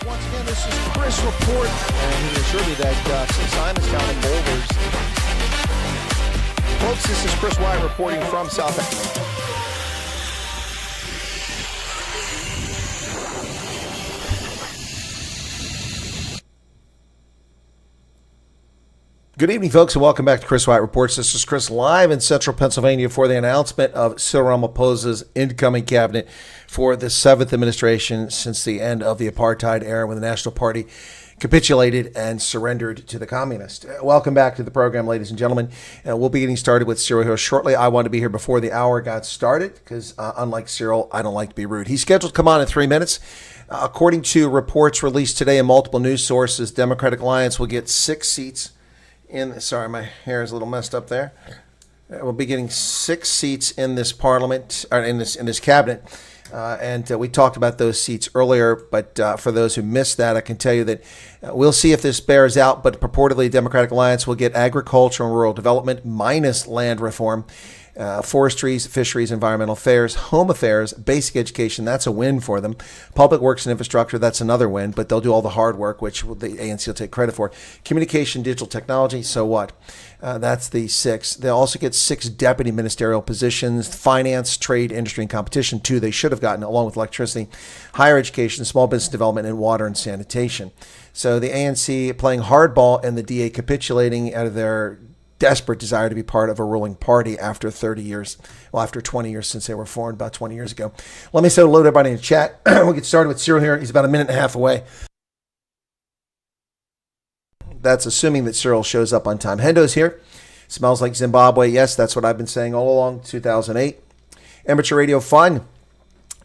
Once again, this is Chris Report, and he assured me that St. Simon's Town in Boulders. Folks, this is Chris Wyatt reporting from South Africa. Good evening, folks, and welcome back to Chris Wyatt Reports. This is Chris live in central Pennsylvania for the announcement of Cyril Ramaphosa's incoming cabinet for the 7th administration since the end of the apartheid era when the National Party capitulated and surrendered to the communists. Welcome back to the program, ladies and gentlemen. We'll be getting started with Cyril here shortly. I want to be here before the hour got started because, unlike Cyril, I don't like to be rude. He's scheduled to come on in 3 minutes. According to reports released today in multiple news sources, Democratic Alliance will get 6 seats. Sorry, my hair is a little messed up there. We'll be getting 6 seats in this parliament, or in this cabinet, and we talked about those seats earlier. But for those who missed that, I can tell you that we'll see if this bears out. But purportedly, Democratic Alliance will get agriculture and rural development minus land reform. Forestries, fisheries, environmental affairs, home affairs, basic education, that's a win for them. Public works and infrastructure, that's another win, but they'll do all the hard work, which the ANC will take credit for. Communication, digital technology, so what? That's the 6. They'll also get 6 deputy ministerial positions, finance, trade, industry, and competition, 2 they should have gotten, along with electricity, higher education, small business development, and water and sanitation. So the ANC playing hardball and the DA capitulating out of their desperate desire to be part of a ruling party after 30 years, after 20 years since they were formed about 20 years ago. Let me say hello to everybody in the chat. We'll get started with Cyril here. He's about a minute and a half away. That's assuming that Cyril shows up on time. Hendo's here. Smells like Zimbabwe. Yes, that's what I've been saying all along, 2008. Amateur radio fun.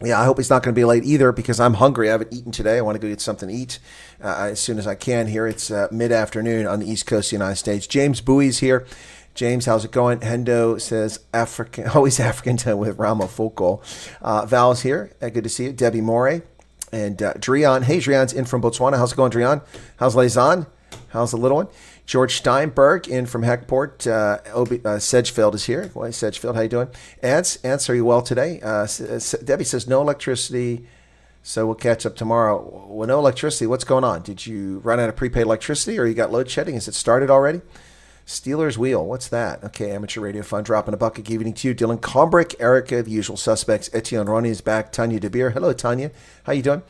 Yeah, I hope he's not going to be late either because I'm hungry. I haven't eaten today. I want to go get something to eat as soon as I can here. It's mid-afternoon on the East Coast of the United States. James Bowie's here. James, how's it going? Hendo says African, always African with Ramaphosa. Val's here. Good to see you. Debbie Morey and Drian. Hey, Drian's in from Botswana. How's it going, Drian? How's Lazan? How's the little one? George Steinberg in from Heckport. Sedgefield is here. Why, Sedgefield, how you doing? Ants, are you well today? Debbie says no electricity, so we'll catch up tomorrow. Well, no electricity. What's going on? Did you run out of prepaid electricity or you got load shedding? Has it started already? Steelers Wheel. What's that? Okay, Amateur Radio Fun. Dropping a bucket. Good evening to you. Dylan Combrick, Erica, the usual suspects. Etienne Ronnie is back. Tanya DeBeer. Hello, Tanya. How you doing?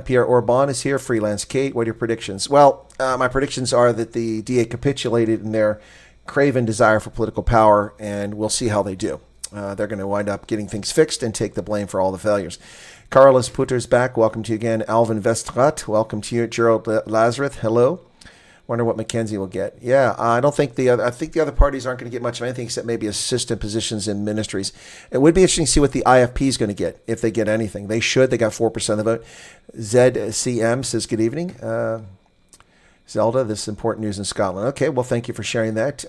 Pierre Orban is here. Freelance Kate. What are your predictions? Well, my predictions are that the DA capitulated in their craven desire for political power, and we'll see how they do. They're going to wind up getting things fixed and take the blame for all the failures. Carlos Putter's back. Welcome to you again. Alvin Vestrat. Welcome to you. Gerald Lazarus. Hello. Wonder what Mackenzie will get. Yeah, I think the other parties aren't going to get much of anything except maybe assistant positions in ministries. It would be interesting to see what the IFP is going to get, if they get anything. They should. They got 4% of the vote. ZCM says, good evening. Zelda, this is important news in Scotland. Okay, well, thank you for sharing that.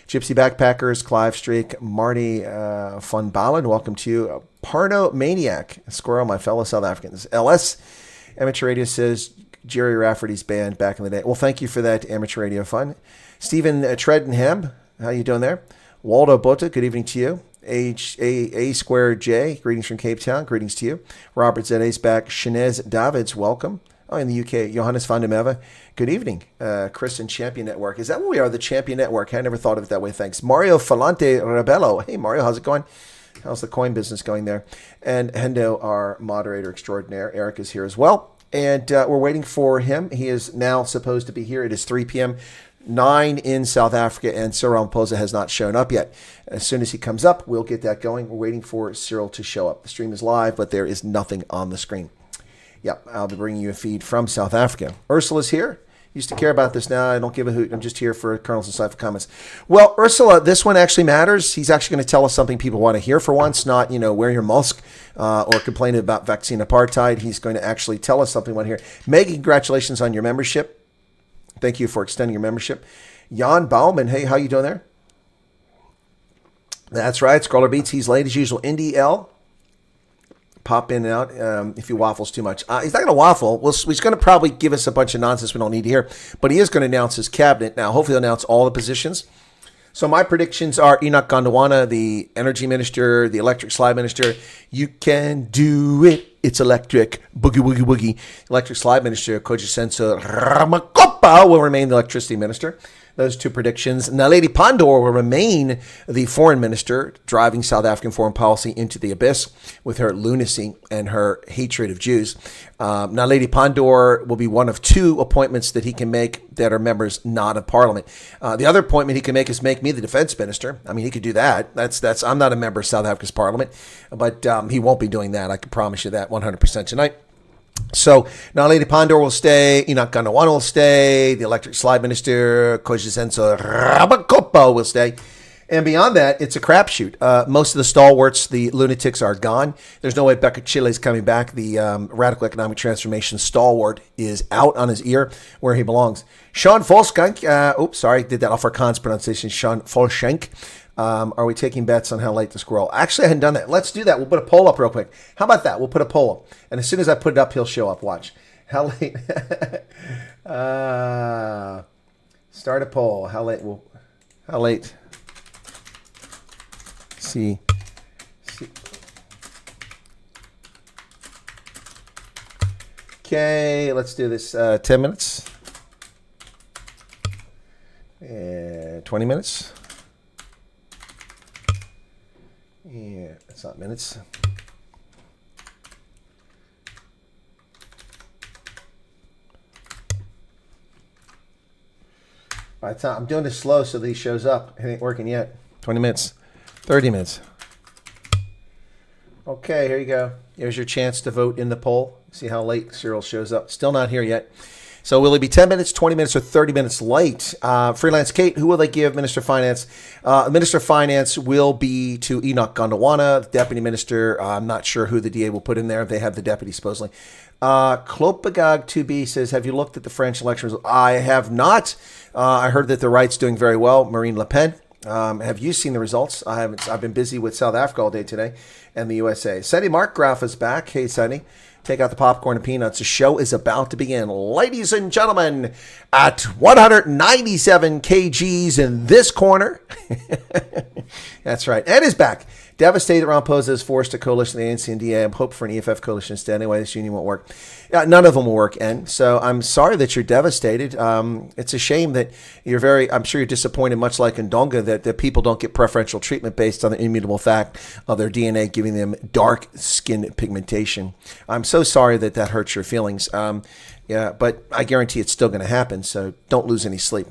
Gypsy Backpackers, Clive Streak, Marty Von Balen, welcome to you. Parno Maniac, Squirrel, my fellow South Africans. LS, Amateur Radio says, Jerry Rafferty's band back in the day. Well, thank you for that, Amateur Radio Fun. Stephen Tredenham, how you doing there? Waldo Bota, good evening to you. A Square J, greetings from Cape Town, greetings to you. Robert Zede's back. Shanez Davids, welcome. Oh, in the UK, Johannes van der Meva, good evening. Chris and Champion Network. Is that what we are, the Champion Network? I never thought of it that way, thanks. Mario Falante Rebello. Hey, Mario, how's it going? How's the coin business going there? And Hendo, our moderator extraordinaire. Eric is here as well. And we're waiting for him. He is now supposed to be here. It is 3 p.m., 9 in South Africa, and Cyril Ramaphosa has not shown up yet. As soon as he comes up, we'll get that going. We're waiting for Cyril to show up. The stream is live, but there is nothing on the screen. Yep, I'll be bringing you a feed from South Africa. Ursula's here. Used to care about this. Now I don't give a hoot. I'm just here for Colonel's insightful comments. Well, Ursula, this one actually matters. He's actually going to tell us something people want to hear for once, not, wear your mask or complaining about vaccine apartheid. He's going to actually tell us something we want to hear. Megan, congratulations on your membership. Thank you for extending your membership. Jan Bauman, hey, how you doing there? That's right. Scroller Beats, he's late as usual. Indy L. Pop in and out if he waffles too much. He's not going to waffle. He's going to probably give us a bunch of nonsense we don't need to hear. But he is going to announce his cabinet. Now, hopefully he'll announce all the positions. So my predictions are Enoch Gondwana, the energy minister, the electric slide minister. You can do it. It's electric. Boogie, woogie, woogie. Electric slide minister, Cogent Ramaphosa, will remain the electricity minister. Those two predictions. Naledi Pandor will remain the foreign minister, driving South African foreign policy into the abyss with her lunacy and her hatred of Jews. Naledi Pandor will be one of two appointments that he can make that are members not of parliament. The other appointment he can make is make me the defense minister. I mean, he could do that. That's. I'm not a member of South Africa's parliament, but he won't be doing that. I can promise you that 100% tonight. So now Lady Pandor will stay, Enoch Gondwana will stay, the electric slide minister, Kojisenso Rabakopo will stay. And beyond that, it's a crapshoot. Most of the stalwarts, the lunatics, are gone. There's no way Becca Chile is coming back. The radical economic transformation stalwart is out on his ear where he belongs. Sean Folskank, did that off our Khan's pronunciation, Sean Folshank. Are we taking bets on how late to scroll? Actually, I hadn't done that. Let's do that. We'll put a poll up real quick. How about that? We'll put a poll up. And as soon as I put it up, he'll show up. Watch. How late? Start a poll. How late? See. Okay, let's do this. 10 minutes. 20 minutes. Yeah, it's not minutes. By the time I'm doing this slow so that he shows up. It ain't working yet. 20 minutes. 30 minutes. Okay, here you go. Here's your chance to vote in the poll. See how late Cyril shows up. Still not here yet. So will it be 10 minutes, 20 minutes, or 30 minutes late? Freelance Kate, who will they give Minister of Finance? Minister of Finance will be to Enoch Gondwana, the Deputy Minister. I'm not sure who the DA will put in there. They have the Deputy, supposedly. Klopagog 2B says, have you looked at the French election results? I have not. I heard that the right's doing very well. Marine Le Pen. Have you seen the results? I haven't. I've been busy with South Africa all day today and the USA. Sunny Mark Graf is back. Hey, Sunny. Take out the popcorn and peanuts. The show is about to begin. Ladies and gentlemen, at 197 kgs in this corner. That's right. Ed is back. Devastated Ramaphosa is forced to coalition the ANC and DA. I'm hoping for an EFF coalition instead. Anyway, this union won't work. None of them will work, and so I'm sorry that you're devastated. It's a shame that I'm sure you're disappointed, much like Ndonga, that people don't get preferential treatment based on the immutable fact of their DNA giving them dark skin pigmentation. I'm so sorry that hurts your feelings. But I guarantee it's still going to happen, so don't lose any sleep.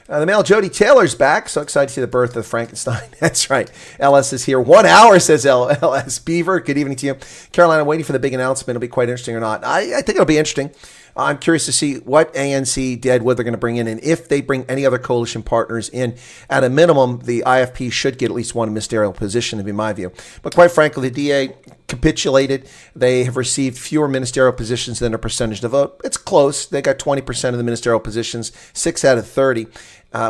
The male Jody Taylor's back. So excited to see the birth of Frankenstein. That's right. LS is here. 1 hour, says LS. Beaver, good evening to you. Caroline, I'm waiting for the big announcement. It'll be quite interesting or not. I think it'll be interesting. I'm curious to see what ANC did, what they're going to bring in, and if they bring any other coalition partners in. At a minimum, the IFP should get at least one ministerial position, to be my view. But quite frankly, the DA capitulated. They have received fewer ministerial positions than their percentage to vote. It's close. They got 20% of the ministerial positions, 6 out of 30,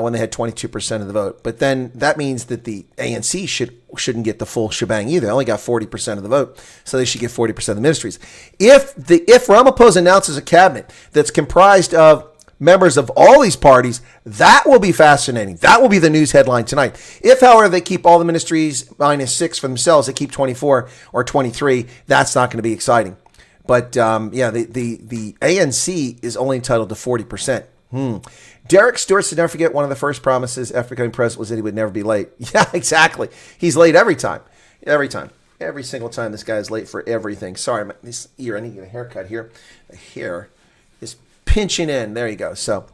when they had 22% of the vote. But then that means that the ANC shouldn't get the full shebang either. They only got 40% of the vote, so they should get 40% of the ministries. If Ramaphosa announces a cabinet that's comprised of members of all these parties, that will be fascinating. That will be the news headline tonight. If, however, they keep all the ministries -6 for themselves, they keep 24 or 23, that's not going to be exciting. But the ANC is only entitled to 40%. Derek Stewart said, never forget, one of the first promises after becoming president was that he would never be late. Yeah, exactly. He's late every time. Every time. Every single time this guy is late for everything. Sorry, this ear, I need to get a haircut here. The hair is pinching in. There you go. So,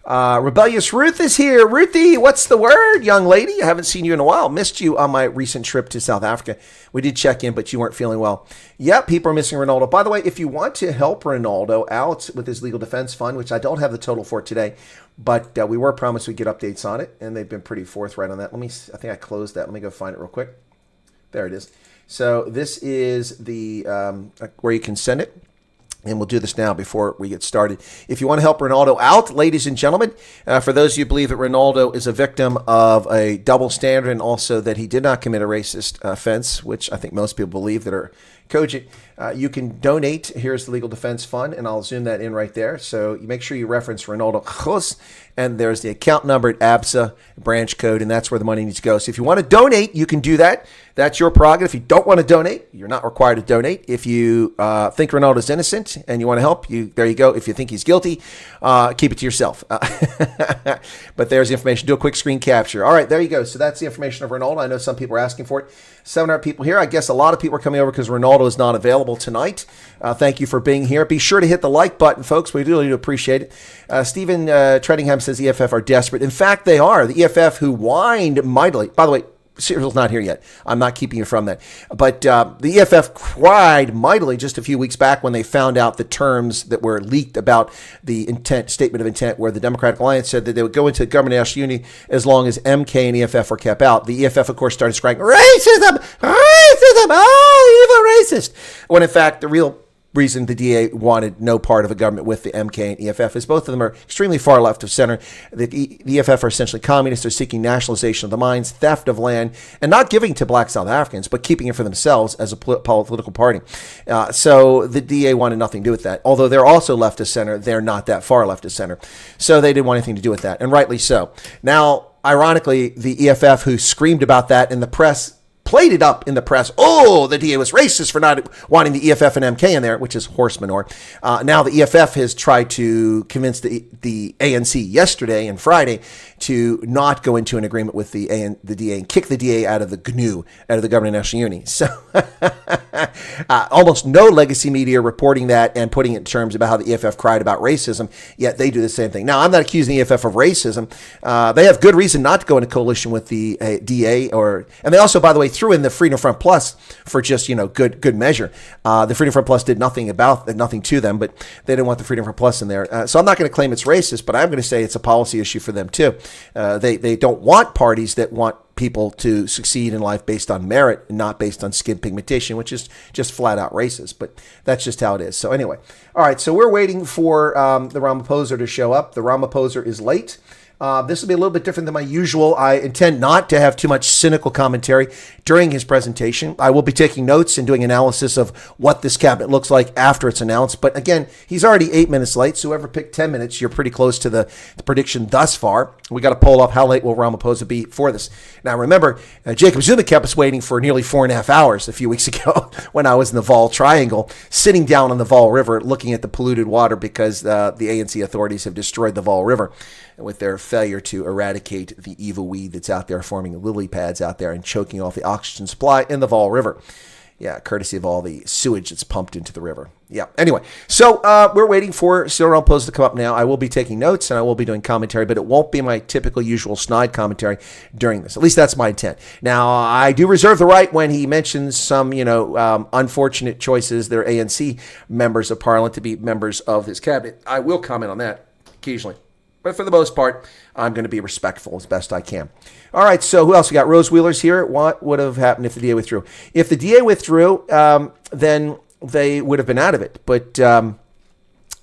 Rebellious Ruth is here. Ruthie, what's the word, young lady? I haven't seen you in a while. Missed you on my recent trip to South Africa. We did check in, but you weren't feeling well. Yep, people are missing Ronaldo. By the way, if you want to help Ronaldo out with his legal defense fund, which I don't have the total for today, but we were promised we'd get updates on it, and they've been pretty forthright on that. I think I closed that. Let me go find it real quick. There it is. So this is the where you can send it. And we'll do this now before we get started. If you want to help Ronaldo out, ladies and gentlemen, for those of you who believe that Ronaldo is a victim of a double standard and also that he did not commit a racist offense, which I think most people believe that are Cogent. You can donate. Here's the Legal Defense Fund, and I'll zoom that in right there. So you make sure you reference Ronaldo Jos, and there's the account number at ABSA, branch code, and that's where the money needs to go. So if you want to donate, you can do that. That's your prerogative. If you don't want to donate, you're not required to donate. If you think Ronaldo's innocent and you want to help, there you go. If you think he's guilty, keep it to yourself. But there's the information. Do a quick screen capture. All right, there you go. So that's the information of Ronaldo. I know some people are asking for it. 700 people here. I guess a lot of people are coming over because Ronaldo is not available tonight. Thank you for being here. Be sure to hit the like button, folks. We really do appreciate it. Stephen Treadingham says EFF are desperate. In fact, they are. The EFF who whined mightily. By the way, Cyril's not here yet. I'm not keeping you from that. But the EFF cried mightily just a few weeks back when they found out the terms that were leaked about the statement of intent, where the Democratic Alliance said that they would go into government national unity as long as MK and EFF were kept out. The EFF, of course, started screaming, racism, racism, oh, evil racist. When in fact, the real reason the DA wanted no part of a government with the MK and EFF is both of them are extremely far left of center. The EFF are essentially communists. They're seeking nationalization of the mines, theft of land, and not giving to black South Africans, but keeping it for themselves as a political party. So the DA wanted nothing to do with that. Although they're also left of center, they're not that far left of center. So they didn't want anything to do with that, and rightly so. Now, ironically, the EFF who screamed about that in the press played it up in the press. Oh, the DA was racist for not wanting the EFF and MK in there, which is horse manure. Now the EFF has tried to convince the ANC yesterday and Friday to not go into an agreement with the DA and kick the DA out of the GNU, out of the Government of National Unity. So almost no legacy media reporting that and putting it in terms about how the EFF cried about racism, yet they do the same thing. Now, I'm not accusing the EFF of racism. They have good reason not to go into coalition with the DA, and they also, by the way, threw in the Freedom Front Plus for just, good measure. The Freedom Front Plus did nothing to them, but they didn't want the Freedom Front Plus in there. So I'm not going to claim it's racist, but I'm going to say it's a policy issue for them too. They don't want parties that want people to succeed in life based on merit and not based on skin pigmentation, which is just flat out racist. But that's just how it is. So anyway, all right. So we're waiting for the Ramaphosa to show up. The Ramaphosa is late. This will be a little bit different than my usual. I intend not to have too much cynical commentary during his presentation. I will be taking notes and doing analysis of what this cabinet looks like after it's announced. But again, he's already 8 minutes late. So whoever picked 10 minutes, you're pretty close to the prediction thus far. We got to poll up how late will Ramaphosa be for this. Now, remember, Jacob Zuma kept us waiting for nearly 4.5 hours a few weeks ago when I was in the Vaal Triangle, sitting down on the Vaal River, looking at the polluted water because the ANC authorities have destroyed the Vaal River with their failure to eradicate the evil weed that's out there, forming lily pads out there and choking off the oxygen supply in the Vaal River. Yeah, courtesy of all the sewage that's pumped into the river. Yeah, anyway, so we're waiting for Cyril Ramaphosa to come up now. I will be taking notes and I will be doing commentary, but it won't be my typical usual snide commentary during this. At least that's my intent. Now, I do reserve the right when he mentions some, unfortunate choices, their ANC members of parliament to be members of his cabinet. I will comment on that occasionally. But for the most part, I'm going to be respectful as best I can. All right, so who else? We got Rose Wheeler's here. What would have happened if the DA withdrew? If the DA withdrew, then they would have been out of it. But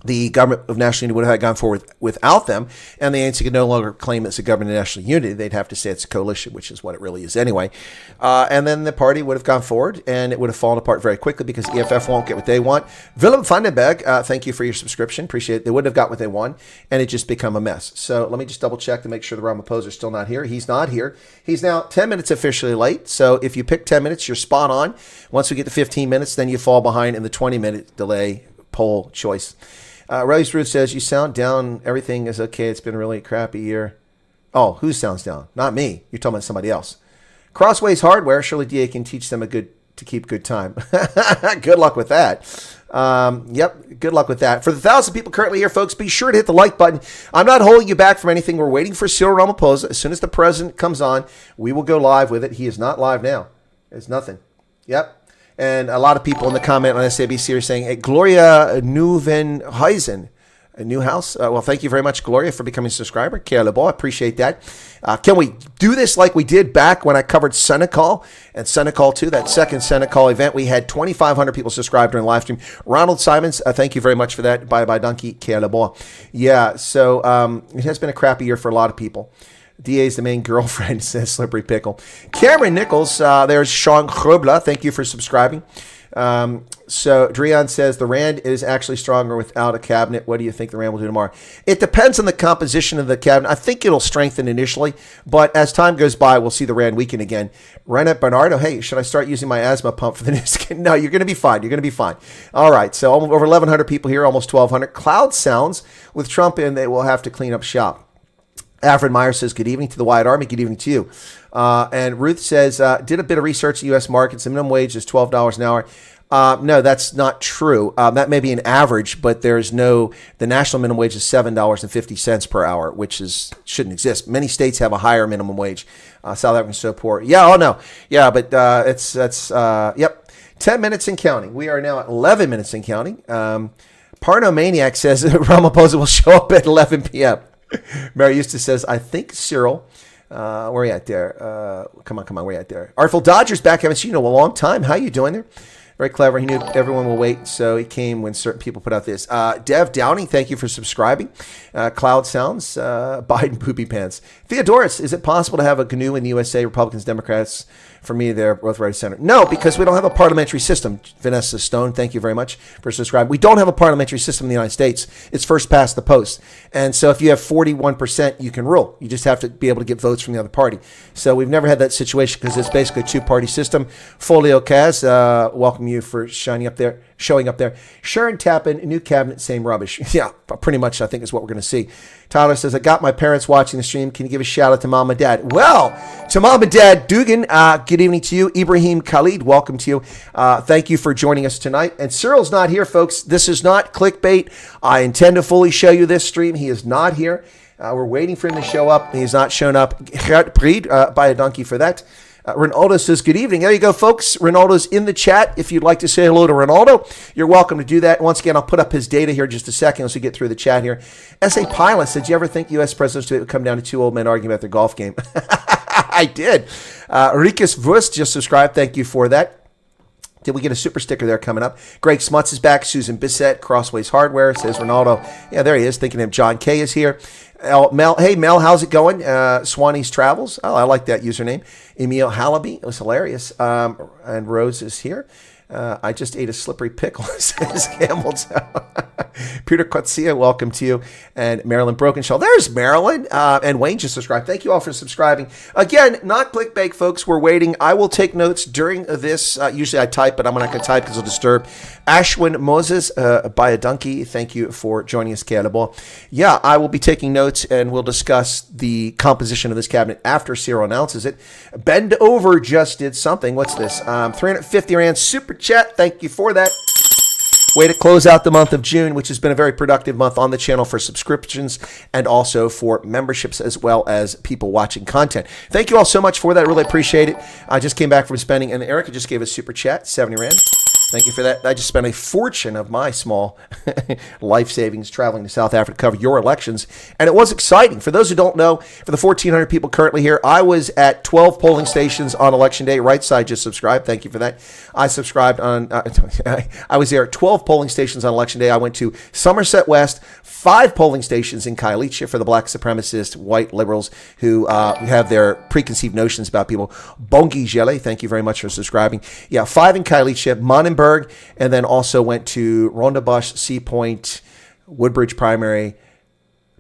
the government of national unity would have gone forward without them, and the ANC could no longer claim it's a government of national unity. They'd have to say it's a coalition, which is what it really is anyway. And then the party would have gone forward, and it would have fallen apart very quickly because EFF won't get what they want. Willem Vandenberg, thank you for your subscription. Appreciate it. They wouldn't have got what they want, and it just become a mess. So let me just double check to make sure the Ramaphosa is still not here. He's not here. He's now 10 minutes officially late. So if you pick 10 minutes, you're spot on. Once we get to 15 minutes, then you fall behind in the 20-minute delay poll choice. Rose Ruth says, you sound down. Everything is okay. It's been a really crappy year. Oh, who sounds down? Not me. You're talking about somebody else. Crossways Hardware. Surely DA can teach them to keep good time. Good luck with that. Yep, good luck with that. For the 1,000 people currently here, folks, be sure to hit the like button. I'm not holding you back from anything. We're waiting for Cyril Ramaphosa. As soon as the president comes on, we will go live with it. He is not live now. There's nothing. Yep. And a lot of people in the comment on SABC are saying, hey, Gloria Neuvenhuizen, a new house. Well, thank you very much, Gloria, for becoming a subscriber. I appreciate that. Can we do this like we did back when I covered Senecal and Senecal 2, that second Senecal event? We had 2,500 people subscribed during the live stream. Ronald Simons, thank you very much for that. Bye-bye, donkey. Yeah, so it has been a crappy year for a lot of people. DA is the main girlfriend, says Slippery Pickle. Cameron Nichols, there's Sean Hrubla. Thank you for subscribing. So Drian says the Rand is actually stronger without a cabinet. What do you think the Rand will do tomorrow? It depends on the composition of the cabinet. I think it'll strengthen initially, but as time goes by, we'll see the Rand weaken again. Renat Bernardo, hey, should I start using my asthma pump for the new skin? No, you're going to be fine. You're going to be fine. All right, so over 1,100 people here, almost 1,200. Cloud sounds with Trump in, they will have to clean up shop. Alfred Meyer says, good evening to the Wyatt Army. Good evening to you. And Ruth says, did a bit of research in U.S. markets. The minimum wage is $12 an hour. No, that's not true. That may be an average, but there's the national minimum wage is $7.50 per hour, which shouldn't exist. Many states have a higher minimum wage. South Africa's so poor. Yeah, oh no. Yeah, but yep. 10 minutes and counting. We are now at 11 minutes and counting. Parnomaniac says Ramaphosa will show up at 11 p.m. Mary Eustace says, I think Cyril, where are you at there? Come on, where are you at there? Artful Dodger's back. Haven't seen you in a long time. How you doing there? Very clever. He knew everyone will wait, so he came when certain people put out this. Dev Downing, thank you for subscribing. Cloud Sounds, Biden poopy pants. Theodorus, is it possible to have a GNU in the USA, Republicans, Democrats? For me, they're both right of center. No, because we don't have a parliamentary system. Vanessa Stone, thank you very much for subscribing. We don't have a parliamentary system in the United States. It's first past the post. And so if you have 41%, you can rule. You just have to be able to get votes from the other party. So we've never had that situation because it's basically a two-party system. Folio Kaz, welcome you for showing up there. Sharon Tappan, new cabinet, same rubbish. Yeah, pretty much I think is what we're going to see. Tyler says, I got my parents watching the stream. Can you give a shout out to mom and dad? Well, to mom and dad, Dugan, good evening to you. Ibrahim Khalid, welcome to you. Thank you for joining us tonight. And Cyril's not here, folks. This is not clickbait. I intend to fully show you this stream. He is not here. We're waiting for him to show up. He's not shown up. Buy a donkey for that. Ronaldo says, good evening. There you go, folks. Ronaldo's in the chat. If you'd like to say hello to Ronaldo, you're welcome to do that. Once again, I'll put up his data here in just a second as we get through the chat here. S.A. Pilot said, did you ever think U.S. presidents would come down to two old men arguing about their golf game? I did. Rikus Vust just subscribed. Thank you for that. Did we get a super sticker there coming up? Greg Smuts is back. Susan Bissett, Crossways Hardware, says Ronaldo. Yeah, there he is. Thinking of him. John K is here. Mel, hey, Mel, how's it going? Swanee's Travels. Oh, I like that username. Emil Halaby. It was hilarious. And Rose is here. I just ate a slippery pickle, says Campbell's. Peter Kotsia, welcome to you. And Marilyn Brokenshall. There's Marilyn. And Wayne just subscribed. Thank you all for subscribing. Again, not clickbait, folks. We're waiting. I will take notes during this. Usually I type, but I'm not going to type because it'll disturb. Ashwin Moses, buy a donkey. Thank you for joining us, Calabo. Yeah, I will be taking notes, and we'll discuss the composition of this cabinet after Cyril announces it. Bend Over just did something. What's this? 350 Rand super chat. Thank you for that. Way to close out the month of June, which has been a very productive month on the channel for subscriptions and also for memberships as well as people watching content. Thank you all so much for that. I really appreciate it. I just came back from spending, and Erica just gave a super chat, 70 Rand. Thank you for that. I just spent a fortune of my small life savings traveling to South Africa to cover your elections. And it was exciting. For those who don't know, for the 1,400 people currently here, I was at 12 polling stations on election day. Right side just subscribed. Thank you for that. I subscribed on, I was there at 12 polling stations on election day. I went to Somerset West, 5 polling stations in Khayelitsha for the black supremacist white liberals who have their preconceived notions about people. Bongi Gele, thank you very much for subscribing. Yeah, 5 in Khayelitsha, Monenberg, and then also went to Rondebosch, Sea Point, Woodbridge Primary,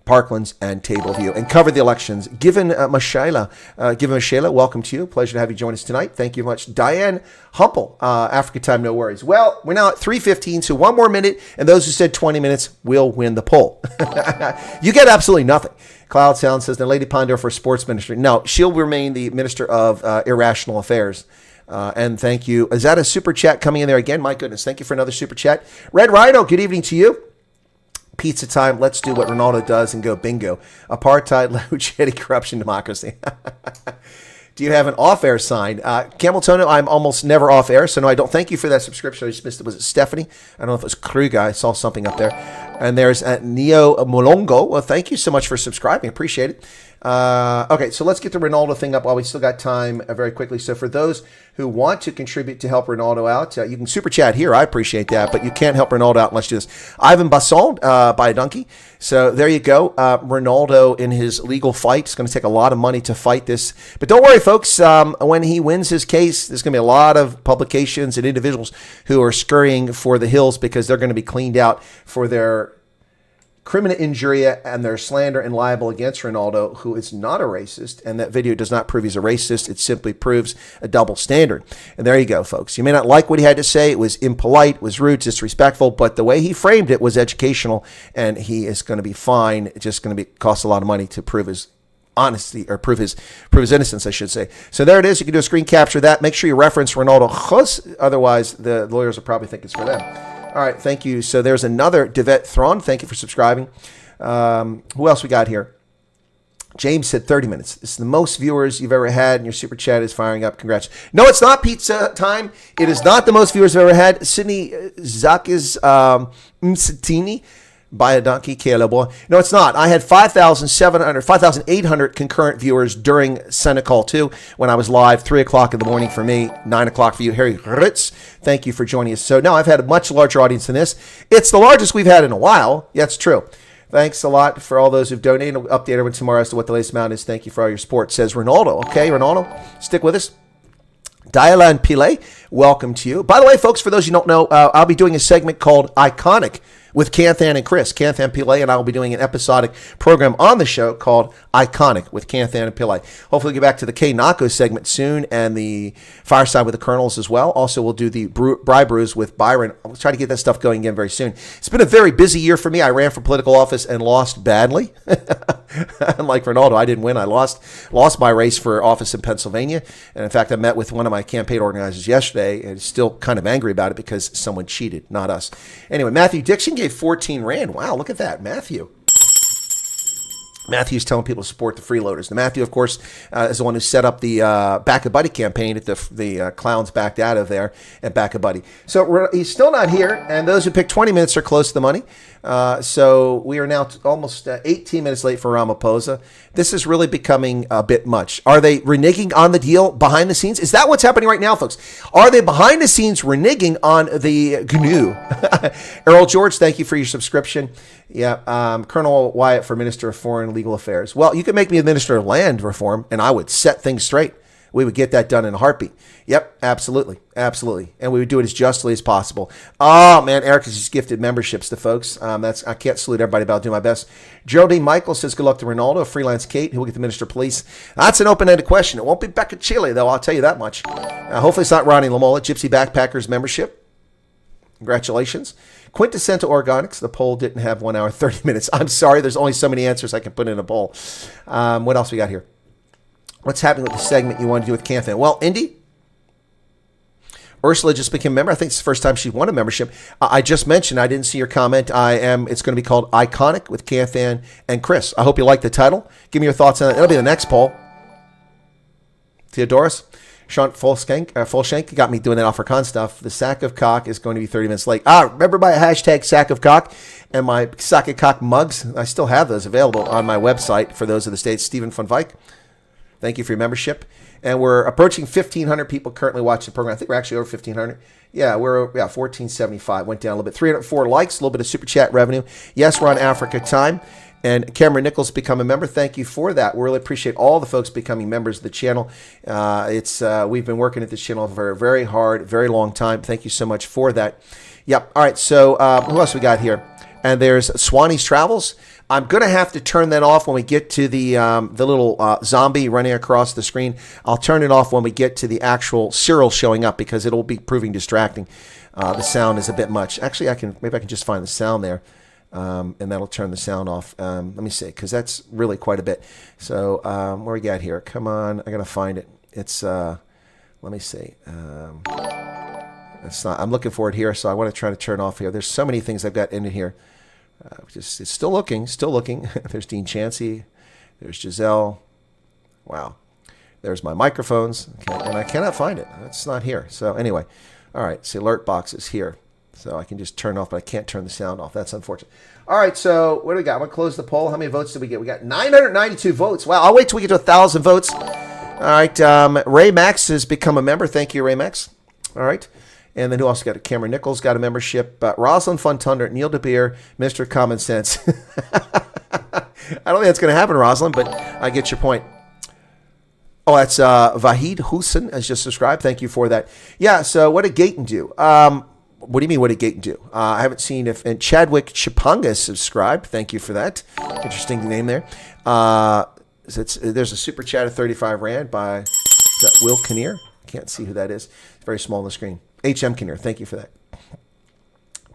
Parklands, and Tableview, and covered the elections. Given Mashaila, welcome to you. Pleasure to have you join us tonight. Thank you very much. Diane Humple, Africa time, no worries. Well, we're now at 3:15, so one more minute, and those who said 20 minutes will win the poll. You get absolutely nothing. Cloud Sound says, the Lady Ponder for sports ministry. No, she'll remain the Minister of Irrational Affairs. And thank you. Is that a super chat coming in there again? My goodness. Thank you for another super chat. Red Rhino, good evening to you. Pizza time. Let's do what Ronaldo does and go bingo. Apartheid, Luchetti, corruption, democracy. Do you have an off-air sign? Cameltono, I'm almost never off-air, so no, I don't. Thank you for that subscription. I just missed it. Was it Stephanie? I don't know if it was Kruger. I saw something up there. And there's Neo Molongo. Well, thank you so much for subscribing. Appreciate it. Okay, so let's get the Ronaldo thing up while we still got time very quickly. So for those who want to contribute to help Ronaldo out, you can super chat here. I appreciate that, but you can't help Ronaldo out unless you do this. Ivan Basson, by a donkey. So there you go. Ronaldo in his legal fight is going to take a lot of money to fight this. But don't worry, folks. When he wins his case, there's going to be a lot of publications and individuals who are scurrying for the hills because they're going to be cleaned out for their criminal injuria and their slander and libel against Ronaldo, who is not a racist. And that video does not prove he's a racist. It simply proves a double standard. And there you go, folks. You may not like what he had to say. It was impolite, was rude, disrespectful, but the way he framed it was educational, and he is going to be fine. It's just going to cost a lot of money to prove his honesty, or prove his innocence, I should say. So there it is. You can do a screen capture of that. Make sure you reference Ronaldo, otherwise the lawyers will probably think it's for them. All right, thank you. So there's another Devet Thron. Thank you for subscribing. Who else we got here? James said 30 minutes. This is the most viewers you've ever had, and your super chat is firing up. Congrats. No, it's not pizza time. It is not the most viewers I've ever had. Sydney Zakis Msatini. By a donkey, Caleb. No, it's not. I had 5,800 concurrent viewers during Senate Call 2 when I was live, 3 o'clock in the morning for me, 9 o'clock for you. Harry Ritz, thank you for joining us. So now I've had a much larger audience than this. It's the largest we've had in a while. Yeah, it's true. Thanks a lot for all those who've donated. I'll update everyone tomorrow as to what the latest amount is. Thank you for all your support, says Ronaldo. Okay, Ronaldo, stick with us. Dialan Pile, welcome to you. By the way, folks, for those you don't know, I'll be doing a segment called Iconic with Canthan and Chris. Canthan Pillay and I will be doing an episodic program on the show called Iconic with Canthan and Pillay. Hopefully we'll get back to the K Nako segment soon and the Fireside with the Colonels as well. Also, we'll do the Bri Brews with Byron. I'll try to get that stuff going again very soon. It's been a very busy year for me. I ran for political office and lost badly. Unlike Ronaldo, I didn't win. I lost my race for office in Pennsylvania. And in fact, I met with one of my campaign organizers yesterday and still kind of angry about it because someone cheated, not us. Anyway, Matthew Dixon gave 14 Rand. Wow, look at that, Matthew. Matthew's telling people to support the freeloaders. Now, Matthew, of course, is the one who set up the Back a Buddy campaign that the clowns backed out of there at Back a Buddy. So he's still not here, and those who pick 20 minutes are close to the money. So we are now almost 18 minutes late for Ramaphosa. This is really becoming a bit much. Are they reneging on the deal behind the scenes? Is that what's happening right now, folks? Are they behind the scenes reneging on the GNU? Earl George, thank you for your subscription. Yeah, Colonel Wyatt for Minister of Foreign Legal Affairs. Well, you could make me a Minister of Land Reform, and I would set things straight. We would get that done in a heartbeat. Yep, absolutely. Absolutely. And we would do it as justly as possible. Oh, man, Eric has just gifted memberships to folks. I can't salute everybody, but I'll do my best. Geraldine Michael says, good luck to Ronaldo. Freelance Kate, who will get the Minister of Police. That's an open-ended question. It won't be Becca Chile, though, I'll tell you that much. Hopefully it's not Ronnie Lamola. Gypsy Backpackers membership. Congratulations. Quintessential Organics. The poll didn't have 1 hour, 30 minutes. I'm sorry. There's only so many answers I can put in a poll. What else we got here? What's happening with the segment you want to do with Canthan? Well, Indy, Ursula just became a member. I think it's the first time she won a membership. I just mentioned, I didn't see your comment. It's going to be called Iconic with Canthan and Chris. I hope you like the title. Give me your thoughts on it. That'll be the next poll. Theodorus, Sean Fulshank got me doing that Afrikaan stuff. The sack of cock is going to be 30 minutes late. Remember my hashtag sack of cock and my sack of cock mugs? I still have those available on my website for those of the States. Stephen von Vijk. Thank you for your membership. And we're approaching 1,500 people currently watching the program. I think we're actually over 1,500. Yeah, we're 1,475. Went down a little bit. 304 likes, a little bit of super chat revenue. Yes, we're on Africa time. And Cameron Nichols become a member. Thank you for that. We really appreciate all the folks becoming members of the channel. We've been working at this channel for a very hard, very long time. Thank you so much for that. Yep. All right. So who else we got here? And there's Swanee's Travels. I'm going to have to turn that off when we get to the little zombie running across the screen. I'll turn it off when we get to the actual Cyril showing up because it'll be proving distracting. The sound is a bit much. Actually, maybe I can just find the sound there, and that'll turn the sound off. Let me see, because that's really quite a bit. So where we got here? Come on, I got to find it. It's let me see. It's not. I'm looking for it here, so I want to try to turn off here. There's so many things I've got in here. It's still looking. There's Dean Chansey. There's Giselle. Wow. There's my microphones. Okay, and I cannot find it. It's not here. So anyway, all right. So alert box is here. So I can just turn off, but I can't turn the sound off. That's unfortunate. All right, so what do we got? I'm going to close the poll. How many votes did we get? We got 992 votes. Wow, I'll wait till we get to 1,000 votes. All right, Ray Max has become a member. Thank you, Ray Max. All right. And then who else got it? Cameron Nichols got a membership. Rosalind Fun Thunder, Neil DeBeer, Mr. Common Sense. I don't think that's going to happen, Rosalind, but I get your point. Oh, that's Vahid Hussein has just subscribed. Thank you for that. Yeah, so what did Gayton do? What do you mean, what did Gayton do? I haven't seen if... And Chadwick Chipanga subscribed. Thank you for that. Interesting name there. There's a super chat of 35 Rand by... Is that Will Kinnear? Can't see who that is. It's very small on the screen. H.M. Kinnear, thank you for that.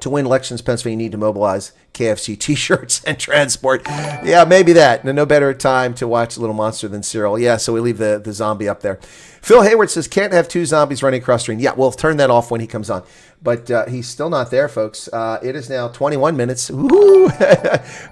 To win elections, Pennsylvania, you need to mobilize KFC T-shirts and transport. Yeah, maybe that. No better time to watch Little Monster than Cyril. Yeah, so we leave the zombie up there. Phil Hayward says, can't have two zombies running across the screen. Yeah, we'll turn that off when he comes on. But he's still not there, folks. It is now 21 minutes. Ooh.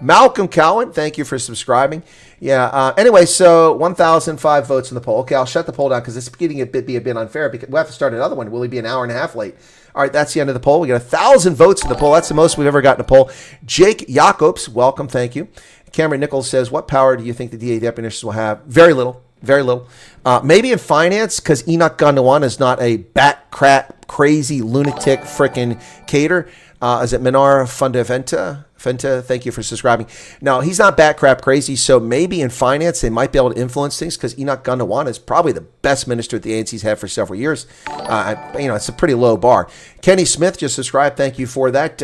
Malcolm Cowan, thank you for subscribing. Yeah, anyway, so 1,005 votes in the poll. Okay, I'll shut the poll down because it's getting be a bit unfair. Because we'll have to start another one. Will he be an hour and a half late? All right, that's the end of the poll. We got 1,000 votes in the poll. That's the most we've ever gotten a poll. Jake Jacobs, welcome, thank you. Cameron Nichols says, what power do you think the DA deputies will have? Very little. Very little. Maybe in finance, because Enoch Gondwana is not a bat crap, crazy, lunatic, frickin' cater. Is it Minar Fundaventa? Fenta, thank you for subscribing. No, he's not bat crap crazy, so maybe in finance they might be able to influence things because Enoch Gondwana is probably the best minister that the ANC's had for several years. It's a pretty low bar. Kenny Smith just subscribed. Thank you for that.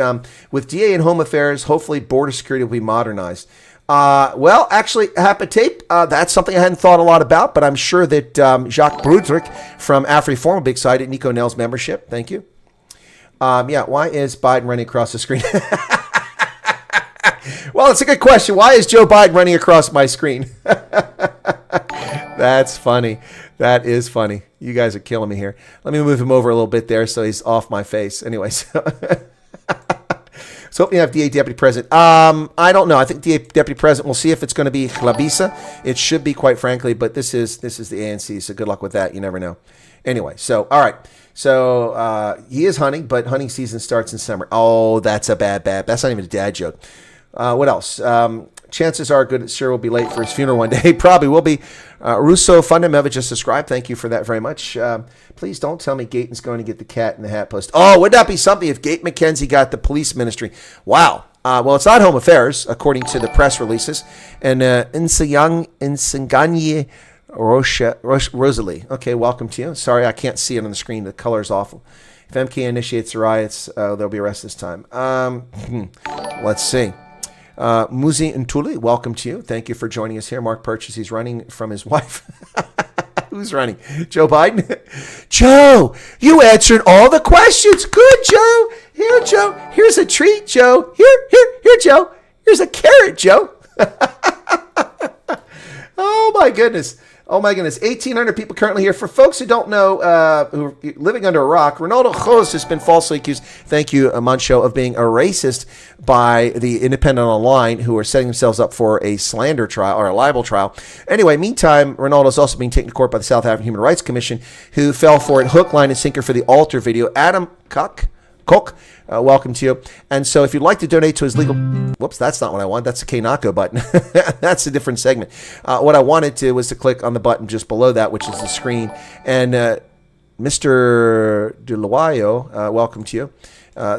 With DA and Home Affairs, hopefully border security will be modernized. Well, actually, Hapatape, that's something I hadn't thought a lot about, but I'm sure that Jacques Brudrick from AfriForum will be excited. Nico Nell's membership. Thank you. Why is Biden running across the screen? Well, it's a good question. Why is Joe Biden running across my screen? That's funny. That is funny. You guys are killing me here. Let me move him over a little bit there so he's off my face. Anyway, so hoping you have DA Deputy President. I don't know. I think DA Deputy President, we'll see if it's going to be Chlabisa. It should be, quite frankly, but this is the ANC, so good luck with that. You never know. Anyway, so, all right. So he is hunting, but hunting season starts in summer. Oh, that's a bad. That's not even a dad joke. What else? Chances are good that Cyril will be late for his funeral one day. Probably will be. Russo Fundamental just subscribed. Thank you for that very much. Please don't tell me Gayton's going to get the Cat in the Hat post. Oh, would that be something if Gate McKenzie got the police ministry? Wow. Well, it's not Home Affairs, according to the press releases. And Nsinganye Rosalie. Okay, welcome to you. Sorry, I can't see it on the screen. The color is awful. If MK initiates the riots, there'll be arrests this time. Let's see. Muzi Ntuli, welcome to you. Thank you for joining us here. Mark Purchase, he's running from his wife. Who's running? Joe Biden? Joe, you answered all the questions. Good, Joe. Here, Joe. Here's a treat, Joe. Here, Joe. Here's a carrot, Joe. Oh, my goodness. 1,800 people currently here. For folks who don't know, who are living under a rock, Ronaldo Jos has been falsely accused, thank you, Mancho, of being a racist by the Independent Online, who are setting themselves up for a slander trial or a libel trial. Anyway, meantime, Ronaldo is also being taken to court by the South African Human Rights Commission, who fell for it hook, line, and sinker for the altar video. Adam Koch, welcome to you. And so if you'd like to donate to his legal... Whoops, that's not what I want. That's a Kanako button. That's a different segment. What I wanted to was to click on the button just below that, which is the screen. And Mr. DeLuayo, welcome to you.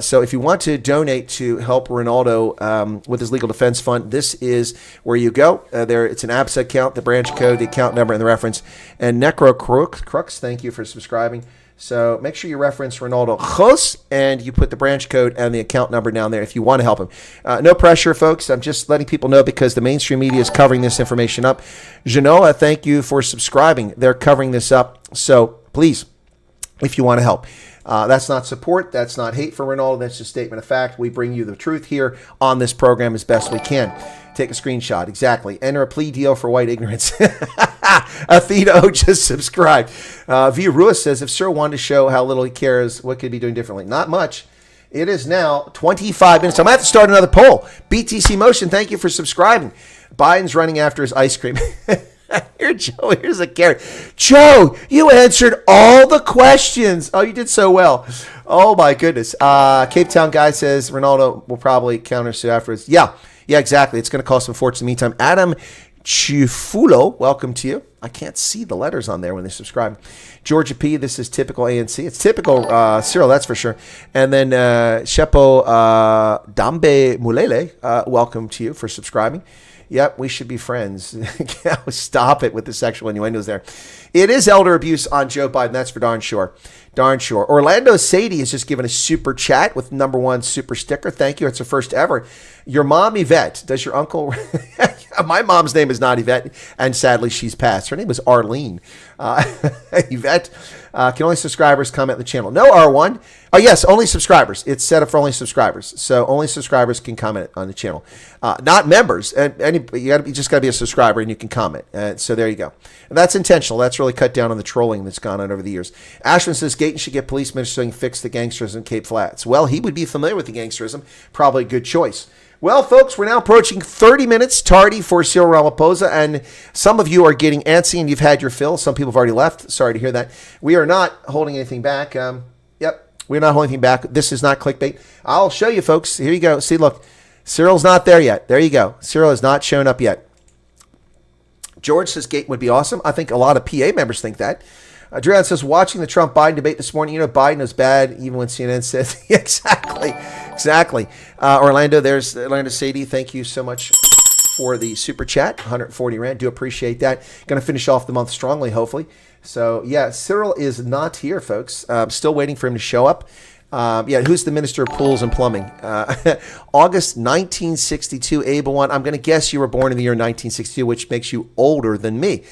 So if you want to donate to help Ronaldo with his legal defense fund, this is where you go. It's an ABSA account, the branch code, the account number, and the reference. And Necro Crooks, thank you for subscribing. So make sure you reference Ronaldo Jos and you put the branch code and the account number down there if you want to help him. No pressure, folks. I'm just letting people know because the mainstream media is covering this information up. Genoa, thank you for subscribing. They're covering this up. So please, if you want to help. That's not support. That's not hate for Ronaldo. That's just a statement of fact. We bring you the truth here on this program as best we can. Take a screenshot. Exactly. Enter a plea deal for white ignorance. Athena just subscribed. V. Ruiz says, if Cyril wanted to show how little he cares, what could he be doing differently? Not much. It is now 25 minutes. I'm going to have to start another poll. BTC Motion, thank you for subscribing. Biden's running after his ice cream. Here, Joe, here's a carrot. Joe, you answered all the questions. Oh, you did so well. Oh, my goodness. Cape Town guy says Ronaldo will probably counter sue afterwards. Yeah, exactly. It's going to cost him a fortune in the meantime. Adam Chifulo, welcome to you. I can't see the letters on there when they subscribe. Georgia P, this is typical ANC. It's typical Cyril, that's for sure. And then Shepo Dambe Mulele, welcome to you for subscribing. Yep, we should be friends. Stop it with the sexual innuendos there. It is elder abuse on Joe Biden. That's for darn sure. Darn sure. Orlando Sadie has just given a super chat with #1 super sticker. Thank you. It's her first ever. Your mom, Yvette. Does your uncle... My mom's name is not Yvette, and sadly, she's passed. Her name was Arlene. Yvette, can only subscribers comment on the channel? No, R1. Oh, yes, only subscribers. It's set up for only subscribers. So only subscribers can comment on the channel. Not members. You just got to be a subscriber, and you can comment. So there you go. And that's intentional. That's really cut down on the trolling that's gone on over the years. Ashwin says, Gayton should get police minister so he can fix the gangsterism in Cape Flats. Well, he would be familiar with the gangsterism. Probably a good choice. Well, folks, we're now approaching 30 minutes tardy for Cyril Ramaphosa, and some of you are getting antsy and you've had your fill. Some people have already left. Sorry to hear that. We are not holding anything back. We're not holding anything back. This is not clickbait. I'll show you, folks. Here you go. See, look, Cyril's not there yet. There you go. Cyril has not shown up yet. George says Gate would be awesome. I think a lot of PA members think that. Adrian says, watching the Trump-Biden debate this morning, Biden is bad, even when CNN says, exactly. There's Orlando Sadie. Thank you so much for the super chat, 140 Rand. Do appreciate that. Going to finish off the month strongly, hopefully. So, yeah, Cyril is not here, folks. Still waiting for him to show up. Who's the Minister of Pools and Plumbing? August 1962, Abel one. I'm going to guess you were born in the year 1962, which makes you older than me.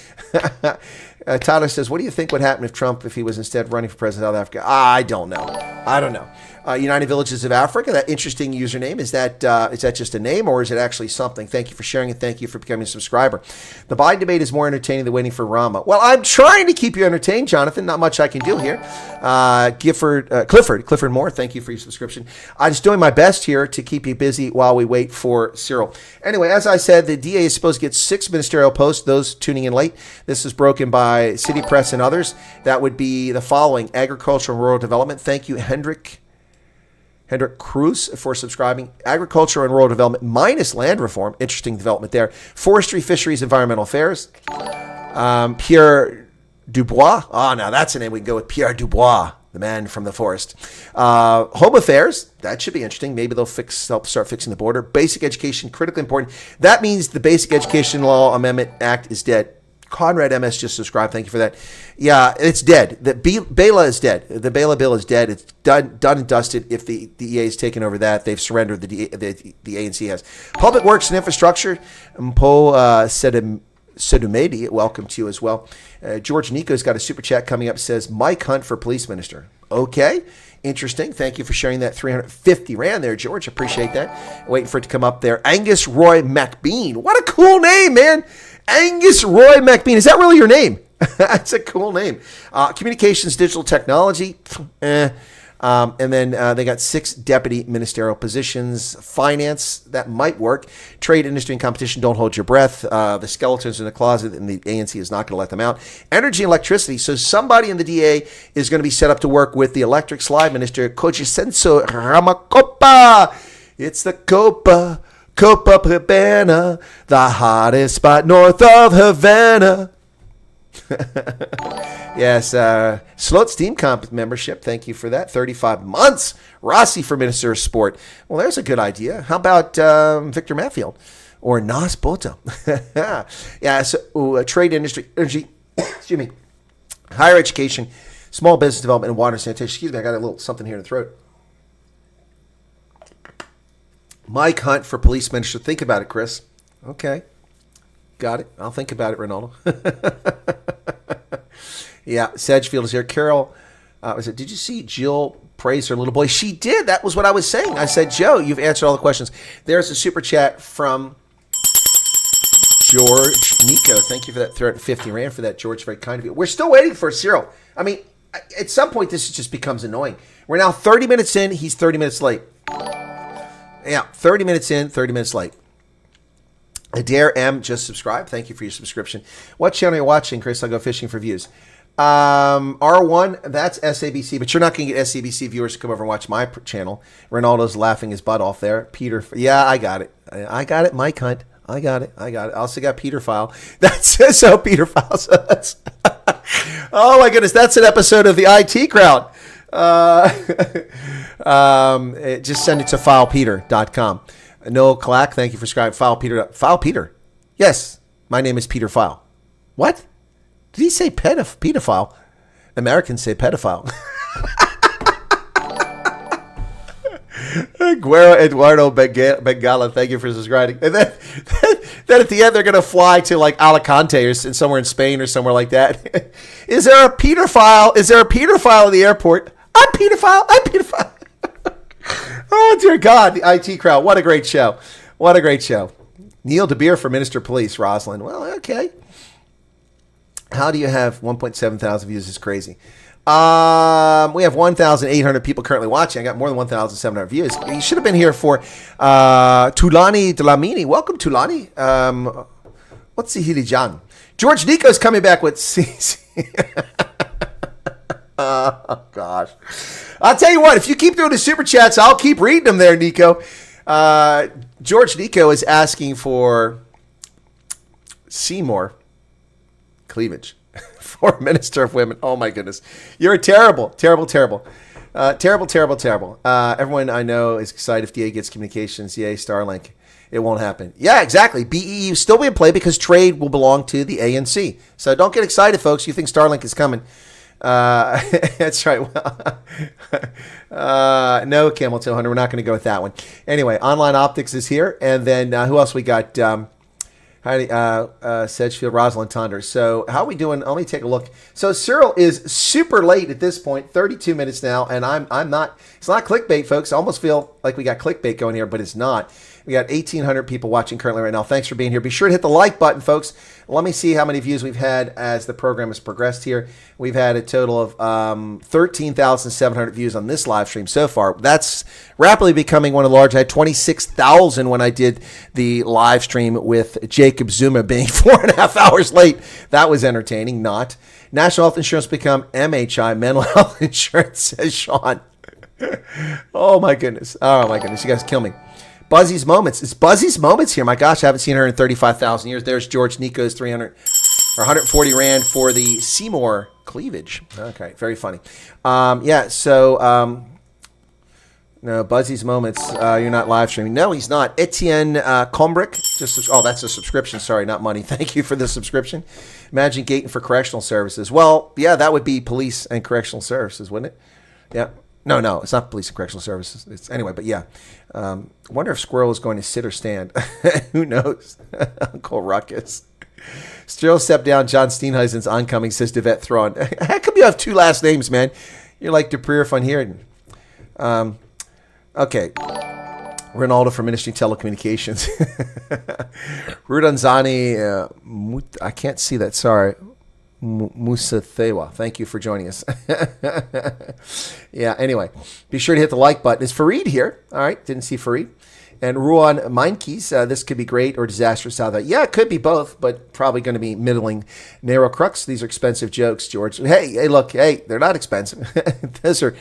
Tyler says, what do you think would happen if he was instead running for president of South Africa? I don't know. United Villages of Africa, that interesting username. Is that just a name or is it actually something? Thank you for sharing it. Thank you for becoming a subscriber. The Biden debate is more entertaining than waiting for Rama. Well, I'm trying to keep you entertained, Jonathan. Not much I can do here. Clifford Moore, thank you for your subscription. I'm just doing my best here to keep you busy while we wait for Cyril. Anyway, as I said, the DA is supposed to get 6 ministerial posts. Those tuning in late, this is broken by City Press and others. That would be the following: Agriculture and Rural Development. Thank you, Hendrik Cruz, for subscribing. Agriculture and Rural Development minus land reform. Interesting development there. Forestry, Fisheries, Environmental Affairs. Pierre Dubois. Now that's a name we can go with. Pierre Dubois, the man from the forest. Home Affairs. That should be interesting. Maybe they'll help start fixing the border. Basic Education, critically important. That means the Basic Education Law Amendment Act is dead. Conrad MS just subscribed. Thank you for that. Yeah, it's dead. The Bela is dead. The Bela bill is dead. It's done and dusted. If the EA has taken over that, they've surrendered. The ANC has. Public Works and Infrastructure. Mpo Sedumedi, welcome to you as well. George Nico's got a super chat coming up. Says Mike Hunt for police minister. Okay. Interesting. Thank you for sharing that 350 Rand there, George. Appreciate that. Waiting for it to come up there. Angus Roy McBean. What a cool name, man. Angus Roy McBean. Is that really your name? That's a cool name. Communications, digital technology. And then they got 6 deputy ministerial positions. Finance, that might work. Trade, industry, and competition, don't hold your breath. The skeletons in the closet, and the ANC is not going to let them out. Energy and electricity. So somebody in the DA is going to be set up to work with the electric slide minister, Kojisenso Ramakopa. It's the Copa Cabana, the hottest spot north of Havana. Yes, Sloat Team Comp membership. Thank you for that. 35 months. Rossi for Minister of Sport. Well, there's a good idea. How about Victor Matfield or Nas Bota? Yeah, so trade, industry, energy, excuse me, higher education, small business development, and water sanitation. Excuse me, I got a little something here in the throat. Mike Hunt for police minister. Think about it, Chris. Okay. Got it. I'll think about it, Ronaldo. Yeah, Sedgefield is here. Carol, did you see Jill praise her little boy? She did. That was what I was saying. I said, Joe, you've answered all the questions. There's a super chat from George Nico. Thank you for that 350 Rand for that, George. Very kind of you. We're still waiting for Cyril. I mean, at some point, this just becomes annoying. We're now 30 minutes in. He's 30 minutes late. Yeah, 30 minutes in, 30 minutes late. Adair M just subscribed. Thank you for your subscription. What channel are you watching, Chris? I'll go fishing for views. R1, that's SABC, but you're not going to get SABC viewers to come over and watch my channel. Ronaldo's laughing his butt off there. Peter, yeah, I got it. I got it, Mike Hunt. I got it. I also got Peter File. That's so Peter File. So that's oh my goodness, that's an episode of the IT Crowd. Just send it to filepeter.com. Noel Clack, thank you for subscribing. File Peter. Yes, my name is Peter File. What? Did he say pedophile? Americans say pedophile. Guero Eduardo Bengala, thank you for subscribing. And then at the end, they're going to fly to like Alicante or somewhere in Spain or somewhere like that. Is there a pedophile? Is there a pedophile in the airport? I'm pedophile. Oh, dear God, the IT Crowd. What a great show. Neil DeBeer for Minister Police, Rosalind. Well, okay. How do you have 1.7 thousand views? Is crazy. We have 1,800 people currently watching. I got more than 1,700 views. You should have been here for Tulani Dlamini. Welcome, Tulani. What's the Hilijan? George Nico's coming back with oh, gosh. I'll tell you what, if you keep doing the super chats, I'll keep reading them there, Nico. George Nico is asking for Seymour cleavage for Minister of Women. Oh, my goodness. You're terrible. Everyone I know is excited if DA gets communications. Yay, Starlink. It won't happen. Yeah, exactly. BEU still be in play because trade will belong to the ANC. So don't get excited, folks. You think Starlink is coming. That's right. No, Camel Toe Hunter. We're not going to go with that one. Anyway, Online Optics is here. And then who else we got? Sedgefield, Rosalind Tonder. So how are we doing? Let me take a look. So Cyril is super late at this point, 32 minutes now, and I'm not. It's not clickbait, folks. I almost feel like we got clickbait going here, but it's not. We got 1,800 people watching currently right now. Thanks for being here. Be sure to hit the like button, folks. Let me see how many views we've had as the program has progressed here. We've had a total of 13,700 views on this live stream so far. That's rapidly becoming one of the large. I had 26,000 when I did the live stream with Jacob Zuma being 4.5 hours late. That was entertaining, not. National health insurance become MHI, mental health insurance, says Sean. Oh, my goodness. You guys kill me. Buzzy's Moments. It's Buzzy's Moments here. My gosh, I haven't seen her in 35,000 years. There's George Nico's 300 or 140 Rand for the Seymour cleavage. Okay, very funny. No, Buzzy's Moments. You're not live streaming. No, he's not. Etienne Combrick. That's a subscription. Sorry, not money. Thank you for the subscription. Imagine Gaten for correctional services. Well, yeah, that would be police and correctional services, wouldn't it? Yeah. No, it's not police and correctional services. Anyway, but yeah. Wonder if Squirrel is going to sit or stand. Who knows? Uncle Ruckus. Still step down. John Steenhuisen's oncoming, says Devette Thrawn. How come you have two last names, man? You're like Dupree von Heerden. Okay. Ronaldo for Ministry Telecommunications. Rudanzani. I can't see that. Sorry. Musa Thewa. Thank you for joining us. Yeah, anyway, be sure to hit the like button. Is Fareed here? All right, didn't see Fareed. And Ruan Meinkes, this could be great or disastrous. Yeah, it could be both, but probably going to be middling. Narrow Crux, these are expensive jokes, George. Hey, look, they're not expensive. Those are...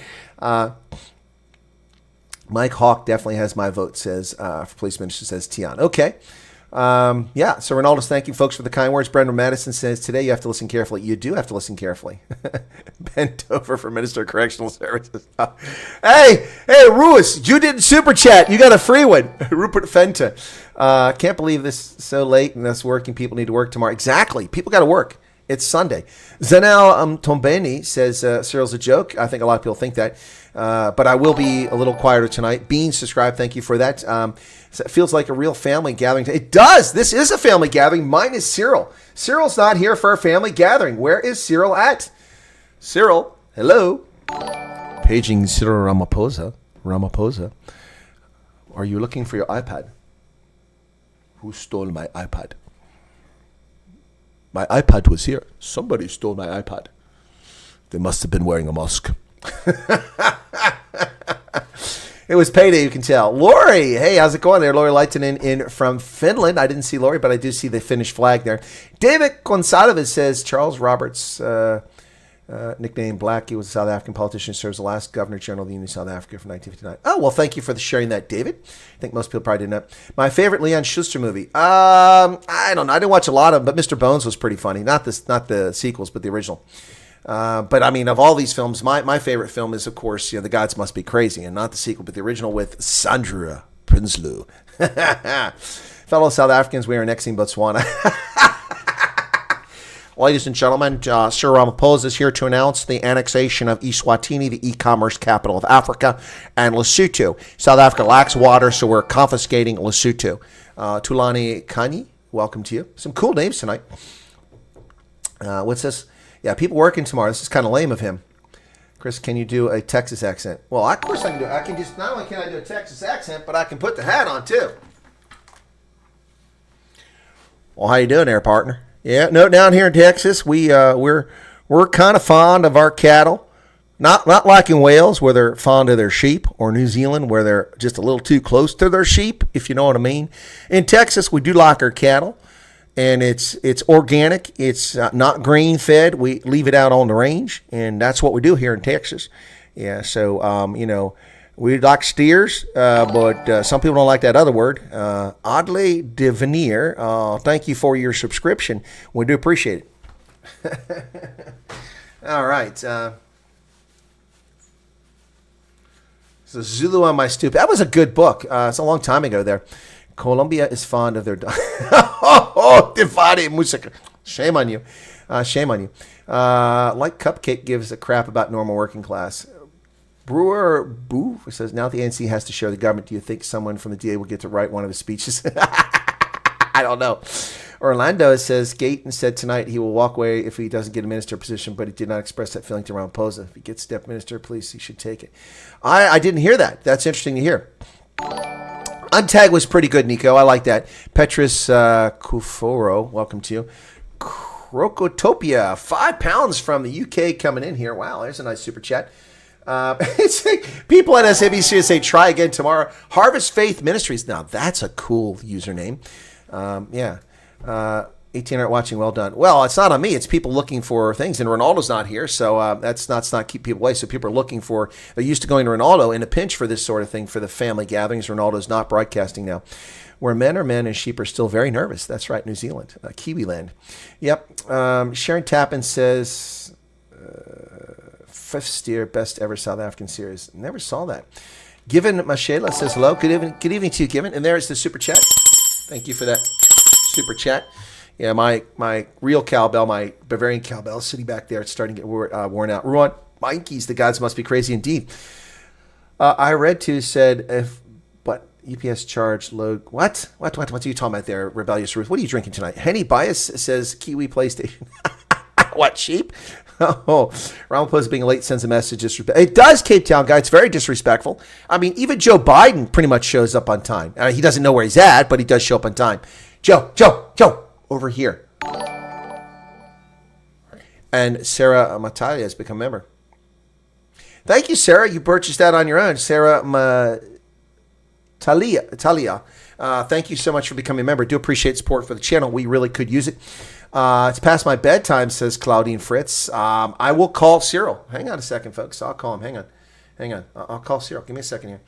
Mike Hawk definitely has my vote, says, for police minister, says Tian. Okay. So Ronaldo's thanking folks for the kind words. Brendan Madison says, today you have to listen carefully. You do have to listen carefully. Bent over for Minister of Correctional Services. Hey, Ruiz, you didn't super chat. You got a free one. Rupert Fenta. Can't believe this is so late and us working people need to work tomorrow. Exactly. People got to work. It's Sunday. Zanel Tombeni says, Cyril's a joke. I think a lot of people think that. But I will be a little quieter tonight. Bean, subscribe. Thank you for that. It feels like a real family gathering. It does. This is a family gathering. Mine is Cyril. Cyril's not here for a family gathering. Where is Cyril at? Cyril, hello. Paging Cyril Ramaphosa. Are you looking for your iPad? Who stole my iPad? My iPad was here. Somebody stole my iPad. They must have been wearing a mask. It was payday, you can tell. Lori, hey, how's it going there? Lori Leitonen in from Finland. I didn't see Lori, but I do see the Finnish flag there. David Gonsalves says Charles Roberts, nicknamed Blackie, was a South African politician who serves the last Governor General of the Union of South Africa from 1959. Oh, well, thank you for sharing that, David. I think most people probably didn't know. My favorite Leon Schuster movie. I don't know. I didn't watch a lot of them, but Mr. Bones was pretty funny. Not the sequels, but the original. But I mean, of all these films, my favorite film is, of course, The Gods Must Be Crazy, and not the sequel, but the original with Sandra Prinsloo. Fellow South Africans, we are next in Botswana. Ladies and gentlemen, Cyril Ramaphosa is here to announce the annexation of Eswatini, the e-commerce capital of Africa, and Lesotho. South Africa lacks water, so we're confiscating Lesotho. Tulani Kani, welcome to you. Some cool names tonight. What's this? Yeah, people working tomorrow. This is kind of lame of him. Chris, can you do a Texas accent? Well, of course I can do it. I can just, not only can I do a Texas accent, but I can put the hat on too. Well, how you doing there, partner? Yeah, no, down here in Texas, we're kind of fond of our cattle. Not like in Wales, where they're fond of their sheep, or New Zealand, where they're just a little too close to their sheep, if you know what I mean. In Texas, we do like our cattle, and it's organic. It's not grain fed. We leave it out on the range, and that's what we do here in Texas. Yeah, so we like steers, but some people don't like that other word. Oddly devenir. Thank you for your subscription. We do appreciate it. All right. So Zulu on My Stoop. That was a good book. It's a long time ago there. Colombia is fond of their... Divide music. Shame on you. Shame on you. Like Cupcake gives a crap about normal working class. Brewer Boo says, now the ANC has to show the government. Do you think someone from the DA will get to write one of his speeches? I don't know. Orlando says, Gayton said tonight he will walk away if he doesn't get a minister position, but he did not express that feeling to Ramaphosa. If he gets step minister, please, he should take it. I didn't hear that. That's interesting to hear. Untag was pretty good, Nico. I like that. Petrus Kuforo, welcome to you. Crocotopia, £5 from the UK coming in here. Wow, there's a nice super chat. It's like people at SABC say try again tomorrow. Harvest Faith Ministries. Now that's a cool username. Yeah. 1800 watching. Well done. Well, it's not on me. It's people looking for things, and Ronaldo's not here, so that's not keep people away. So people are looking for. They're used to going to Ronaldo in a pinch for this sort of thing for the family gatherings. Ronaldo's not broadcasting now. Where men are men and sheep are still very nervous. That's right, New Zealand, Kiwi land. Yep. Sharon Tappan says. Fifth steer, best ever South African series. Never saw that. Given Mashela says hello. Good evening to you, Given. And there's the super chat. Thank you for that super chat. Yeah, my real cowbell, my Bavarian cowbell, is sitting back there. It's starting to get worn out. Ruan Mikey's The Gods Must Be Crazy Indeed. I read too said but UPS charge load. What are you talking about there, Rebellious Ruth? What are you drinking tonight? Henny Bias says Kiwi PlayStation. What, sheep? Oh, Ramaphosa being late sends a message. It does, Cape Town guy. It's very disrespectful. I mean, even Joe Biden pretty much shows up on time. He doesn't know where he's at, but he does show up on time. Joe, over here. And Sarah Matalia has become a member. Thank you, Sarah. You purchased that on your own. Sarah Talia. Thank you so much for becoming a member. Do appreciate support for the channel. We really could use it. It's past my bedtime, says Claudine Fritz. I will call Cyril. Hang on a second, folks. I'll call him. Hang on. I'll call Cyril. Give me a second here.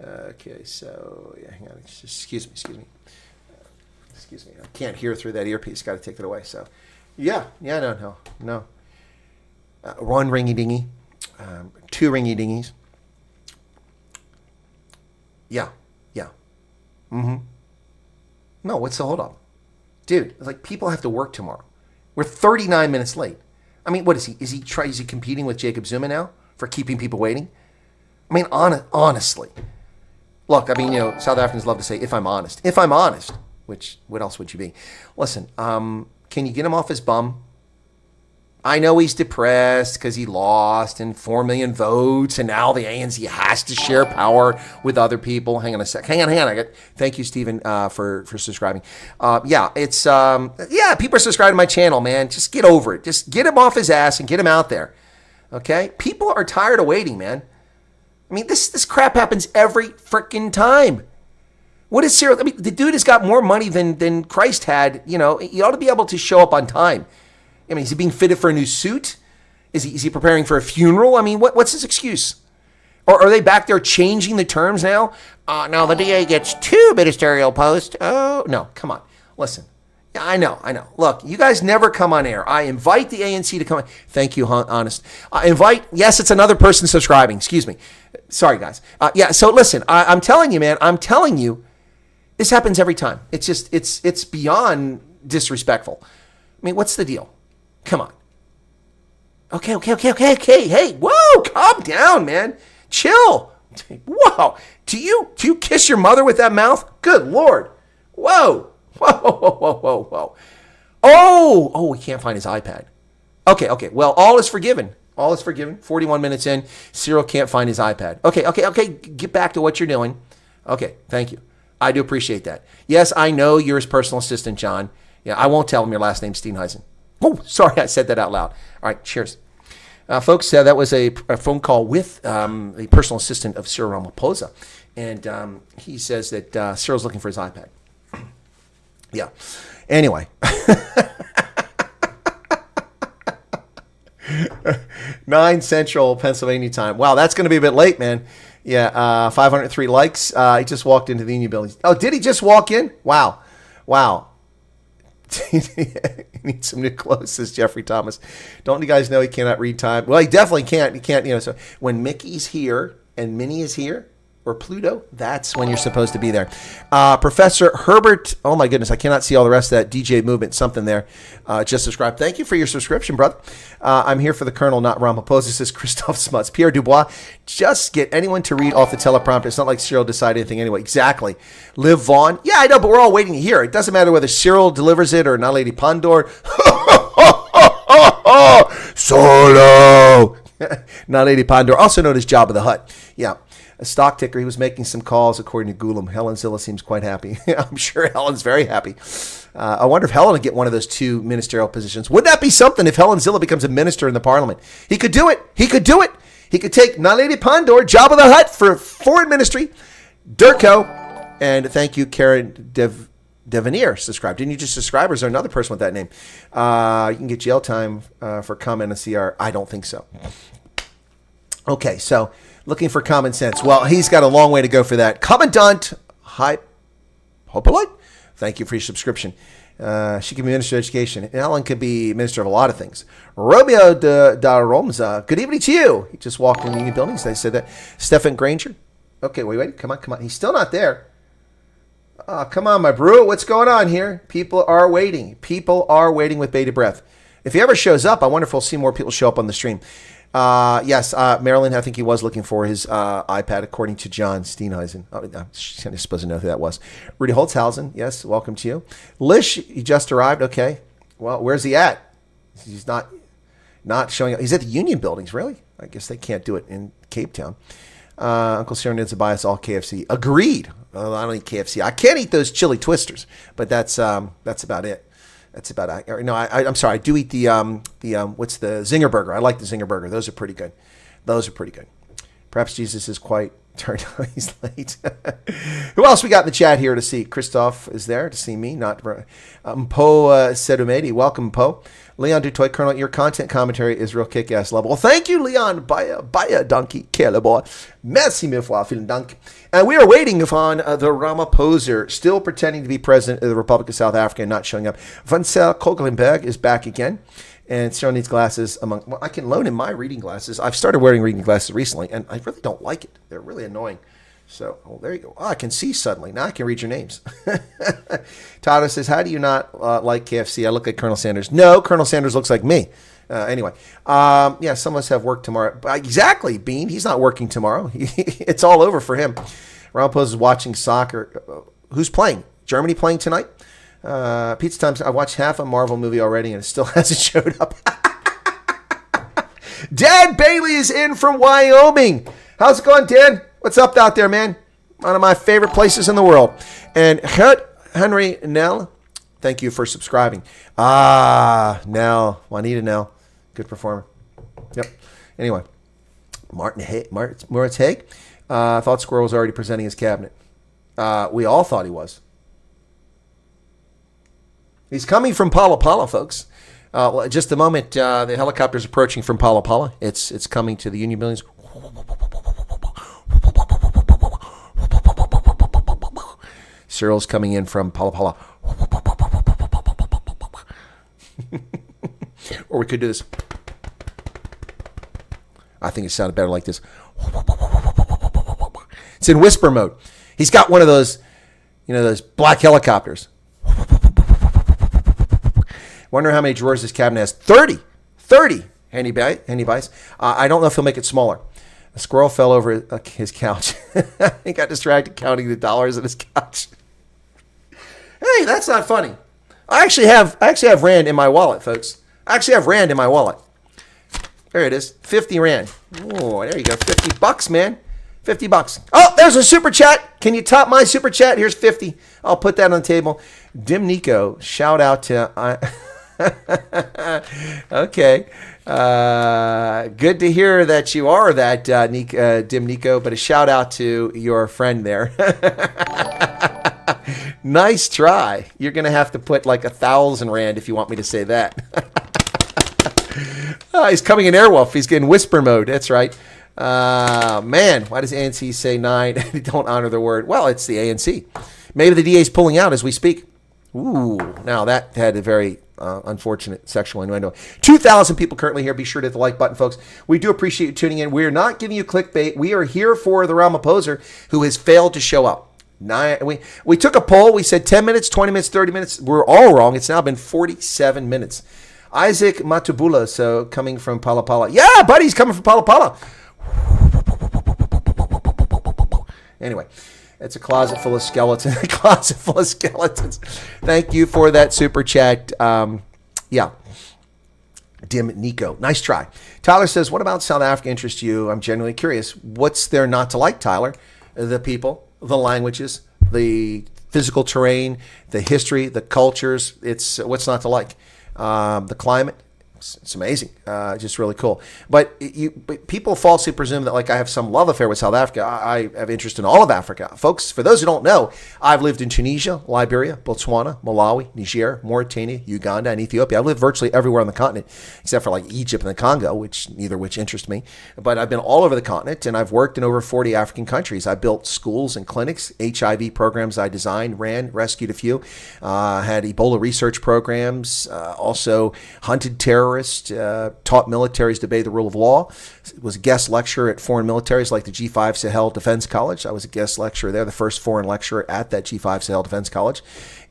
Okay, so, yeah, hang on. Excuse me. Excuse me. I can't hear through that earpiece. Got to take it away. So, no. One ringy dingy. Two ringy dingies. Yeah. Mm-hmm. No, what's the hold up? Dude, like people have to work tomorrow. We're 39 minutes late. I mean, what is he? Is he competing with Jacob Zuma now for keeping people waiting? I mean, honestly. Look, I mean, South Africans love to say, if I'm honest. If I'm honest, which, what else would you be? Listen, can you get him off his bum? I know he's depressed because he lost and 4 million votes, and now the ANC has to share power with other people. Hang on a sec. Hang on. Thank you, Stephen, for subscribing. People are subscribing to my channel, man. Just get over it. Just get him off his ass and get him out there. Okay? People are tired of waiting, man. I mean, this crap happens every freaking time. What is Cyril? I mean, the dude has got more money than Christ had. You know, he ought to be able to show up on time. I mean, is he being fitted for a new suit? Is he preparing for a funeral? I mean, what's his excuse? Or are they back there changing the terms now? No, the DA gets 2 ministerial posts. Oh, no, come on. Listen, I know. Look, you guys never come on air. I invite the ANC to come on. Thank you, Honest. I invite, yes, it's another person subscribing. Excuse me. Sorry, guys. Yeah, so listen, I'm telling you, man, this happens every time. It's just, it's beyond disrespectful. I mean, what's the deal? Come on. Okay. Hey, whoa, calm down, man. Chill. Whoa. Do you kiss your mother with that mouth? Good Lord. Whoa. Oh, we can't find his iPad. Okay. Well, all is forgiven. 41 minutes in, Cyril can't find his iPad. Okay. Get back to what you're doing. Okay, thank you. I do appreciate that. Yes, I know you're his personal assistant, John. Yeah, I won't tell him your last name's Steenhuisen. Oh, sorry, I said that out loud. All right, cheers. Folks, that was a phone call with a personal assistant of Cyril Ramaphosa. And he says that Cyril's looking for his iPad. Yeah. Anyway. 9 Central Pennsylvania time. Wow, that's going to be a bit late, man. Yeah, 503 likes. He just walked into the Union building. Oh, did he just walk in? Wow. He needs some new clothes, says Jeffrey Thomas. Don't you guys know he cannot read time? Well, he definitely can't. He can't, so when Mickey's here and Minnie is here, or Pluto, that's when you're supposed to be there. Professor Herbert, oh my goodness, I cannot see all the rest of that. DJ Movement, something there. Just subscribe. Thank you for your subscription, brother. I'm here for the Colonel, not Ramaphosa, says Christophe Smuts. Pierre Dubois, just get anyone to read off the teleprompter. It's not like Cyril decided anything anyway. Exactly. Liv Vaughn, yeah, I know, but we're all waiting to hear. It doesn't matter whether Cyril delivers it or not Lady Pandor. Solo. Not Lady Pandor, also known as Jabba the Hutt. Yeah. A stock ticker. He was making some calls, according to Gulam. Helen Zilla seems quite happy. I'm sure Helen's very happy. I wonder if Helen would get one of those 2 ministerial positions. Wouldn't that be something if Helen Zilla becomes a minister in the parliament? He could do it. He could take Naledi Pandor, Jabba the Hutt for foreign ministry, Durko, and thank you, Karen Devanir, subscribe. Didn't you just subscribe, or is there another person with that name? You can get jail time for comment on CR. I don't think so. Okay, so looking for common sense. Well, he's got a long way to go for that. Commandant Hopolite, thank you for your subscription. She can be Minister of Education. Ellen could be Minister of a lot of things. Romeo da Romza, good evening to you. He just walked in the Union buildings. They said that. Stephen Granger. Okay, wait. Come on. He's still not there. Come on, my brew. What's going on here? People are waiting. With bated breath. If he ever shows up, I wonder if we'll see more people show up on the stream. Yes, Marilyn, I think he was looking for his iPad, according to John Steenhuisen. Oh, I'm supposed to know who that was. Rudy Holtzhausen, yes, welcome to you. Lish, he just arrived. Okay. Well, where's he at? He's not showing up. He's at the Union buildings, really? I guess they can't do it in Cape Town. Uncle Sarah needs to buy us all KFC. Agreed. I don't eat KFC. I can't eat those chili twisters, but that's about it. No, I'm sorry. I do eat the what's the Zinger Burger? I like the Zinger Burger. Those are pretty good. Perhaps Jesus is quite turned out. He's late. Who else we got in the chat here to see? Christoph is there to see me. Not Po Sedumedi. Welcome, Po. Leon Dutoy, Colonel, your content commentary is real kick-ass level. Well, thank you, Leon. Baya donkey, killer boy. Merci mille fois, vielen Dank. And we are waiting upon the Ramaphosa, still pretending to be president of the Republic of South Africa and not showing up. Van Zel Kogelenberg is back again. And Cyril needs glasses. Well, I can loan him my reading glasses. I've started wearing reading glasses recently, and I really don't like it. They're really annoying. So, there you go. Oh, I can see suddenly. Now I can read your names. Tata says, how do you not like KFC? I look like Colonel Sanders. No, Colonel Sanders looks like me. Anyway, yeah, some of us have work tomorrow. Exactly, Bean. He's not working tomorrow. It's all over for him. Ramaphosa is watching soccer. Who's playing? Germany playing tonight? Pizza Times. I watched half a Marvel movie already, and it still hasn't showed up. Dan Bailey is in from Wyoming. How's it going, Dan? What's up out there, man? One of my favorite places in the world. And Henry Nell, thank you for subscribing. Nell, Juanita Nell, good performer. Yep. Anyway, Moritz Haig thought Squirrel was already presenting his cabinet. We all thought he was. He's coming from Pala Pala, folks. Just a moment, the helicopter's approaching from Pala Pala. It's coming to the Union Buildings. Cyril's coming in from Pala Pala. Or we could do this. I think it sounded better like this. It's in whisper mode. He's got one of those, those black helicopters. Wonder how many drawers this cabinet has. 30 handy buys. I don't know if he'll make it smaller. A squirrel fell over his couch. He got distracted counting the dollars on his couch. Hey, that's not funny. I actually have Rand in my wallet, folks. I actually have Rand in my wallet. There it is. 50 Rand. Oh, there you go. $50, man. $50. Oh, there's a super chat. Can you top my super chat? Here's 50. I'll put that on the table. Dim Nico, shout out to... Okay. Good to hear that you are that, Dim Nico, but a shout out to your friend there. Nice try. You're going to have to put like 1,000 Rand if you want me to say that. He's coming in Airwolf. He's getting whisper mode. That's right. Man, why does ANC say 9? They don't honor their word. Well, it's the ANC. Maybe the DA's pulling out as we speak. Ooh, now that had a very unfortunate sexual innuendo. 2,000 people currently here. Be sure to hit the like button, folks. We do appreciate you tuning in. We're not giving you clickbait. We are here for the Ramaphosa who has failed to show up. We took a poll. We said 10 minutes, 20 minutes, 30 minutes. We're all wrong. It's now been 47 minutes. Isaac Matubula, so coming from Pala Pala. Yeah, buddy, he's coming from Pala Pala. Anyway, it's a closet full of skeletons. A closet full of skeletons. Thank you for that super chat. Yeah. Dim Nico. Nice try. Tyler says, what about South Africa interests you? I'm genuinely curious. What's there not to like, Tyler? The people, the languages, the physical terrain, the history, the cultures. It's what's not to like. The climate. It's amazing. Just really cool. But people falsely presume that like I have some love affair with South Africa. I have interest in all of Africa. Folks, for those who don't know, I've lived in Tunisia, Liberia, Botswana, Malawi, Niger, Mauritania, Uganda, and Ethiopia. I've lived virtually everywhere on the continent, except for like Egypt and the Congo, which interest me. But I've been all over the continent, and I've worked in over 40 African countries. I built schools and clinics, HIV programs I designed, ran, rescued a few, had Ebola research programs, also hunted terrorists, taught militaries to obey the rule of law, was a guest lecturer at foreign militaries like the G5 Sahel Defense College. I was a guest lecturer there, the first foreign lecturer at that G5 Sahel Defense College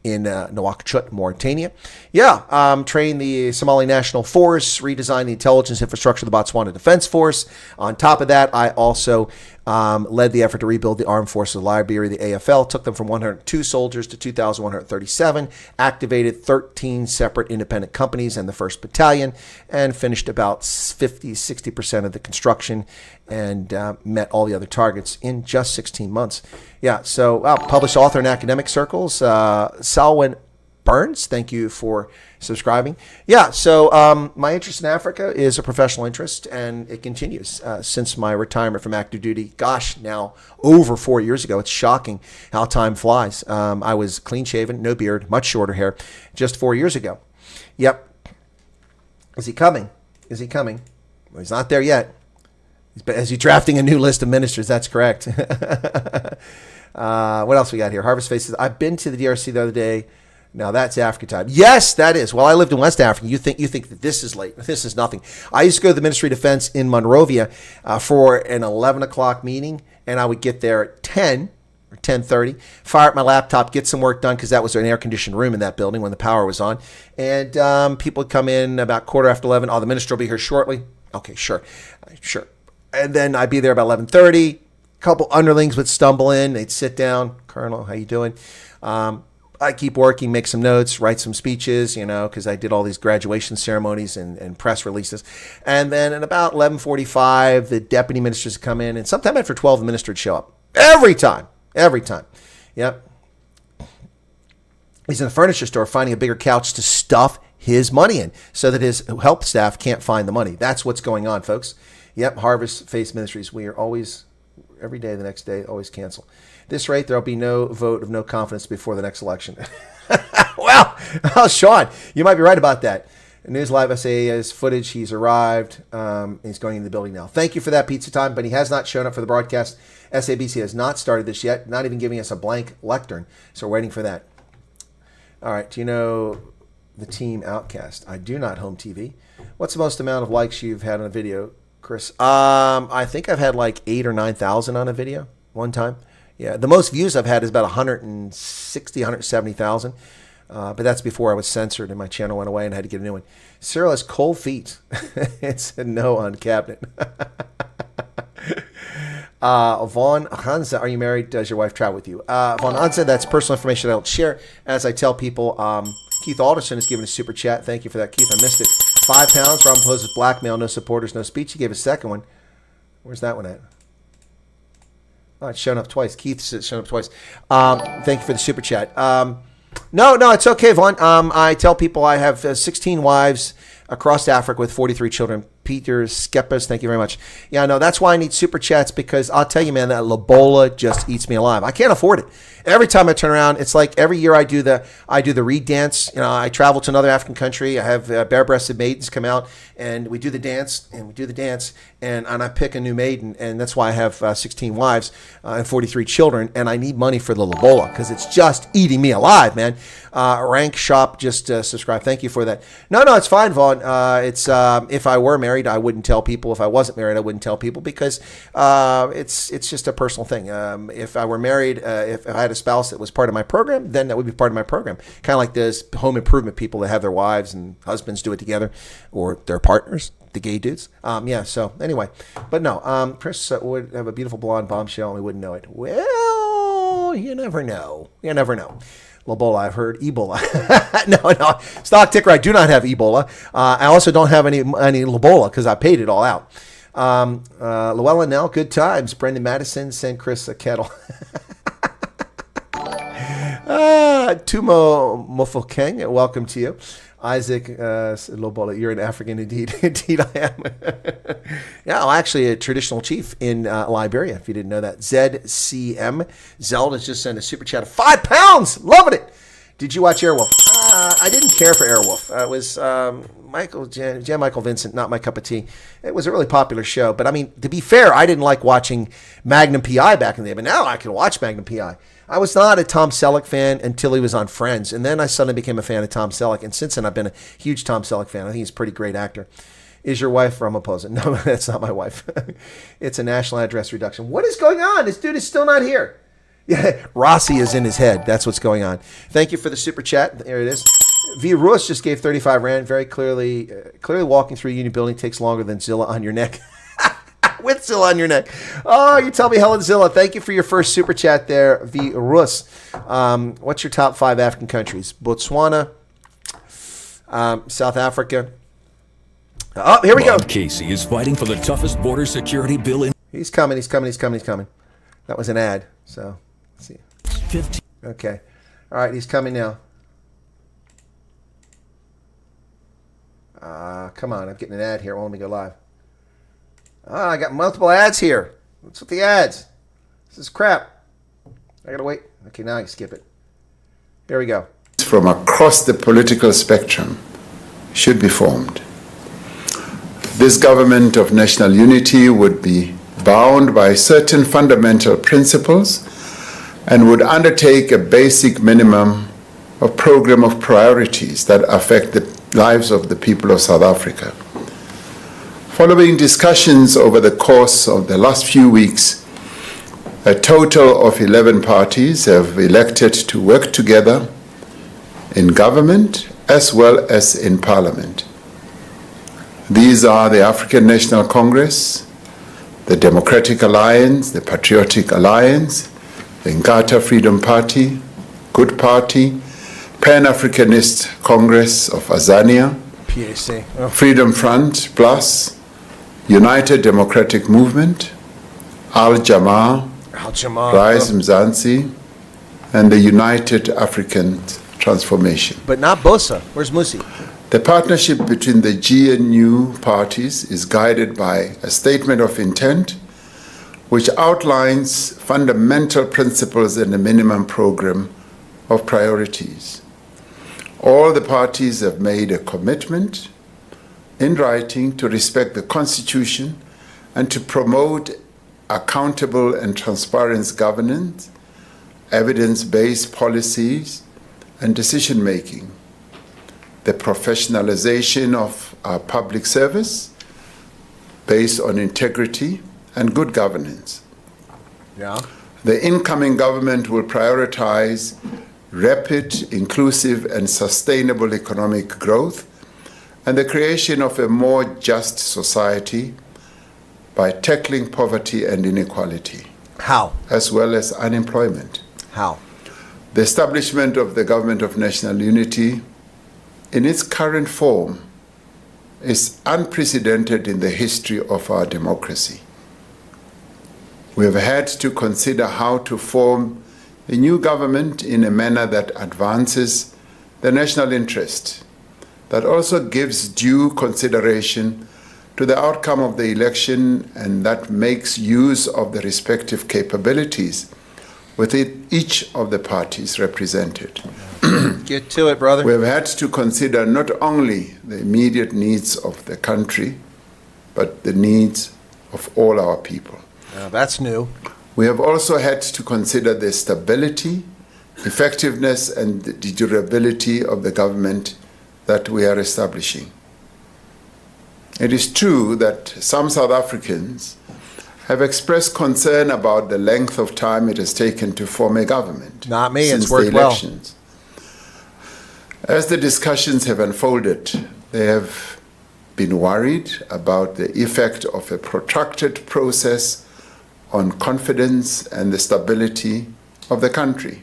in Nouakchott, Mauritania. Yeah, trained the Somali National Force, redesigned the intelligence infrastructure of the Botswana Defense Force. On top of that, I also led the effort to rebuild the armed forces of Liberia, the AFL, took them from 102 soldiers to 2,137, activated 13 separate independent companies and the 1st Battalion, and finished about 50-60% of the construction and met all the other targets in just 16 months. Yeah, so published author in academic circles. Salwyn Burns, thank you for subscribing. Yeah, so my interest in Africa is a professional interest, and it continues since my retirement from active duty. Gosh, now over 4 years ago. It's shocking how time flies. I was clean-shaven, no beard, much shorter hair, just 4 years ago. Yep. Is he coming? Is he coming? Well, he's not there yet. Is he drafting a new list of ministers? That's correct. What else we got here? Harvest Faces. I've been to the DRC the other day. Now that's Africa time. Yes, that is. Well, I lived in West Africa. You think that this is late. This is nothing. I used to go to the Ministry of Defense in Monrovia for an 11 o'clock meeting, and I would get there at 10 or 10:30, fire up my laptop, get some work done, because that was an air-conditioned room in that building when the power was on. And people would come in about 11:15. Oh, the minister will be here shortly. Okay, sure. And then I'd be there about 11:30. A couple underlings would stumble in. They'd sit down. Colonel, how you doing? I keep working, make some notes, write some speeches, because I did all these graduation ceremonies and press releases. And then at about 11:45, the deputy ministers would come in. And sometime after 12, the minister would show up. Every time. Yep. He's in the furniture store finding a bigger couch to stuff his money in so that his help staff can't find the money. That's what's going on, folks. Yep, Harvest Faith Ministries. We are always, every day, the next day, always cancel. At this rate, there'll be no vote of no confidence before the next election. Well, Sean, you might be right about that. News Live SA has footage. He's arrived. He's going in the building now. Thank you for that, Pizza Time, but he has not shown up for the broadcast. SABC has not started this yet, not even giving us a blank lectern, so we're waiting for that. All right, do you know the team Outcast? I do not, Home TV. What's the most amount of likes you've had on a video, Chris? I think I've had like 8,000 or 9,000 on a video one time. Yeah, the most views I've had is about 160,000, 170,000. But that's before I was censored and my channel went away and I had to get a new one. Cyril has cold feet. It's a no on cabinet. Vaughn Hansa, are you married? Does your wife travel with you? Vaughn Hansa, that's personal information I don't share. As I tell people, Keith Alderson has given a super chat. Thank you for that, Keith. I missed it. £5. Ramaphosa's blackmail, no supporters, no speech. He gave a second one. Where's that one at? Oh, it's shown up twice. Keith's shown up twice. Thank you for the super chat. No, it's okay, Vaughn. I tell people I have 16 wives across Africa with 43 children. Peter Skepas, thank you very much. Yeah, no, that's why I need super chats, because I'll tell you, man, that Lobola just eats me alive. I can't afford it. Every time I turn around, it's like every year I do the reed dance. You know, I travel to another African country. I have bare-breasted maidens come out, and we do the dance, and I pick a new maiden, and that's why I have 16 wives and 43 children, and I need money for the Lobola because it's just eating me alive, man. Rank Shop just subscribed. Thank you for that. No, it's fine, Vaughn. It's if I were married, I wouldn't tell people. If I wasn't married, I wouldn't tell people because it's just a personal thing. If I were married, if I had a spouse that was part of my program, then that would be part of my program. Kind of like those home improvement people that have their wives and husbands do it together, or their partners, the gay dudes. Yeah. So anyway, but no, Chris would have a beautiful blonde bombshell, and we wouldn't know it. Well, you never know. Ebola, I've heard. Ebola. No. Stock ticker, I do not have Ebola. I also don't have any Ebola because I paid it all out. Llewellyn Nell, good times. Brendan Madison, send Chris a kettle. Tumo Mofokeng, welcome to you. Isaac Lobola, you're an African indeed. Indeed, I am. Yeah, well, actually a traditional chief in Liberia, if you didn't know that. ZCM. Zelda's just sent a super chat of £5. Loving it. Did you watch Airwolf? I didn't care for Airwolf. It was Jan Michael Vincent, not my cup of tea. It was a really popular show. But, I mean, to be fair, I didn't like watching Magnum P.I. back in the day. But now I can watch Magnum P.I. I was not a Tom Selleck fan until he was on Friends. And then I suddenly became a fan of Tom Selleck. And since then, I've been a huge Tom Selleck fan. I think he's a pretty great actor. Is your wife Ramaphosa? No, that's not my wife. It's a national address reduction. What is going on? This dude is still not here. Yeah, Rossi is in his head. That's what's going on. Thank you for the super chat. There it is. V. Russ just gave 35 Rand. Very clearly walking through Union Building takes longer than Zilla on your neck. With Zilla on your neck. Oh, you tell me, Helen Zilla. Thank you for your first super chat there, V. Russ. What's your top 5 African countries? Botswana, South Africa. Oh, here we go. Bob Casey is fighting for the toughest border security bill in... He's coming. That was an ad, so let's see. 15. Okay. All right, he's coming now. Come on, I'm getting an ad here. Let me go live. I got multiple ads here. What's with the ads? This is crap. I gotta wait. Okay, now I can skip it. Here we go. From across the political spectrum should be formed. This government of national unity would be bound by certain fundamental principles and would undertake a basic minimum of program of priorities that affect the lives of the people of South Africa. Following discussions over the course of the last few weeks, a total of 11 parties have elected to work together in government as well as in parliament. These are the African National Congress, the Democratic Alliance, the Patriotic Alliance, the Inkatha Freedom Party, Good Party, Pan-Africanist Congress of Azania, PAC. Freedom Front Plus, United Democratic Movement, Al-Jamaa, Rise Mzansi, and the United African Transformation. But not Bosa. Where's Musi? The partnership between the GNU parties is guided by a statement of intent which outlines fundamental principles and a minimum program of priorities. All the parties have made a commitment in writing to respect the Constitution and to promote accountable and transparent governance, evidence-based policies, and decision-making, the professionalization of our public service based on integrity and good governance. Yeah. The incoming government will prioritize rapid, inclusive, and sustainable economic growth and the creation of a more just society by tackling poverty and inequality. How? As well as unemployment. How? The establishment of the Government of National Unity in its current form is unprecedented in the history of our democracy. We have had to consider how to form a new government in a manner that advances the national interest, that also gives due consideration to the outcome of the election, and that makes use of the respective capabilities within each of the parties represented. Get to it, brother. We have had to consider not only the immediate needs of the country, but the needs of all our people. That's new. We have also had to consider the stability, effectiveness, and the durability of the government that we are establishing. It is true that some South Africans have expressed concern about the length of time it has taken to form a government. Not me, since it's worked the well. elections. As the discussions have unfolded, they have been worried about the effect of a protracted process on confidence and the stability of the country.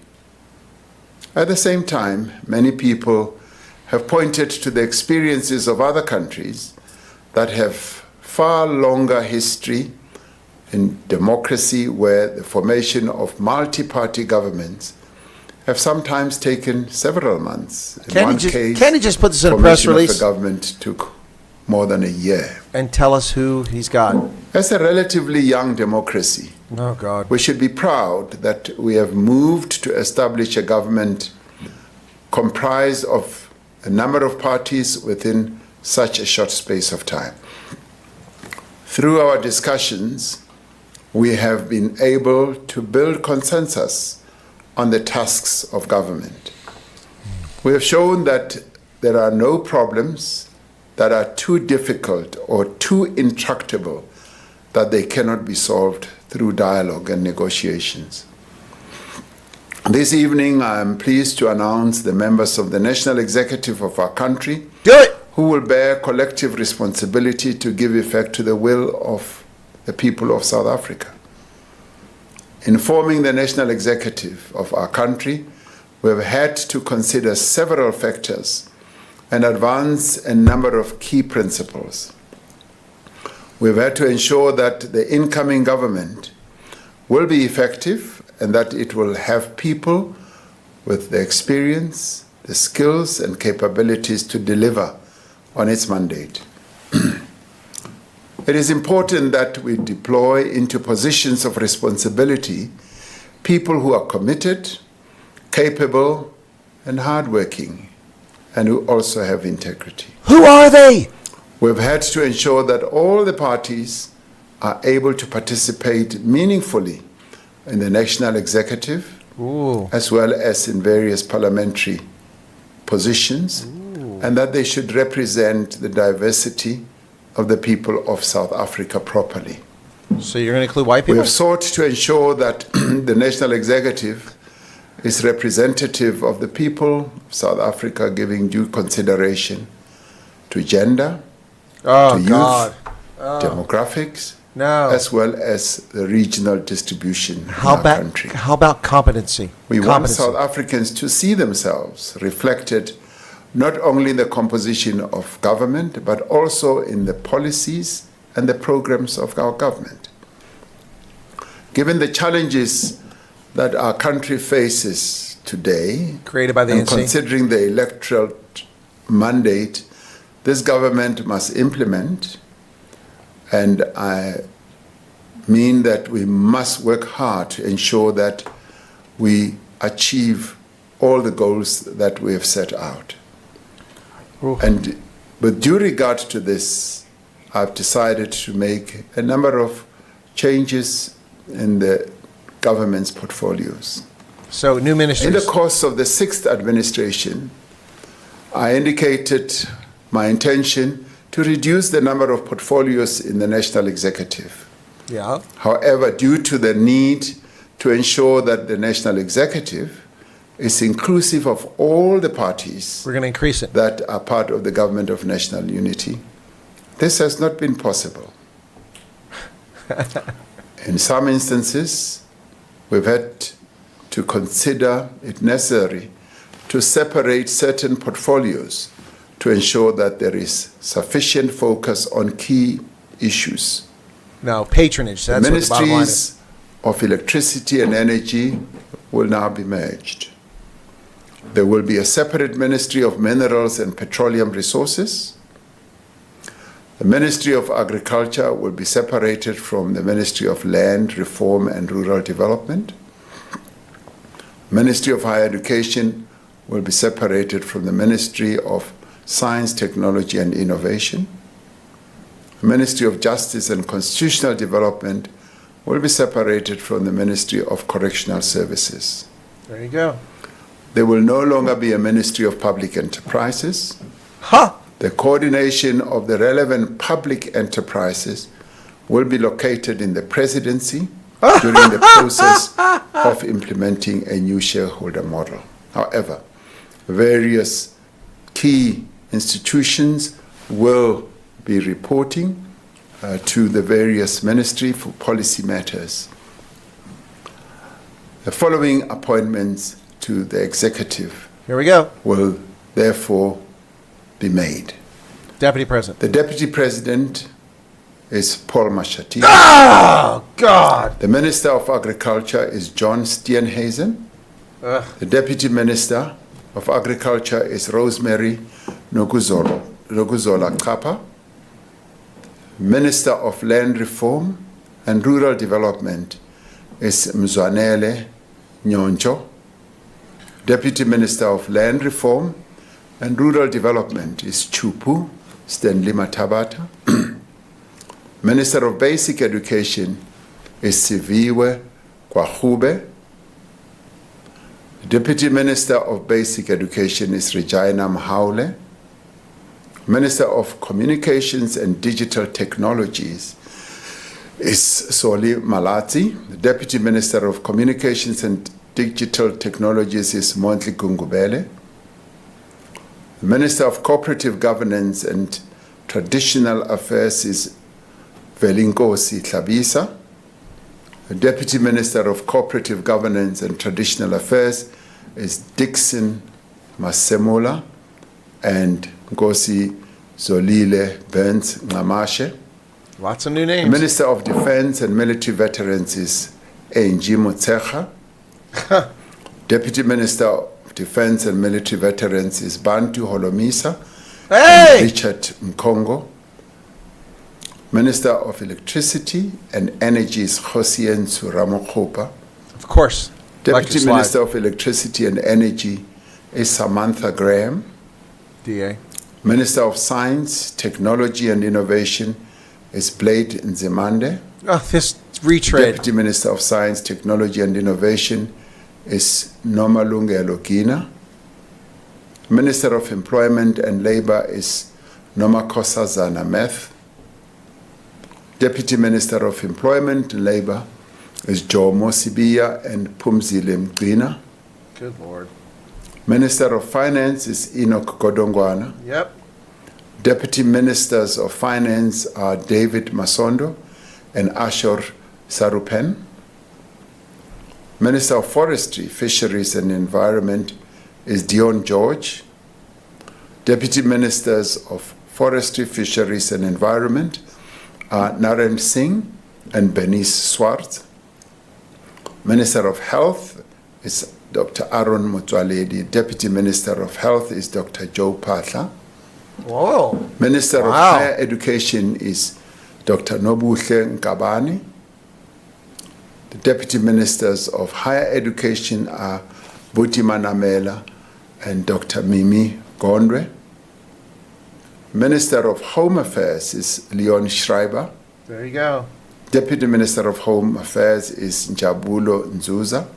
At the same time, many people have pointed to the experiences of other countries that have far longer history in democracy, where the formation of multi-party governments have sometimes taken several months. In one case, can he just put this in a press formation of release the government took more than a year. and tell us who he's got? As a relatively young democracy, Oh, God. we should be proud that we have moved to establish a government comprised of a number of parties within such a short space of time. Through our discussions, we have been able to build consensus on the tasks of government. We have shown that there are no problems that are too difficult or too intractable that they cannot be solved through dialogue and negotiations. This evening, I am pleased to announce the members of the National Executive of our country Do it! who will bear collective responsibility to give effect to the will of the people of South Africa. In forming the National Executive of our country, we have had to consider several factors and advance a number of key principles. We've had to ensure that the incoming government will be effective and that it will have people with the experience, the skills, and capabilities to deliver on its mandate. It is important that we deploy into positions of responsibility people who are committed, capable, and hardworking, and who also have integrity. Who are they? We've had to ensure that all the parties are able to participate meaningfully in the national executive, as well as in various parliamentary positions, and that they should represent the diversity of the people of South Africa properly. So you're going to include white We people? have sought to ensure that the national executive is representative of the people of South Africa, giving due consideration to gender, Oh, to God. youth, demographics, No. as well as the regional distribution in How our about, country. how about competency? We want Competency. South Africans to see themselves reflected not only in the composition of government, but also in the policies and the programs of our government. Given the challenges that our country faces today, Created by the and NC. considering the electoral mandate this government must implement, and I mean that we must work hard to ensure that we achieve all the goals that we have set out. Oof. And with due regard to this, I've decided to make a number of changes in the government's portfolios. So, new In ministries. the course of the 6th administration, I indicated my intention to reduce the number of portfolios in the National Executive. Yeah. However, due to the need to ensure that the National Executive is inclusive of all the parties We're going to increase it. that are part of the government of national unity, this has not been possible. In some instances, we've had to consider it necessary to separate certain portfolios to ensure that there is sufficient focus on key issues. No, patronage. The That's what the bottom line is. ministries of electricity and energy will now be merged. There will be a separate Ministry of Minerals and Petroleum Resources. The Ministry of Agriculture will be separated from the Ministry of Land, Reform and Rural Development. Ministry of Higher Education will be separated from the Ministry of Science, Technology and Innovation. The Ministry of Justice and Constitutional Development will be separated from the Ministry of Correctional Services. There you go. There will no longer be a Ministry of Public Enterprises. Huh! The coordination of the relevant public enterprises will be located in the presidency during the process of implementing a new shareholder model. However, various key institutions will be reporting to the various ministry for policy matters. The following appointments to the executive Here we go. will therefore be made. Deputy President. The Deputy President is Paul Mashati. Oh, God! The Minister of Agriculture is John Steenhuisen. Ugh. The Deputy Minister of Agriculture is Rosemary Nokuzola Kapa. Minister of Land Reform and Rural Development is Mzwanele Nyoncho. Deputy Minister of Land Reform and Rural Development is Chupu Stanley Matabata. Minister of Basic Education is Siviwe Kwahube. Deputy Minister of Basic Education is Regina Mhaule. Minister of Communications and Digital Technologies is Soli Malati. The Deputy Minister of Communications and Digital Technologies is Mondli Gungubele. The Minister of Cooperative Governance and Traditional Affairs is Velinkosi Tlabisa. The Deputy Minister of Cooperative Governance and Traditional Affairs is Dixon Masemola and Nkosi Zolile Burns Ngamashe. Lots of new The names. Minister of Defense and Military Veterans is Angie Motsecha. Deputy Minister of Defense and Military Veterans is Bantu Holomisa Hey! and Richard Mkongo. Minister of Electricity and Energy is Hosien Suramokhopa. Of course. Deputy Electric Minister slide. of Electricity and Energy is Samantha Graham. DA. Minister of Science, Technology and Innovation is Blade Nzimande. Oh, this retread. Deputy Minister of Science, Technology and Innovation is Nomalungelo Gina. Minister of Employment and Labor is Nomakosazana Meth. Deputy Minister of Employment and Labor is Joe Mosibia and Pumzile Mgina. Good Lord. Minister of Finance is Enoch Godongwana. Yep. Deputy Ministers of Finance are David Masondo and Ashur Sarupen. Minister of Forestry, Fisheries and Environment is Dion George. Deputy Ministers of Forestry, Fisheries and Environment are Naren Singh and Bernice Swart. Minister of Health is Dr. Aaron Mutwaledi. Deputy Minister of Health is Dr. Joe Patla. Whoa. Minister of Wow. Higher Education is Dr. Nobuhle Nkabani. The Deputy Ministers of Higher Education are Buti Manamela and Dr. Mimi Gondwe. Minister of Home Affairs is Leon Schreiber. There you go. Deputy Minister of Home Affairs is Njabulo Nzuza.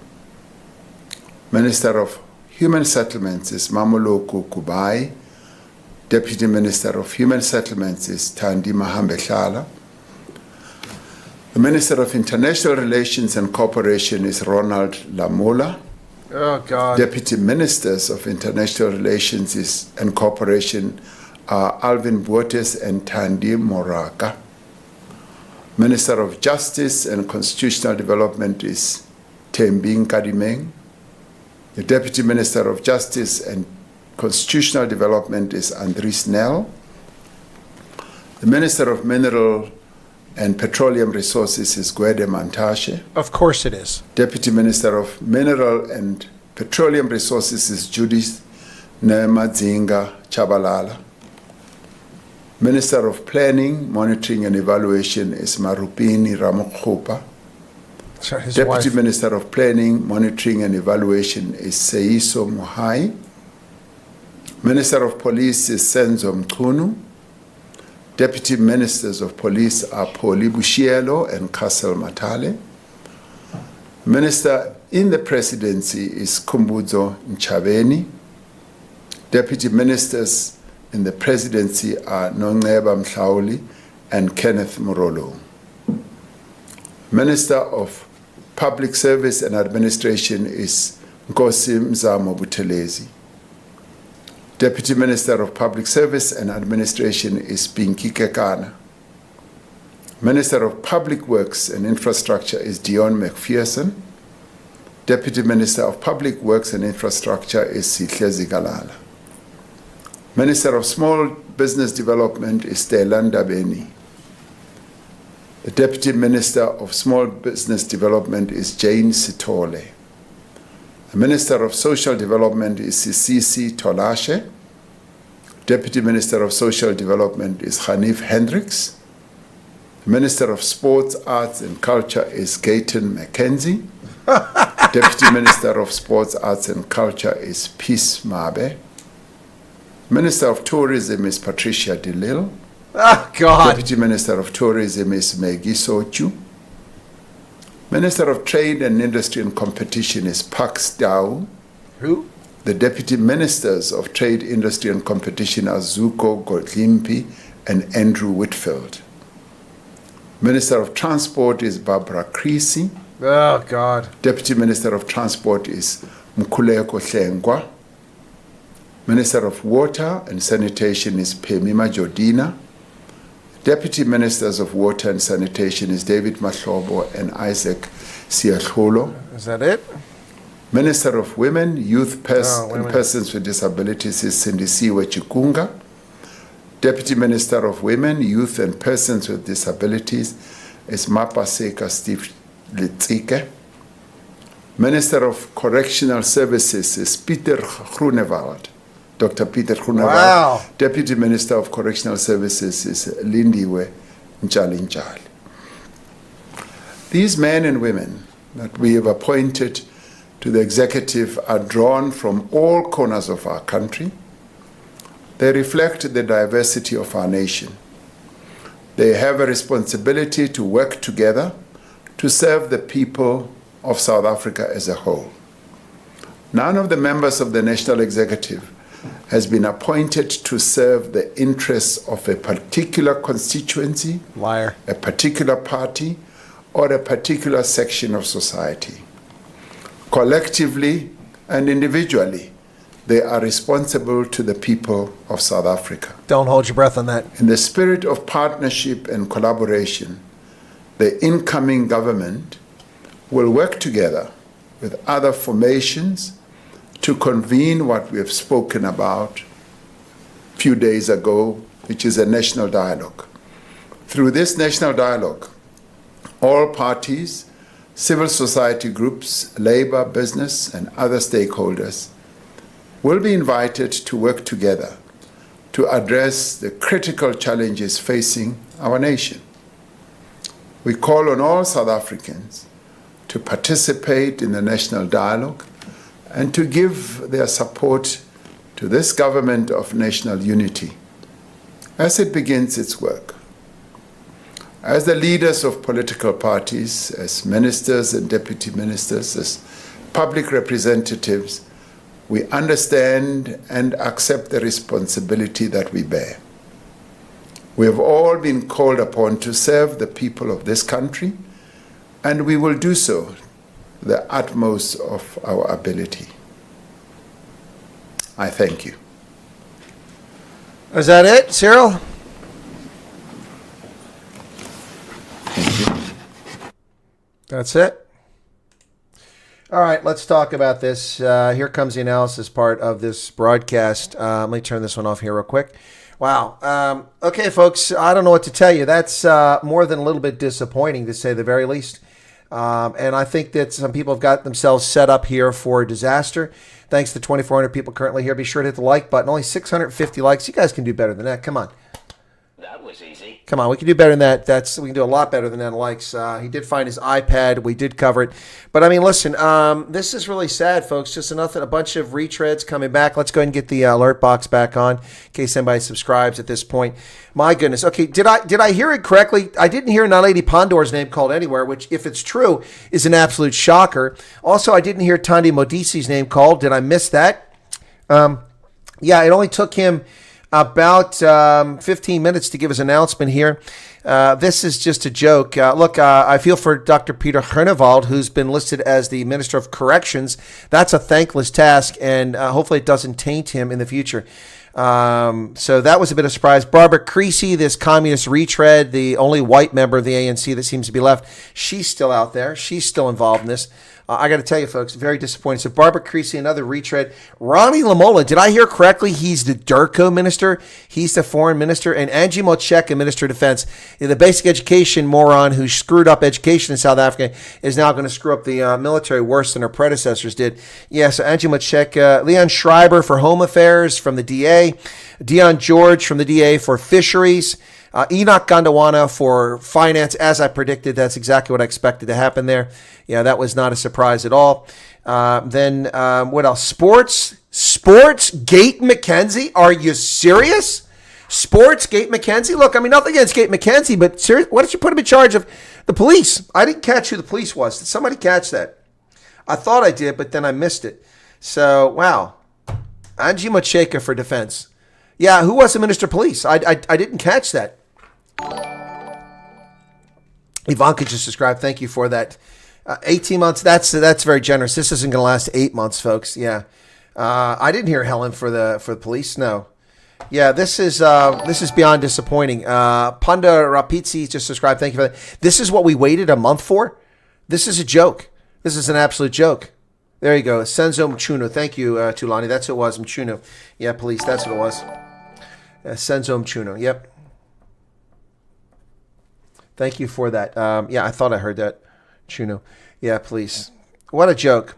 Minister of Human Settlements is Mamoloku Kubai. Deputy Minister of Human Settlements is Thandi Mahambeshala. The Minister of International Relations and Cooperation is Ronald Lamola. Oh, God. Deputy Ministers of International Relations and Cooperation are Alvin Buotes and Thandi Moraka. Minister of Justice and Constitutional Development is Tembing Kadimeng. The Deputy Minister of Justice and Constitutional Development is Andries Nel. The Minister of Mineral and Petroleum Resources is Gwede Mantashe. Of course it is. Deputy Minister of Mineral and Petroleum Resources is Judith Nemadzinga Chabalala. Minister of Planning, Monitoring and Evaluation is Marupini Ramokhopa. Sorry, his Deputy wife. Minister of Planning, Monitoring and Evaluation is Seiso Muhai. Minister of Police is Senzo Mkunu. Deputy Ministers of Police are Poli Bushielo and Castle Matale. Minister in the Presidency is Kumbuzo Nchabeni. Deputy Ministers in the Presidency are Nongeba Mhlauli and Kenneth Murolo. Minister of Public Service and Administration is Nkosi Mzamo Buthelezi. Deputy Minister of Public Service and Administration is Pinky Kekana. Minister of Public Works and Infrastructure is Dion McPherson. Deputy Minister of Public Works and Infrastructure is Sihle Zigalala. Minister of Small Business Development is Talon Bezuidenhout. The Deputy Minister of Small Business Development is Jane Sitole. The Minister of Social Development is Sisisi Tolashe. Deputy Minister of Social Development is Hanif Hendricks. The Minister of Sports, Arts and Culture is Gayton McKenzie. Deputy Minister of Sports, Arts and Culture is Peace Mabe. Minister of Tourism is Patricia DeLille. Oh, God. Deputy Minister of Tourism is Maggie Sochu. Minister of Trade and Industry and Competition is Pax Dao. Who? The Deputy Ministers of Trade, Industry and Competition are Zuko Godlimpi and Andrew Whitfield. Minister of Transport is Barbara Creasy. Oh, God. Deputy Minister of Transport is Mkhuleko Hlengwa. Minister of Water and Sanitation is Phemima Jodina. Deputy Ministers of Water and Sanitation is David Mahlobo and Isaac Siahlolo. Is that it? Minister of Women, Youth, and women. Persons with Disabilities is Sindisiwe Chikunga. Deputy Minister of Women, Youth and Persons with Disabilities is Mapaseka Steve Litzike. Minister of Correctional Services is Peter Groenewald. Dr. Peter Groenewald. Wow. Deputy Minister of Correctional Services is Lindiwe Nchalinchali. These men and women that we have appointed to the executive are drawn from all corners of our country. They reflect the diversity of our nation. They have a responsibility to work together to serve the people of South Africa as a whole. None of the members of the National Executive has been appointed to serve the interests of a particular constituency, Liar. a particular party, or a particular section of society. Collectively and individually, they are responsible to the people of South Africa. Don't hold your breath on that. In the spirit of partnership and collaboration, the incoming government will work together with other formations to convene what we have spoken about a few days ago, which is a national dialogue. Through this national dialogue, all parties, civil society groups, labor, business, and other stakeholders will be invited to work together to address the critical challenges facing our nation. We call on all South Africans to participate in the national dialogue and to give their support to this government of national unity as it begins its work. As the leaders of political parties, as ministers and deputy ministers, as public representatives, we understand and accept the responsibility that we bear. We have all been called upon to serve the people of this country, and we will do so to the utmost of our ability. I thank you. Is that it, Cyril? Thank you. That's it? All right, let's talk about this. Here comes the analysis part of this broadcast. Let me turn this one off here real quick. Wow. Okay, folks, I don't know what to tell you. That's more than a little bit disappointing, to say the very least. And I think that some people have got themselves set up here for disaster. Thanks to 2,400 people currently here. Be sure to hit the like button. Only 650 likes. You guys can do better than that. Come on. That was easy. Come on, we can do better than that. We can do a lot better than that in likes. He did find his iPad. We did cover it. But, I mean, listen, this is really sad, folks. Just a bunch of retreads coming back. Let's go ahead and get the alert box back on in case anybody subscribes at this point. My goodness. Okay, did I hear it correctly? I didn't hear Naledi Pandor's name called anywhere, which, if it's true, is an absolute shocker. Also, I didn't hear Thandi Modisi's name called. Did I miss that? Yeah, it only took him about 15 minutes to give his announcement here. This is just a joke. Look, I feel for Dr. Peter Groenewald, who's been listed as the Minister of Corrections. That's a thankless task, and hopefully it doesn't taint him in the future. So that was a bit of a surprise. Barbara Creasy, this communist retread, the only white member of the ANC that seems to be left, she's still out there. She's still involved in this. I got to tell you, folks, very disappointing. So Barbara Creasy, another retread. Ronnie Lamola, did I hear correctly? He's the DERCO minister. He's the foreign minister. And Angie Motshekga, minister of defense. The basic education moron who screwed up education in South Africa is now going to screw up the military worse than her predecessors did. Yeah, so Angie Motshekga. Leon Schreiber for home affairs from the DA. Dion George from the DA for fisheries. Enoch Gondwana for finance, as I predicted. That's exactly what I expected to happen there. Yeah, that was not a surprise at all. Then what else? Sports. Gate McKenzie. Are you serious? Sports, Gate McKenzie. Look, I mean, nothing against Gate McKenzie, but seriously, why did you put him in charge of the police? I didn't catch who the police was. Did somebody catch that? I thought I did, but then I missed it. So, wow. Angie Motshekga for defense. Yeah, who was the minister of police? I didn't catch that. Ivanka just subscribed. Thank you for that. 18 months. That's very generous. This isn't going to last 8 months, folks. Yeah. I didn't hear Helen for the police. No. Yeah, this is beyond disappointing. Panda Rapizzi just subscribed. Thank you for that. This is what we waited a month for? This is a joke. This is an absolute joke. There you go. Senzo Mchuno. Thank you, Tulani. That's who it was. Mchuno. Yeah, police. That's what it was. Senzo Mchuno. Yep. Thank you for that. Yeah, I thought I heard that. Chuno. Yeah, please. What a joke.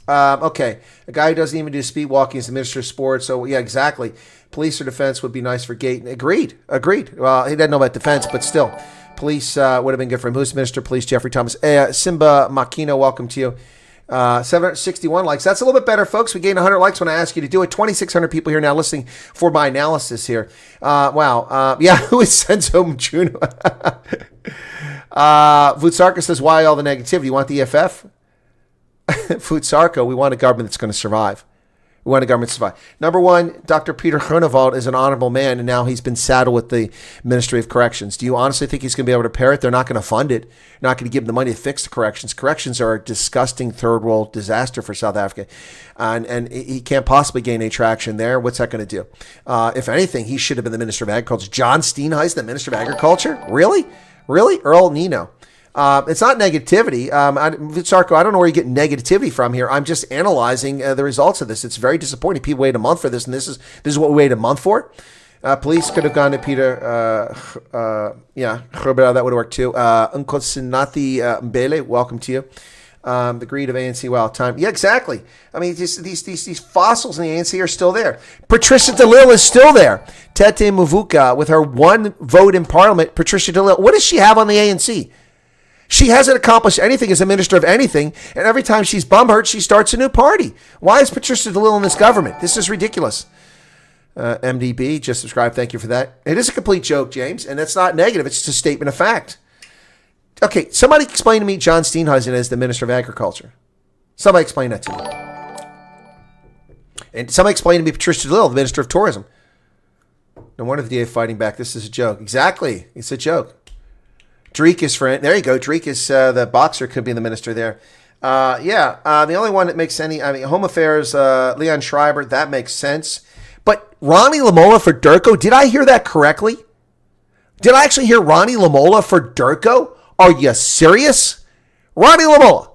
Okay. A guy who doesn't even do speed walking is the Minister of Sports. So, yeah, exactly. Police or defense would be nice for Gate. Agreed. Well, he doesn't know about defense, but still. Police would have been good for him. Who's Minister of Police? Jeffrey Thomas. Simba Makino, welcome to you. 761 likes. That's a little bit better, folks. We gained 100 likes when I asked you to do it. 2,600 people here now listening for my analysis here. Wow. Yeah, who is Senzo Mchuno? Vutsarka says, why all the negativity? You want the EFF? Vutsarka, we want a government that's going to survive. We want a government to survive. Number one, Dr. Peter Groenewald is an honorable man, and now he's been saddled with the Ministry of Corrections. Do you honestly think he's going to be able to pair it? They're not going to fund it. They're not going to give him the money to fix the corrections. Corrections are a disgusting third world disaster for South Africa, and he can't possibly gain any traction there. What's that going to do? If anything, he should have been the Minister of Agriculture. John Steenhuisen, the Minister of Agriculture? Really? Earl Nino. It's not negativity. Sarko, I don't know where you get negativity from here. I'm just analyzing the results of this. It's very disappointing. People wait a month for this, and this is what we waited a month for. Police could have gone to Peter. Yeah, that would have worked too. Uncle Sinati Mbele, welcome to you. The greed of ANC, wow, time. Yeah, exactly. I mean, these fossils in the ANC are still there. Patricia DeLille is still there. Tete Muvuka, with her one vote in Parliament, Patricia DeLille, what does she have on the ANC? She hasn't accomplished anything as a minister of anything, and every time she's bumhurt, she starts a new party. Why is Patricia DeLille in this government? This is ridiculous. MDB, just subscribe. Thank you for that. It is a complete joke, James, and that's not negative. It's just a statement of fact. Okay, somebody explain to me John Steenhuisen as the Minister of Agriculture. Somebody explain that to me. And somebody explain to me Patricia DeLille, the Minister of Tourism. No wonder the DA fighting back. This is a joke. Exactly. It's a joke. Dreek friend. There you go. Dreek the boxer, could be the minister there. The only one that makes Home Affairs, Leon Schreiber, that makes sense. But Ronnie Lamola for Durko, did I hear that correctly? Did I actually hear Ronnie Lamola for Durko? Are you serious? Ronnie Lamola,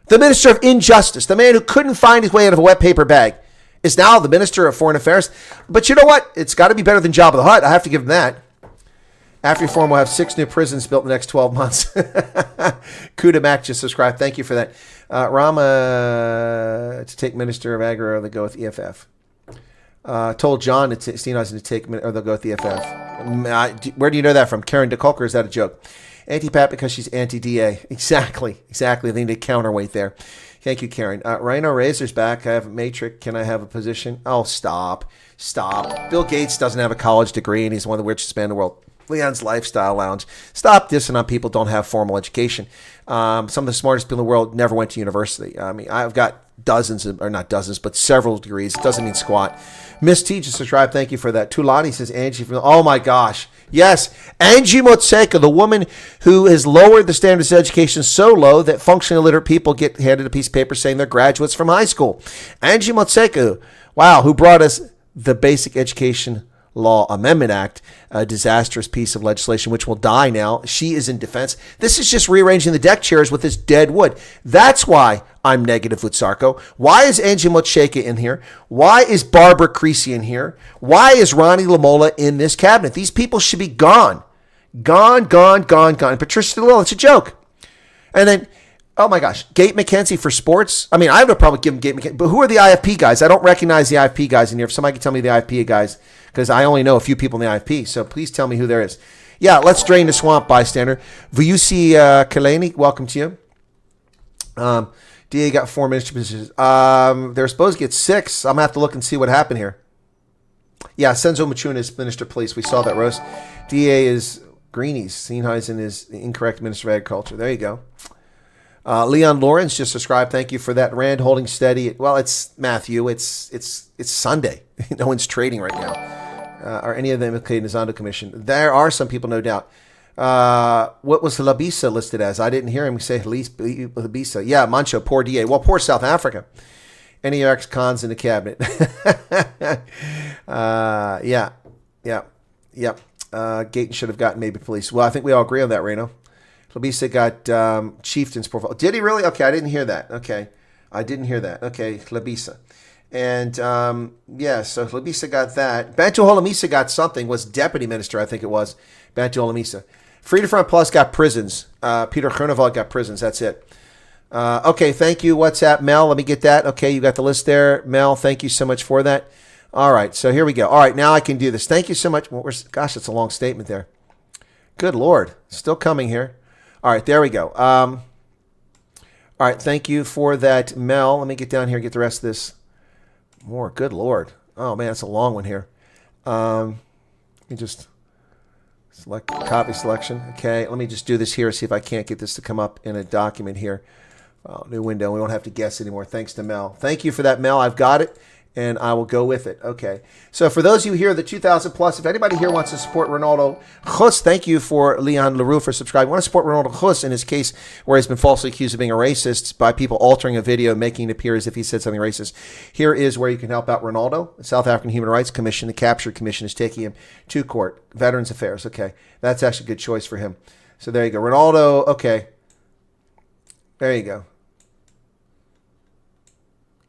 the Minister of Injustice, the man who couldn't find his way out of a wet paper bag, is now the Minister of Foreign Affairs. But you know what? It's got to be better than Jabba the Hutt. I have to give him that. After reform, we'll have 6 new prisons built in the next 12 months. Kuda Mac just subscribed. Thank you for that. Rama to take Minister of Agri, or they go with EFF. Told John Steenhuisen to take, or they'll go with EFF. Where do you know that from? Karen DeKalker, is that a joke? Anti-Pat because she's anti-DA. Exactly. They need a counterweight there. Thank you, Karen. Rhino Razor's back. I have a matrix. Can I have a position? Oh, stop. Bill Gates doesn't have a college degree, and he's one of the richest men in the world. Leon's Lifestyle Lounge. Stop dissing on people who don't have formal education. Some of the smartest people in the world never went to university. I mean, I've got not dozens, but several degrees. It doesn't mean squat. Miss T just subscribed. Thank you for that. Tulani says Angie from, oh my gosh. Yes, Angie Motseka, the woman who has lowered the standards of education so low that functionally illiterate people get handed a piece of paper saying they're graduates from high school. Angie Motseka, wow, who brought us the Basic Education Law Amendment Act, a disastrous piece of legislation which will die now. She is in defense. This is just rearranging the deck chairs with this dead wood. That's why I'm negative with Sarko. Why is Angie Motseka in here? Why is Barbara Creasy in here? Why is Ronnie Lamola in this cabinet? These people should be gone. Gone. Patricia DeLille, it's a joke. And then, oh my gosh, Gate McKenzie for sports. I mean, I have no problem giving Gate McKenzie, but who are the IFP guys? I don't recognize the IFP guys in here. If somebody can tell me the IFP guys, because I only know a few people in the IFP, so please tell me who there is. Yeah, let's drain the swamp, bystander. Vuyusi Kalani, welcome to you. DA got 4 ministry positions. They're supposed to get 6. I'm going to have to look and see what happened here. Yeah, Senzo Machuna is Minister of Police. We saw that, Rose. DA is Greenies. Steenhuisen is the incorrect Minister of Agriculture. There you go. Leon Lawrence just subscribed. Thank you for that. Rand holding steady. Well, it's Matthew. It's Sunday. No one's trading right now. Are any of them implicated in the Zondo Commission? There are some people, no doubt. What was Labisa listed as? I didn't hear him say Labisa. Yeah, Mancho, poor DA. Well, poor South Africa. Any ex-cons in the cabinet? Yeah. Gayton should have gotten maybe police. Well, I think we all agree on that, Reno. Labisa got chieftain's portfolio. Did he really? Okay, I didn't hear that. Okay, Labisa. And, so Labisa got that. Bantu Holomisa got something, was deputy minister, I think it was. Bantu Holomisa. Freedom Front Plus got prisons. Peter Groenewald got prisons. That's it. Okay, thank you. WhatsApp, Mel. Let me get that. Okay, you got the list there. Mel, thank you so much for that. All right, so here we go. All right, now I can do this. Thank you so much. Well, gosh, that's a long statement there. Good Lord. Still coming here. All right, there we go. All right, thank you for that, Mel. Let me get down here and get the rest of this. More. Good Lord. Oh, man, it's a long one here. Let me just select copy selection. Okay, let me just do this here, see if I can't get this to come up in a document here. New window. We won't have to guess anymore. Thanks to Mel. Thank you for that, Mel. I've got it, and I will go with it. Okay. So for those of you here, the 2,000 plus, if anybody here wants to support Ronaldo Khus, thank you for Leon LaRue for subscribing. Want to support Ronaldo Khus in his case where he's been falsely accused of being a racist by people altering a video, making it appear as if he said something racist. Here is where you can help out Ronaldo. The South African Human Rights Commission, the Capture Commission, is taking him to court. Veterans Affairs. Okay. That's actually a good choice for him. So there you go. Ronaldo. Okay. There you go.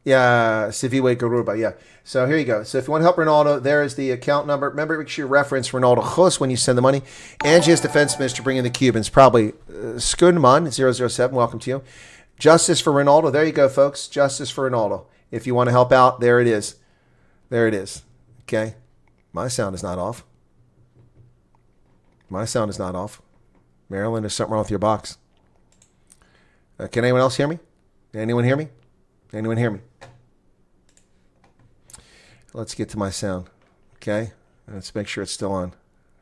Yeah, Siviwe Garuba, yeah. So here you go. So if you want to help Ronaldo, there is the account number. Remember, make sure you reference Ronaldo Khus when you send the money. Angie's defense minister bring in the Cubans, probably Skundman 007. Welcome to you. Justice for Ronaldo. There you go, folks. Justice for Ronaldo. If you want to help out, there it is. There it is. Okay. My sound is not off. My sound is not off. Marilyn, there's something wrong with your box. Can anyone else hear me? Anyone hear me? Anyone hear me? Let's get to my sound. Okay. Let's make sure it's still on.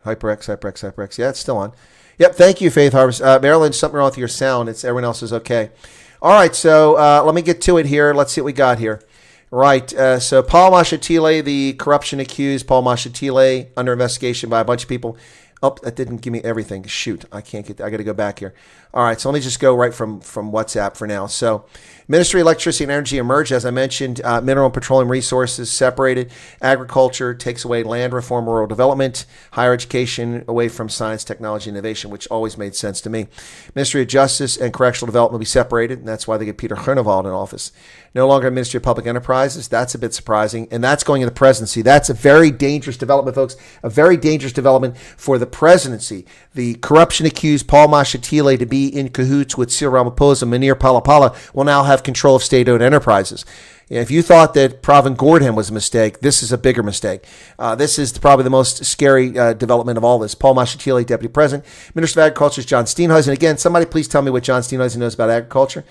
HyperX, HyperX, HyperX. Yeah, it's still on. Yep. Thank you, Faith Harvest. Marilyn, something wrong with your sound. Everyone else is okay. All right. So let me get to it here. Let's see what we got here. Right. So Paul Mashatile, the corruption accused, Paul Mashatile, under investigation by a bunch of people. Oh, that didn't give me everything. Shoot, I can't get. I got to go back here. All right, so let me just go right from WhatsApp for now. So, Ministry of Electricity and Energy emerged, as I mentioned. Mineral and petroleum resources separated. Agriculture takes away land reform, rural development. Higher education away from science, technology, innovation, which always made sense to me. Ministry of Justice and Correctional Development will be separated, and that's why they get Peter Groenewald in office. No longer Ministry of Public Enterprises. That's a bit surprising, and that's going in the presidency. That's a very dangerous development, folks. A very dangerous development for the presidency. The corruption-accused Paul Mashatile to be in cahoots with Cyril Ramaphosa, Munir Palapala, will now have control of state-owned enterprises. If you thought that Pravin Gordhan was a mistake, this is a bigger mistake. This is probably the most scary development of all this. Paul Mashatile, Deputy President. Minister of Agriculture is John Steenhuisen. Again, somebody please tell me what John Steenhuisen knows about agriculture.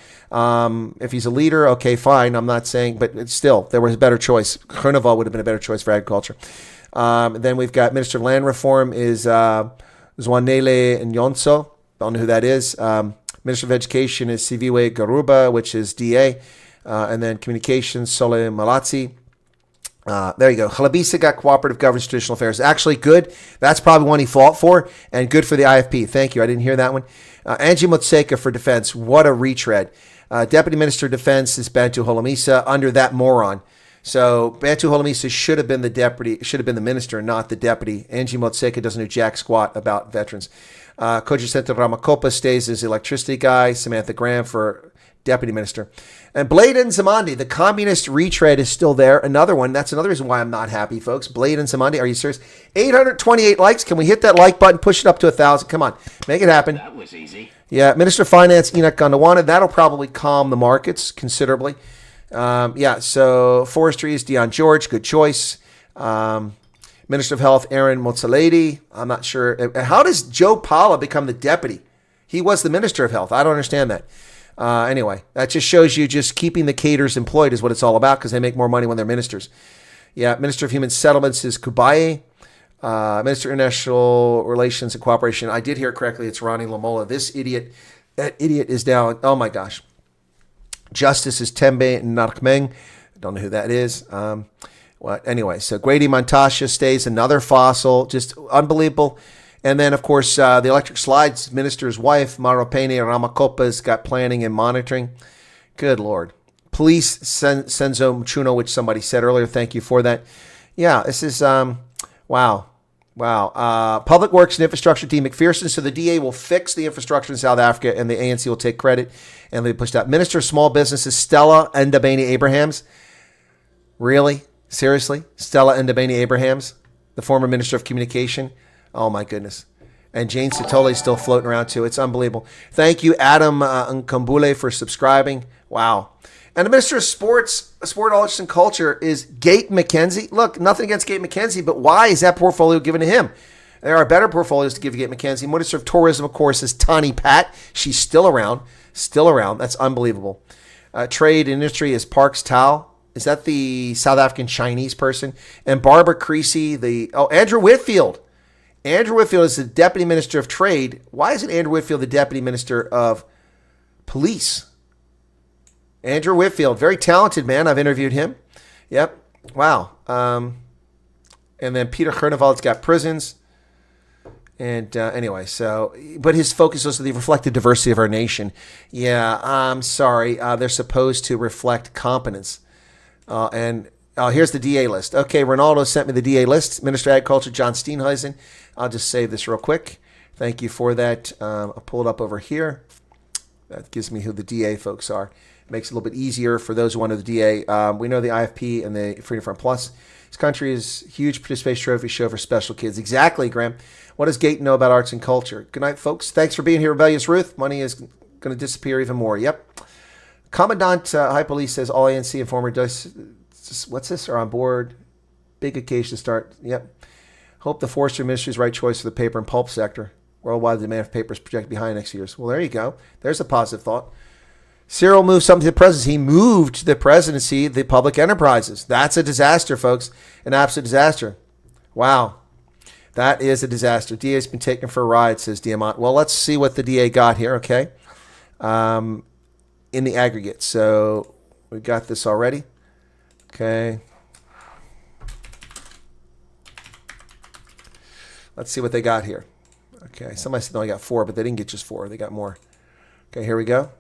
If he's a leader, okay, fine. I'm not saying, but it's still, there was a better choice. Groenewald would have been a better choice for agriculture. Then we've got Minister of Land Reform is Zwanele Nyonso. Don't know who that is. Minister of Education is Siviwe Garuba, which is DA. And then Communications, Sole Malazzi. There you go. Halabisa got Cooperative Governance Traditional Affairs. Actually good. That's probably one he fought for. And good for the IFP. Thank you. I didn't hear that one. Angie Motseka for Defense. What a retread. Deputy Minister of Defense is Bantu Holomisa under that moron. So Bantu Holomisa should have been the deputy, should have been the minister, not the deputy. Angie Motseka doesn't do jack squat about veterans. Cogent Ramakopa stays as electricity guy. Samantha Graham for deputy minister. And Blade and Zamandi, the communist retread is still there. Another one. That's another reason why I'm not happy, folks. Blade and Zamandi, are you serious? 828 likes. Can we hit that like button, push it up to 1,000? Come on, make it happen. That was easy. Yeah, Minister of Finance, Enoch Gondwana. That'll probably calm the markets considerably. So Forestry is Dion George. Good choice. Minister of Health, Aaron Mozzoledi. I'm not sure. How does Joe Pala become the deputy? He was the Minister of Health. I don't understand that. Anyway, that just shows you just keeping the cadres employed is what it's all about because they make more money when they're ministers. Yeah, Minister of Human Settlements is Kubaye. Minister of International Relations and Cooperation. I did hear it correctly. It's Ronnie Lamola. That idiot is down. Oh my gosh. Justice is Tembe Narkmeng. I don't know who that is. Anyway, so Grady Montasha stays, another fossil, just unbelievable. And then, of course, the electric slides minister's wife, Maropene Ramakopa's got planning and monitoring. Good Lord. Police, Senzo Mchuno, which somebody said earlier. Thank you for that. Yeah, this is, wow. Public Works and Infrastructure, D. McPherson. So the DA will fix the infrastructure in South Africa, and the ANC will take credit, and they pushed out. Minister of Small Businesses, Stella Ndabeni Abrahams. Really? Seriously? Stella Ndabeni Abrahams, the former Minister of Communication. Oh, my goodness. And Jane Sitole is still floating around, too. It's unbelievable. Thank you, Adam Nkambule, for subscribing. Wow. And the Minister of Sports, Sport, Arts, and Culture is Gate McKenzie. Look, nothing against Gate McKenzie, but why is that portfolio given to him? There are better portfolios to give to Gate McKenzie. Minister of Tourism, of course, is Tani Pat. She's still around. That's unbelievable. Trade and Industry is Parks Tao. Is that the South African Chinese person? And Barbara Creasy, Andrew Whitfield. Andrew Whitfield is the Deputy Minister of Trade. Why isn't Andrew Whitfield the Deputy Minister of Police? Andrew Whitfield, very talented man. I've interviewed him. Yep. Wow. And then Peter Groenewald's got prisons. And anyway, but his focus was the reflective diversity of our nation. Yeah, I'm sorry. They're supposed to reflect competence. Here's the DA list. Okay, Ronaldo sent me the DA list. Minister of Agriculture, John Steenhuisen. I'll just save this real quick. Thank you for that. I'll pull it up over here. That gives me who the DA folks are. It makes it a little bit easier for those who want to know the DA. We know the IFP and the Freedom Front Plus. This country is a huge participation trophy show for special kids. Exactly, Graham. What does Gate know about arts and culture? Good night, folks. Thanks for being here, Rebellious Ruth. Money is going to disappear even more. Yep. Commandant High Police says all ANC and former what's this? Are on board. Big occasion to start. Yep. Hope the Forestry Ministry's right choice for the paper and pulp sector. Worldwide demand for paper is projected behind next year's. Well, there you go. There's a positive thought. Cyril moved something to the presidency. He moved to the presidency the public enterprises. That's a disaster, folks. An absolute disaster. Wow. That is a disaster. DA's been taken for a ride, says Diamant. Well, let's see what the DA got here, okay? In the aggregate. So we got this already. Okay. Let's see what they got here. Okay. Somebody said they only got 4, but they didn't get just 4. They got more. Okay, here we go.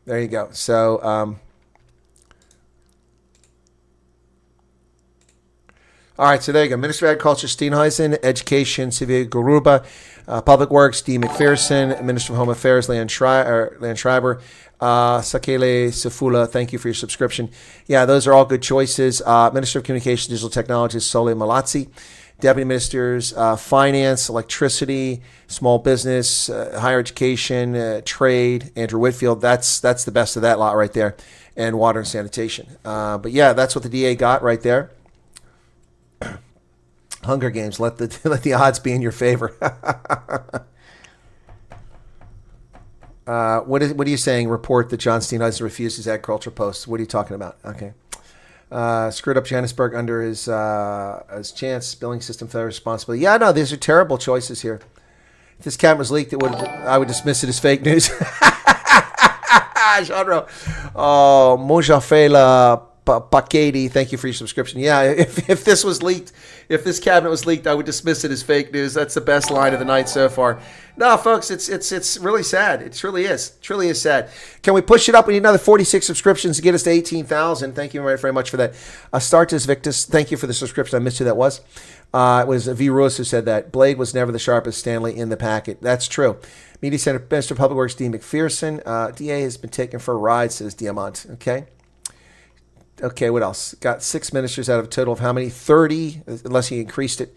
There you go. So, all right, so there you go. Minister of Agriculture, Steenhuisen. Education, Sylvia Garuba. Public Works, D. McPherson. Minister of Home Affairs, Leon Schreiber. Sakele Sefula, thank you for your subscription. Yeah, those are all good choices. Minister of Communications, Digital Technologies, Sole Malazzi. Deputy Ministers, Finance, Electricity, Small Business, Higher Education, Trade, Andrew Whitfield. That's the best of that lot right there. And Water and Sanitation. But yeah, that's what the DA got right there. Hunger Games, let the odds be in your favor. What are you saying? Report that John Steenhuisen refused his agriculture post. What are you talking about? Okay. Screwed up Johannesburg under his chance. Billing system failure responsibility. Yeah, no, these are terrible choices here. If this cabinet was leaked, I would dismiss it as fake news. Genre. Oh, Mojafela Pakedi, thank you for your subscription. Yeah, if this was leaked, if this cabinet was leaked, I would dismiss it as fake news. That's the best line of the night so far. No, folks, it's really sad. It truly is. It truly is sad. Can we push it up? We need another 46 subscriptions to get us to 18,000. Thank you very much for that. Astartes Victus, thank you for the subscription. I missed who that was. It was V. Rose who said that. Blade was never the sharpest Stanley in the packet. That's true. Media Center Minister of Public Works, D. McPherson. DA has been taken for a ride, says Diamant. Okay, what else? Got 6 ministers out of a total of how many? 30, unless he increased it.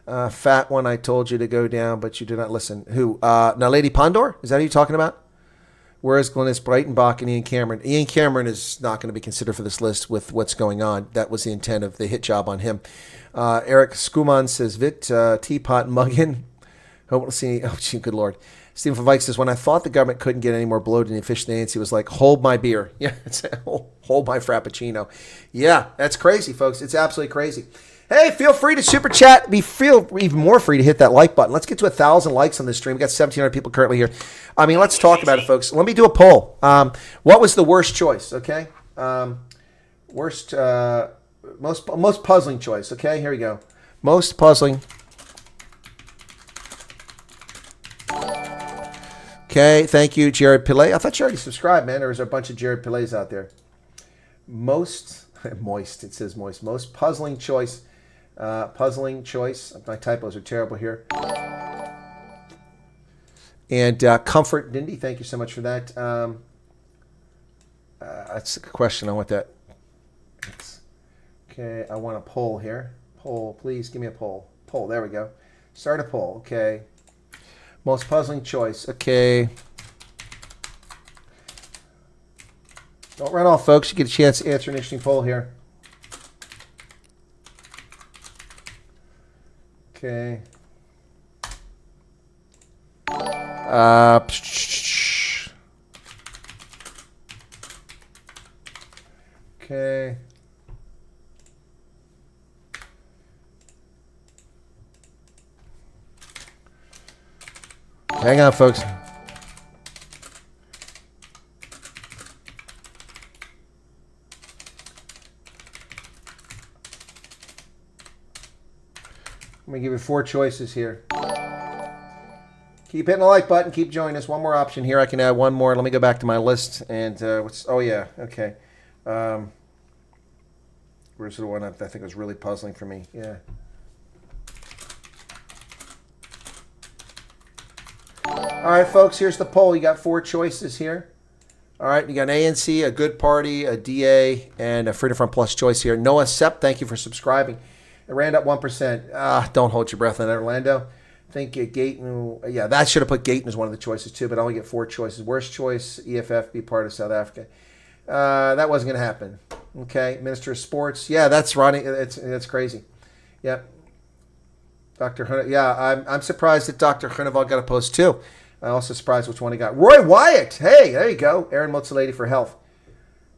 Fat one, I told you to go down, but you did not listen. Who? Now, Lady Pondor? Is that who you're talking about? Whereas Glennis Breitenbach and Ian Cameron? Ian Cameron is not going to be considered for this list with what's going on. That was the intent of the hit job on him. Eric Skuman says, Vit, Teapot, Muggin. Hope we'll see. Oh, gee, good Lord. Stephen von Vike says, when I thought the government couldn't get any more bloated and efficient, the ANC was like, hold my beer. Yeah, hold my Frappuccino. Yeah, that's crazy, folks. It's absolutely crazy. Hey, feel free to super chat. Feel even more free to hit that like button. Let's get to 1,000 likes on this stream. We got 1,700 people currently here. I mean, let's talk about it, folks. Let me do a poll. What was the worst choice? Okay, most puzzling choice. Okay, here we go. Most puzzling. Okay, thank you, Jared Pillay. I thought you already subscribed, man. There was a bunch of Jared Pillays out there. Moist, it says moist. Most puzzling choice. Puzzling choice. My typos are terrible here. And Comfort Dindy, thank you so much for that. That's a question. I want that. Okay, I want a poll here. Poll, please give me a poll. Poll, there we go. Start a poll, okay. Most puzzling choice. Okay. Don't run off, folks. You get a chance to answer an interesting poll here. Okay. Okay. Hang on, folks. I'm going to give you 4 choices here. Keep hitting the like button. Keep joining us. One more option here. I can add one more. Let me go back to my list. And oh, yeah. Okay. Where's the one I think was really puzzling for me? Yeah. All right, folks, here's the poll. You got 4 choices here. All right, you got an ANC, a Good Party, a DA, and a Freedom Front Plus choice here. Noah Sepp, thank you for subscribing. It ran up 1%. Don't hold your breath on that, Orlando. I think Gayton, yeah, that should have put Gayton as one of the choices too, but I only get 4 choices. Worst choice, EFF, be part of South Africa. That wasn't going to happen. Okay, Minister of Sports. Yeah, that's Ronnie. That's crazy. Yep. Dr. Hun- yeah, I'm surprised that Dr. Huneval got a post too. I'm also surprised which one he got. Roy Wyatt. Hey, there you go. Aaron Mozzolati for health.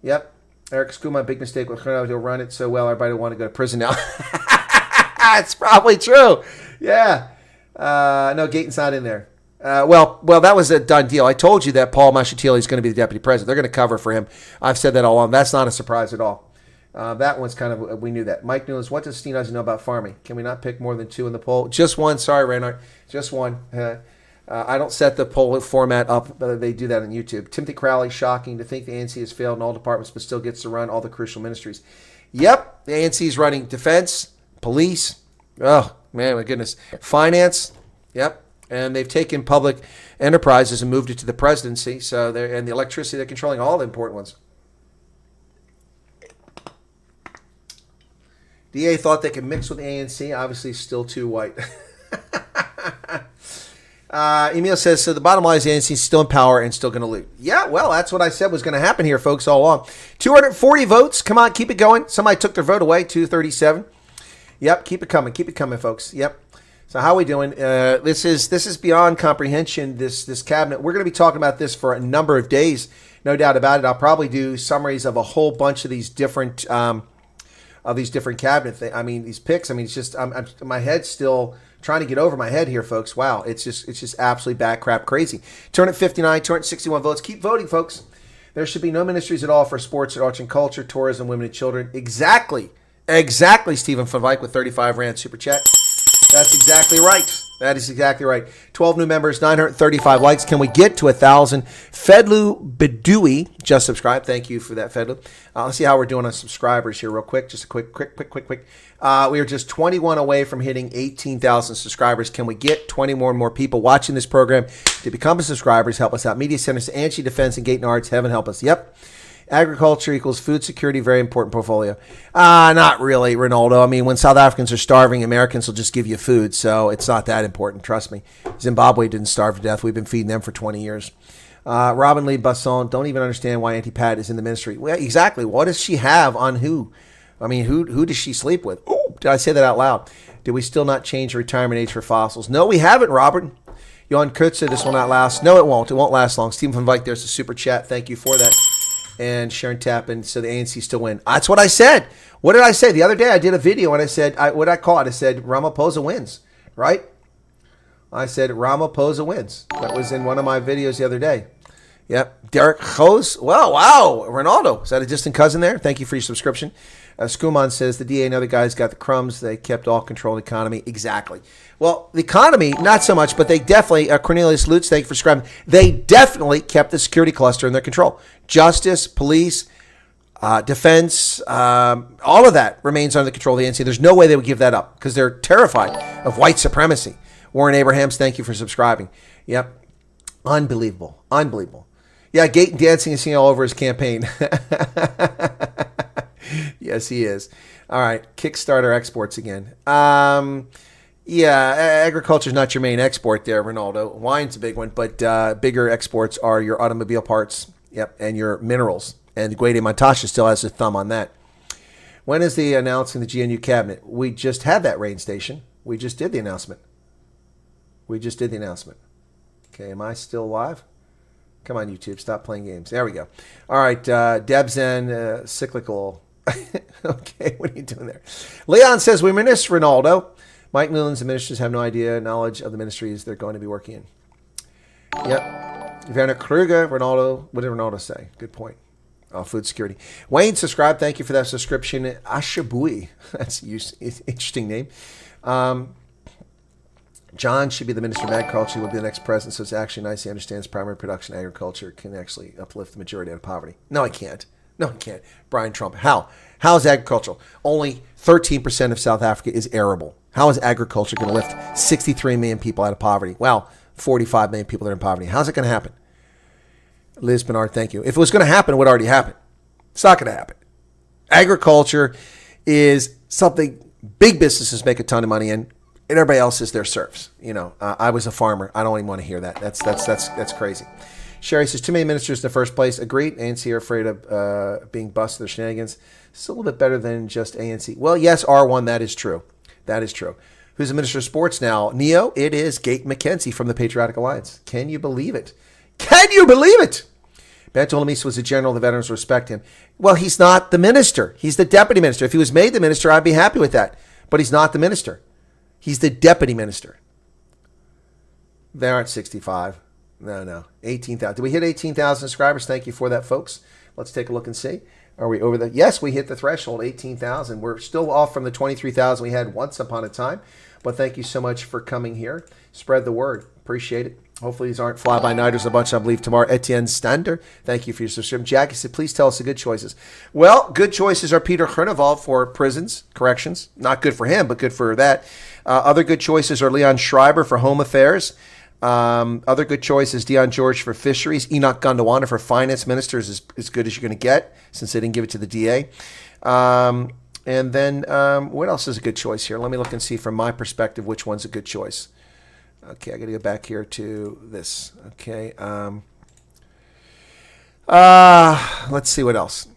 Yep. Eric Skuma, big mistake with Huneval. He'll run it so well, everybody will want to go to prison now. It's probably true. Yeah. No, Gaten's not in there. Well, that was a done deal. I told you that Paul Mashatile is going to be the deputy president. They're going to cover for him. I've said that all along. That's not a surprise at all. That one's kind of, we knew that. Mike Newlands, what does Steenhuisen know about farming? Can we not pick more than 2 in the poll? Just one. Sorry, Reinhardt. Just one. I don't set the poll format up. They do that on YouTube. Timothy Crowley, shocking to think the ANC has failed in all departments but still gets to run all the crucial ministries. Yep, the ANC is running defense, police. Oh, man, my goodness. Finance. Yep. And they've taken public enterprises and moved it to the presidency. So and the electricity, they're controlling all the important ones. DA thought they could mix with the ANC. Obviously, still too white. Emil says, so the bottom line is the ANC is still in power and still going to loot. Yeah, well, that's what I said was going to happen here, folks, all along. 240 votes. Come on, keep it going. Somebody took their vote away, 237. Yep, keep it coming. Keep it coming, folks. Yep. So how are we doing? This is beyond comprehension, this cabinet. We're going to be talking about this for a number of days, no doubt about it. I'll probably do summaries of a whole bunch of these different cabinet things. I mean, these picks. I mean, it's just my head's still trying to get over my head here, folks. Wow, it's just absolutely bad crap crazy. 259, 261 votes. Keep voting, folks. There should be no ministries at all for sports, arts and culture, tourism, women and children. Exactly, Stephen Van Wyk with 35 Rand super chat. That's exactly right. That is exactly right. 12 new members, 935 likes. Can we get to 1,000? Fedlu Bedui just subscribed. Thank you for that, Fedlu. Let's see how we're doing on subscribers here real quick. Just a quick. We are just 21 away from hitting 18,000 subscribers. Can we get 20 more and more people watching this program to become subscribers? Help us out. Media Centers, Anchi Defense, and Gate and Arts. Heaven help us. Yep. Agriculture equals food security, very important portfolio. Not really, Ronaldo. I mean, when South Africans are starving, Americans will just give you food, so it's not that important, trust me. Zimbabwe didn't starve to death. We've been feeding them for 20 years. Robin Lee Basson, don't even understand why Auntie Pat is in the ministry. Well, exactly. What does she have on who? I mean, who does she sleep with? Oh, did I say that out loud? Did we still not change the retirement age for fossils? No, we haven't, Robert. Johan Kurtz, this will not last. No, it won't. It won't last long. Stephen Van Wyk, there's a super chat. Thank you for that. And Sharon Tappan, so the ANC still win. That's what I said. What did I say? The other day I did a video and I said, what did I call it? I said, Ramaphosa wins, right? I said, Ramaphosa wins. That was in one of my videos the other day. Yep. Derek Hose. Well, wow. Ronaldo. Is that a distant cousin there? Thank you for your subscription. Skuman says, the DA and other guys got the crumbs. They kept all control of the economy. Exactly. Well, the economy, not so much, but they definitely, Cornelius Lutz, thank you for subscribing. They definitely kept the security cluster in their control. Justice, police, defense, all of that remains under the control of the NC. There's no way they would give that up because they're terrified of white supremacy. Warren Abrahams, thank you for subscribing. Yep. Unbelievable. Yeah, Gate dancing and singing all over his campaign. Yes, he is. All right, Kickstarter exports again. Yeah, agriculture is not your main export there, Ronaldo. Wine's a big one, but bigger exports are your automobile parts, yep, and your minerals. And Guede Montasha still has his thumb on that. When is the announcing the GNU cabinet? We just had that rain station. We just did the announcement. Okay, am I still live? Come on, YouTube, stop playing games. There we go. All right, Debzen, cyclical. Okay, what are you doing there? Leon says, we minister Ronaldo. Mike Newlands, the ministers have no knowledge of the ministries they're going to be working in. Yep. Werner Kruger, Ronaldo. What did Ronaldo say? Good point. Oh, food security. Wayne, subscribe. Thank you for that subscription. Ashabui. That's an interesting name. John should be the Minister of Agriculture. He will be the next president, so it's actually nice he understands primary production agriculture can actually uplift the majority out of poverty. No, I can't. Brian Trump. How? How is agricultural? Only 13% of South Africa is arable. How is agriculture going to lift 63 million people out of poverty? Well, 45 million people that are in poverty. How's it going to happen? Liz Bernard, thank you. If it was going to happen, it would already happen. It's not going to happen. Agriculture is something big businesses make a ton of money in, and everybody else is their serfs. You know, I was a farmer. I don't even want to hear that. That's crazy. Sherry says, too many ministers in the first place. Agreed. ANC are afraid of being busted, their shenanigans. It's a little bit better than just ANC. Well, yes, R1, that is true. That is true. Who's the Minister of Sports now? Neo, it is Gate McKenzie from the Patriotic Alliance. Can you believe it? Can you believe it? Bantu Lamisa was a general. The veterans respect him. Well, he's not the minister. He's the deputy minister. If he was made the minister, I'd be happy with that. But he's not the minister. He's the deputy minister. They aren't 65. No. 18,000. Did we hit 18,000 subscribers? Thank you for that, folks. Let's take a look and see. Are we over the... Yes, we hit the threshold, 18,000. We're still off from the 23,000 we had once upon a time. But thank you so much for coming here. Spread the word. Appreciate it. Hopefully these aren't fly-by-nighters a bunch, I believe, tomorrow. Etienne Stander, thank you for your subscription. Jackie said, please tell us the good choices. Well, good choices are Peter Chernoval for prisons, corrections. Not good for him, but good for that. Other good choices are Leon Schreiber for home affairs. Other good choices, Dion George for fisheries. Enoch Gondwana for finance ministers is as good as you're going to get, since they didn't give it to the DA. And then what else is a good choice here? Let me look and see from my perspective which one's a good choice. Okay, I got to go back here to this. Okay. Let's see what else.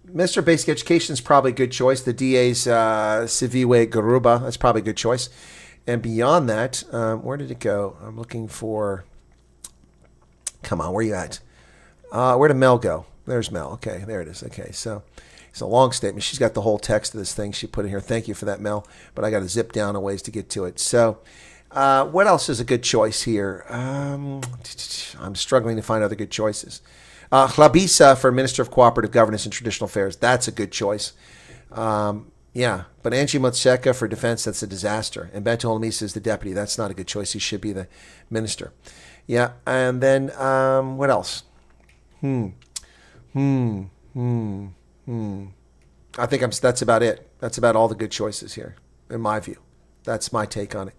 Mr. Basic Education is probably a good choice. The DA's Siviwe Garuba, that's probably a good choice. And beyond that, where did it go? I'm looking for... Come on, where are you at? Where did Mel go? There's Mel. Okay, there it is. Okay, so it's a long statement. She's got the whole text of this thing she put in here. Thank you for that, Mel. But I got to zip down a ways to get to it. So... what else is a good choice here? I'm struggling to find other good choices. Hlabisa for Minister of Cooperative Governance and Traditional Affairs. That's a good choice. Yeah, but Angie Motseka for Defense, that's a disaster. And Beto Lamisa is the deputy. That's not a good choice. He should be the minister. Yeah, and then what else? I think that's about it. That's about all the good choices here, in my view. That's my take on it.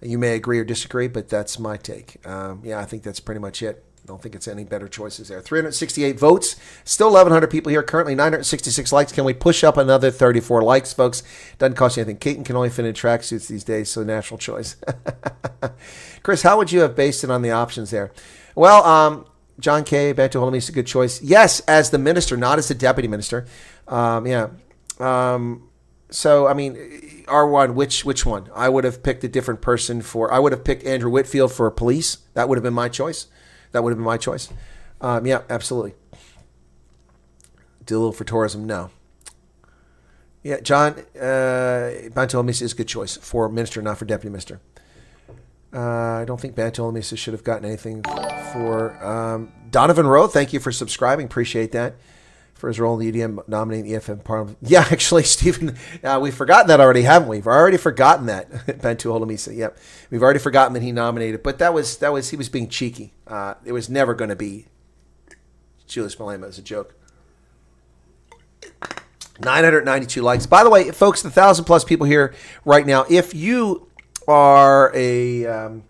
You may agree or disagree, but that's my take. Yeah, I think that's pretty much it. I don't think it's any better choices there. 368 votes. Still 1,100 people here. Currently 966 likes. Can we push up another 34 likes, folks? Doesn't cost you anything. Keaton can only fit in tracksuits these days, so natural choice. Chris, how would you have based it on the options there? Well, John K. Bantu Holomisi is a good choice. Yes, as the minister, not as the deputy minister. Yeah. So, I mean, R1, which one? I would have picked a different person for... I would have picked Andrew Whitfield for police. That would have been my choice. Yeah, absolutely. Do a little for tourism? No. Yeah, John, Bantu Holomisi is a good choice for minister, not for deputy minister. I don't think Bantu Holomisi should have gotten anything for... Donovan Rowe, thank you for subscribing. Appreciate that. For his role in the UDM nominating the EFM Parliament. Yeah, actually, Stephen, we've forgotten that already, haven't we? We've already forgotten that. Bantu Holomisa, yep. We've already forgotten that he nominated, but that was he was being cheeky. It was never going to be Julius Malema as a joke. 992 likes. By the way, folks, the 1,000+ people here right now, if you are a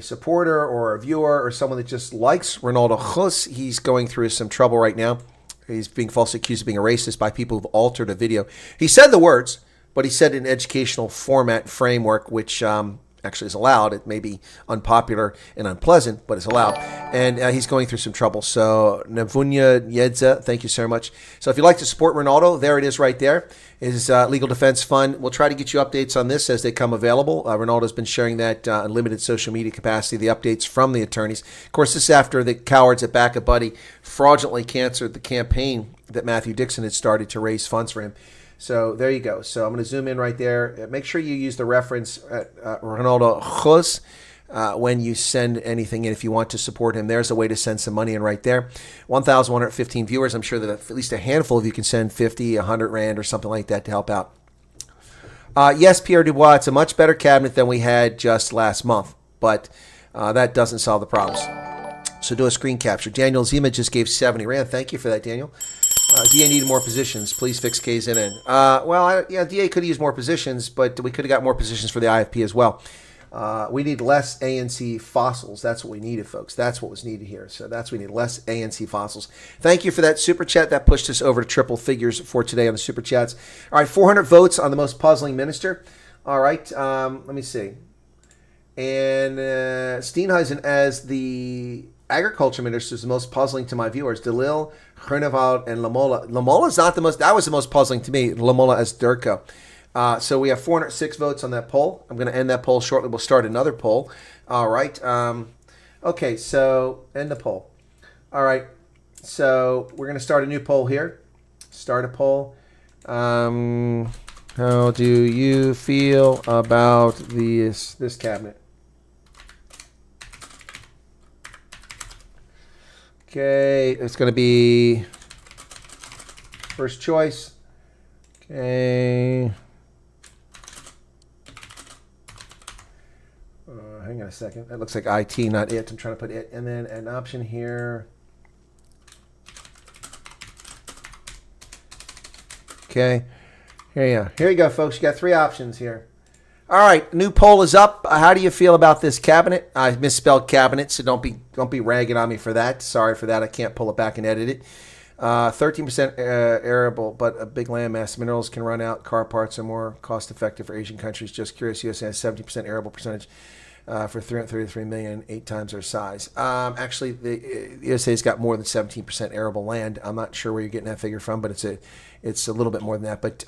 supporter or a viewer or someone that just likes Ronaldo Chus, he's going through some trouble right now. He's being falsely accused of being a racist by people who've altered a video. He said the words, but he said it in an educational format framework, which actually is allowed. It may be unpopular and unpleasant, but it's allowed. And he's going through some trouble. So Navunya Yedza, thank you so much. So if you'd like to support Ronaldo, there it is right there. His Legal Defense Fund. We'll try to get you updates on this as they come available. Ronaldo's been sharing that in limited social media capacity, the updates from the attorneys. Of course, this is after the cowards at Back a Buddy fraudulently canceled the campaign that Matthew Dixon had started to raise funds for him. So there you go. So I'm going to zoom in right there. Make sure you use the reference Ronaldo Chus when you send anything in if you want to support him. There's a way to send some money in right there. 1,115 viewers. I'm sure that at least a handful of you can send 50, 100 Rand or something like that to help out. Yes, Pierre Dubois, it's a much better cabinet than we had just last month, but that doesn't solve the problems. So do a screen capture. Daniel Zima just gave 70 Rand. Thank you for that, Daniel. DA needed more positions. Please fix KZN. Yeah, DA could have used more positions, but we could have got more positions for the IFP as well. We need less ANC fossils. That's what we needed, folks. That's what was needed here. So that's what we need, less ANC fossils. Thank you for that super chat. That pushed us over to triple figures for today on the super chats. All right, 400 votes on the most puzzling minister. All right, let me see. And Steenhuisen as the agriculture ministers is the most puzzling to my viewers. Delil, Groenewald, and Lamola. Lamola is not the most. That was the most puzzling to me. Lamola as Durko. So we have 406 votes on that poll. I'm going to end that poll shortly. We'll start another poll. All right. Okay, so end the poll. All right. So we're going to start a new poll here. Start a poll. How do you feel about this cabinet? Okay, it's going to be first choice. Okay. Hang on a second. That looks like IT, not it. I'm trying to put it. And then an option here. Okay. Here you go, folks. You got 3 options here. All right, new poll is up. How do you feel about this cabinet? I misspelled cabinet, so don't be ragging on me for that. Sorry for that. I can't pull it back and edit it. 13% arable, but a big landmass. Minerals can run out. Car parts are more cost-effective for Asian countries. Just curious, USA has 70% arable percentage for 333 million, 8 times our size. Actually, the USA's got more than 17% arable land. I'm not sure where you're getting that figure from, but it's a little bit more than that. But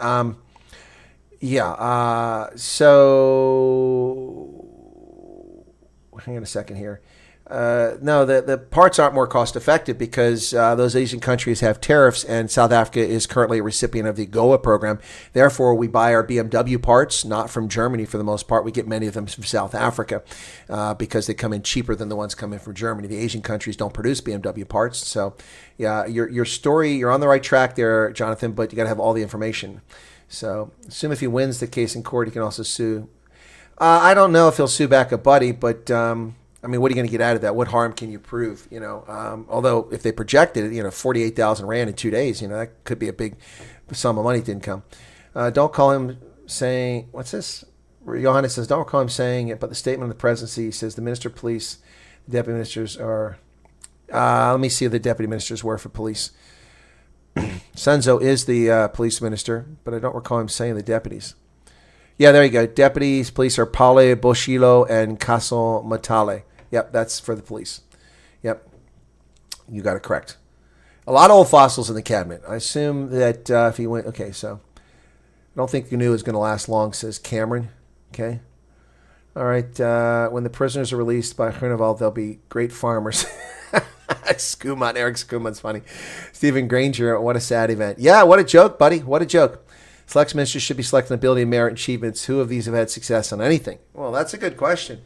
so hang on a second here. No, the parts aren't more cost effective because those Asian countries have tariffs, and South Africa is currently a recipient of the GOA program. Therefore, we buy our BMW parts not from Germany for the most part. We get many of them from South Africa because they come in cheaper than the ones coming from Germany. The Asian countries don't produce BMW parts. So, yeah, your story, you're on the right track there, Jonathan, but you got to have all the information. So, assume if he wins the case in court, he can also sue. I don't know if he'll sue back a buddy, but I mean, what are you going to get out of that? What harm can you prove? You know, although if they projected it, 48,000 rand in 2 days, that could be a big sum of money to income. Don't call him saying, what's this? Johannes says, don't call him saying it, but the statement of the presidency says the minister of police, the deputy ministers are, let me see if the deputy ministers were for police. Senzo is the police minister, but I don't recall him saying the deputies. Yeah, there you go. Deputies, police are Pale, Boshilo, and Kaso Matale. Yep, that's for the police. Yep, you got it correct. A lot of old fossils in the cabinet. I assume that if he went, okay, so I don't think GNU is going to last long, says Cameron. Okay. All right. When the prisoners are released by Groenewald, they'll be great farmers. Skuman, Eric Skuman's funny. Stephen Granger, what a sad event. Yeah, what a joke, buddy. What a joke. Selection ministers should be selecting ability, merit, achievements. Who of these have had success on anything? Well, that's a good question.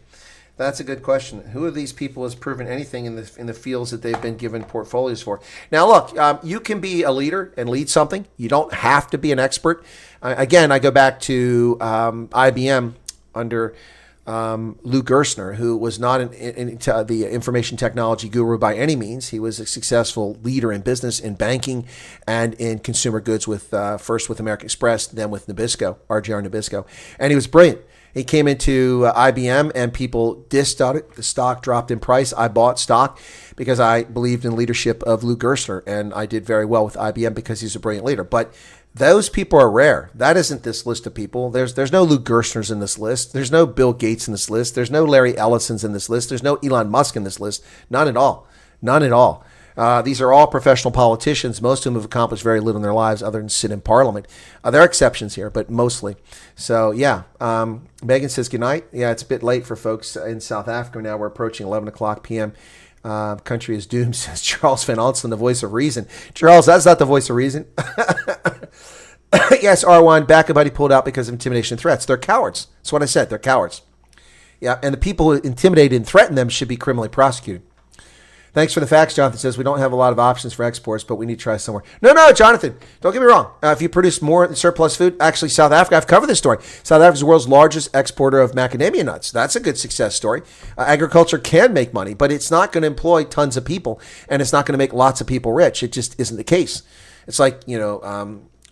That's a good question. Who of these people has proven anything in the fields that they've been given portfolios for? Now, look, you can be a leader and lead something. You don't have to be an expert. Again, I go back to IBM under Lou Gerstner, who was not the information technology guru by any means. He was a successful leader in business, in banking, and in consumer goods with first with American Express, then with Nabisco, RGR Nabisco. And he was brilliant. He came into IBM and people dissed on it. The stock dropped in price. I bought stock because I believed in leadership of Lou Gerstner, and I did very well with IBM because he's a brilliant leader. But those people are rare. That isn't this list of people. There's no Lou Gerstners in this list. There's no Bill Gates in this list. There's no Larry Ellisons in this list. There's no Elon Musk in this list. None at all. None at all. These are all professional politicians. Most of them have accomplished very little in their lives other than sit in parliament. There are exceptions here, but mostly. So, yeah. Megan says goodnight. Yeah, it's a bit late for folks in South Africa now. We're approaching 11 o'clock p.m. Country is doomed, says Charles Van Alsten, the voice of reason. Charles, that's not the voice of reason. Yes, R1, backup buddy pulled out because of intimidation and threats. They're cowards. That's what I said. They're cowards. Yeah, and the people who intimidated and threatened them should be criminally prosecuted. Thanks for the facts, Jonathan says. We don't have a lot of options for exports, but we need to try somewhere. No, Jonathan, don't get me wrong. If you produce more surplus food, actually South Africa, I've covered this story. South Africa is the world's largest exporter of macadamia nuts. That's a good success story. Agriculture can make money, but it's not going to employ tons of people, and it's not going to make lots of people rich. It just isn't the case. It's like,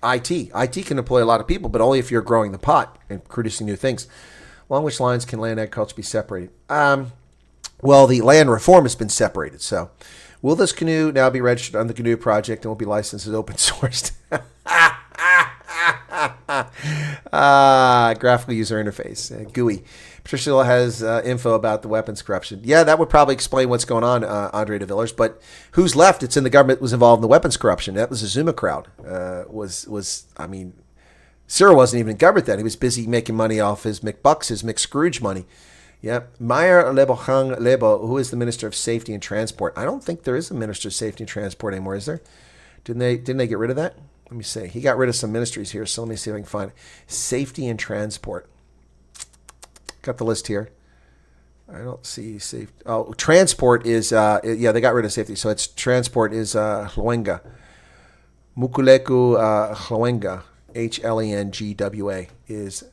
IT. IT can employ a lot of people, but only if you're growing the pot and producing new things. Along which lines can land agriculture be separated? Well, the land reform has been separated. So will this canoe now be registered on the GNU project and will be licensed as open sourced? Graphical user interface, GUI. Patricia has info about the weapons corruption. Yeah, that would probably explain what's going on, Andre de Villers. But who's left? It's in the government was involved in the weapons corruption. That was the Zuma crowd. I mean, Cyril wasn't even in government then. He was busy making money off his McBucks, his McScrooge money. Yep. Meyer Lebohang Lebo, who is the Minister of Safety and Transport. I don't think there is a Minister of Safety and Transport anymore, is there? Didn't they get rid of that? Let me see. He got rid of some ministries here, so let me see if I can find it. Safety and Transport. Got the list here. I don't see safety. Oh, transport is, yeah, they got rid of safety. So it's transport is Hlwenga. Mukuleku Hlwenga, Hlengwa, is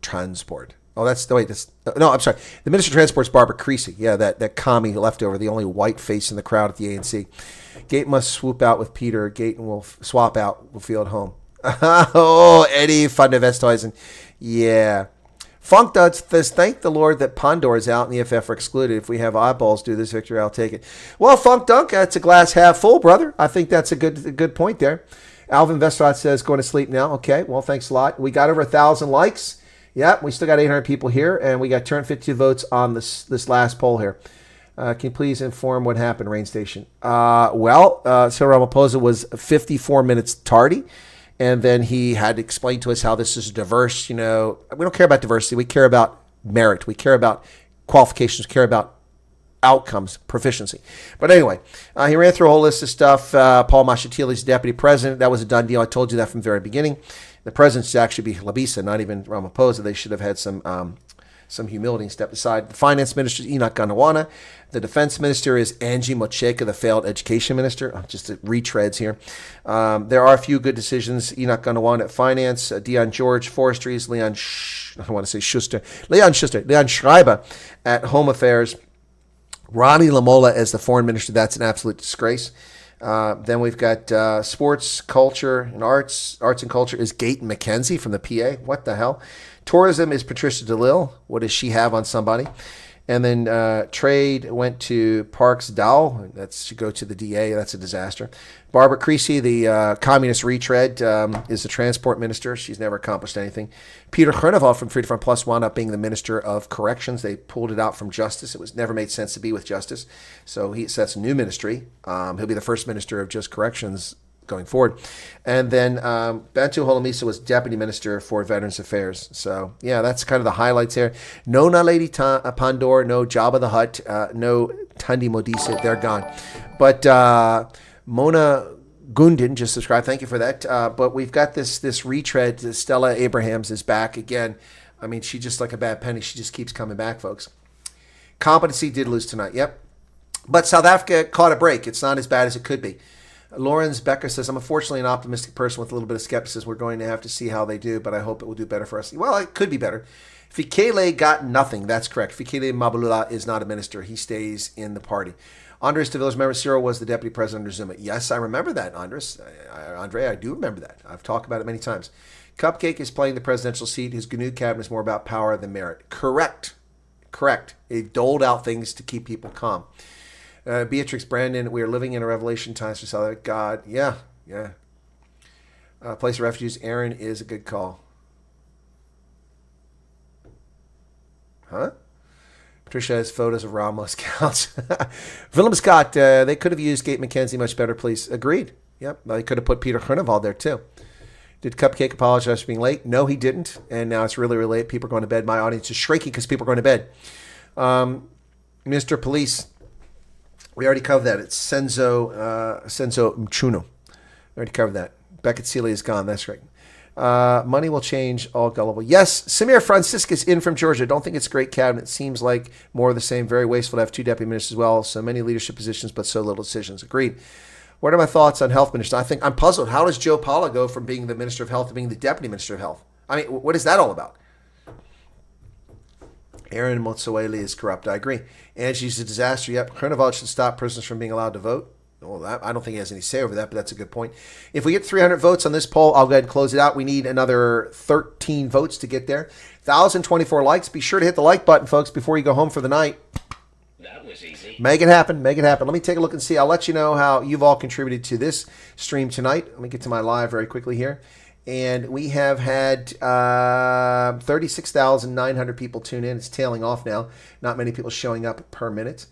transport. Oh, no, I'm sorry. The Minister of Transport is Barbara Creasy. Yeah, that commie leftover, the only white face in the crowd at the ANC. Gate must swoop out with Peter. Gate will swap out. Will feel at home. Oh, Eddie van der Westhuizen. Yeah. Funk says, thank the Lord that Pondor is out and the FF are excluded. If we have eyeballs do this victory, I'll take it. Well, Funk Dunk, that's a glass half full, brother. I think that's a good point there. Alvin Vestrad says, going to sleep now. Okay, well, thanks a lot. We got over 1,000 likes. Yep, we still got 800 people here, and we got 252 votes on this last poll here. Can you please inform what happened, Rain Station? Cyril Ramaphosa was 54 minutes tardy, and then he had to explain to us how this is diverse. We don't care about diversity. We care about merit. We care about qualifications. We care about outcomes, proficiency. But anyway, he ran through a whole list of stuff. Paul Mashatili's deputy president. That was a done deal. I told you that from the very beginning. The president should actually be Labisa, not even Ramaphosa. They should have had some humility and stepped aside. The finance minister is Enoch Ganawana. The defense minister is Angie Mocheka, the failed education minister. Just retreads here. There are a few good decisions. Enoch Ganawana at finance, Dion George, forestries, Leon Schuster, Leon Schreiber at home affairs, Ronnie Lamola as the foreign minister. That's an absolute disgrace. Then we've got sports, culture, and arts. Arts and culture is Gayton McKenzie from the PA. What the hell? Tourism is Patricia DeLille. What does she have on somebody? And then trade went to Parks Dow. That should go to the DA. That's a disaster. Barbara Creasy, the communist retread, is the transport minister. She's never accomplished anything. Peter Cherneval from Freedom Front Plus wound up being the minister of corrections. They pulled it out from justice. It was never made sense to be with justice. So that's a new ministry. He'll be the first minister of just corrections going forward. And then Bantu Holomisa was deputy minister for Veterans Affairs. So, yeah, that's kind of the highlights here. No Naledi Pandor, no Jabba the Hutt, no Tundi Modisa. They're gone. But Mona Gundin just subscribed. Thank you for that. But we've got this retread. Stella Abrahams is back again. I mean, she's just like a bad penny. She just keeps coming back, folks. Competency did lose tonight. Yep. But South Africa caught a break. It's not as bad as it could be. Lawrence Becker says, I'm unfortunately an optimistic person with a little bit of skepticism. We're going to have to see how they do, but I hope it will do better for us. Well, it could be better. Fikele got nothing. That's correct. Fikele Mabulula is not a minister. He stays in the party. Andres de Villas, remember Cyril was the deputy president under Zuma. Yes, I remember that, Andres. Andre, I do remember that. I've talked about it many times. Cupcake is playing the presidential seat. His GNU cabinet is more about power than merit. Correct. They doled out things to keep people calm. Beatrix Brandon, we are living in a revelation times for South God. Yeah. Place of refuge, Aaron is a good call. Huh? Patricia has photos of Ramos counts. Willem Scott, they could have used Gate McKenzie much better, please. Agreed. Yep. They could have put Peter Cherneval there, too. Did Cupcake apologize for being late? No, he didn't. And now it's really, really late. People are going to bed. My audience is shrinking because people are going to bed. Mr. Police, we already covered that. It's Senzo Mchuno. We already covered that. Beckett Seeley is gone. That's right. Money will change all gullible. Yes, Samir Franciscus in from Georgia. Don't think it's a great cabinet. Seems like more of the same. Very wasteful to have two deputy ministers as well. So many leadership positions, but so little decisions. Agreed. What are my thoughts on health minister? I think I'm puzzled. How does Joe Paula go from being the minister of health to being the deputy minister of health? I mean, what is that all about? Aaron Motsaweli is corrupt. I agree. Angie's a disaster. Yep. Cherneval should stop prisoners from being allowed to vote. Well, I don't think he has any say over that, but that's a good point. If we get 300 votes on this poll, I'll go ahead and close it out. We need another 13 votes to get there. 1,024 likes. Be sure to hit the like button, folks, before you go home for the night. That was easy. Make it happen. Let me take a look and see. I'll let you know how you've all contributed to this stream tonight. Let me get to my live very quickly here. And we have had 36,900 people tune in. It's tailing off now. Not many people showing up per minute,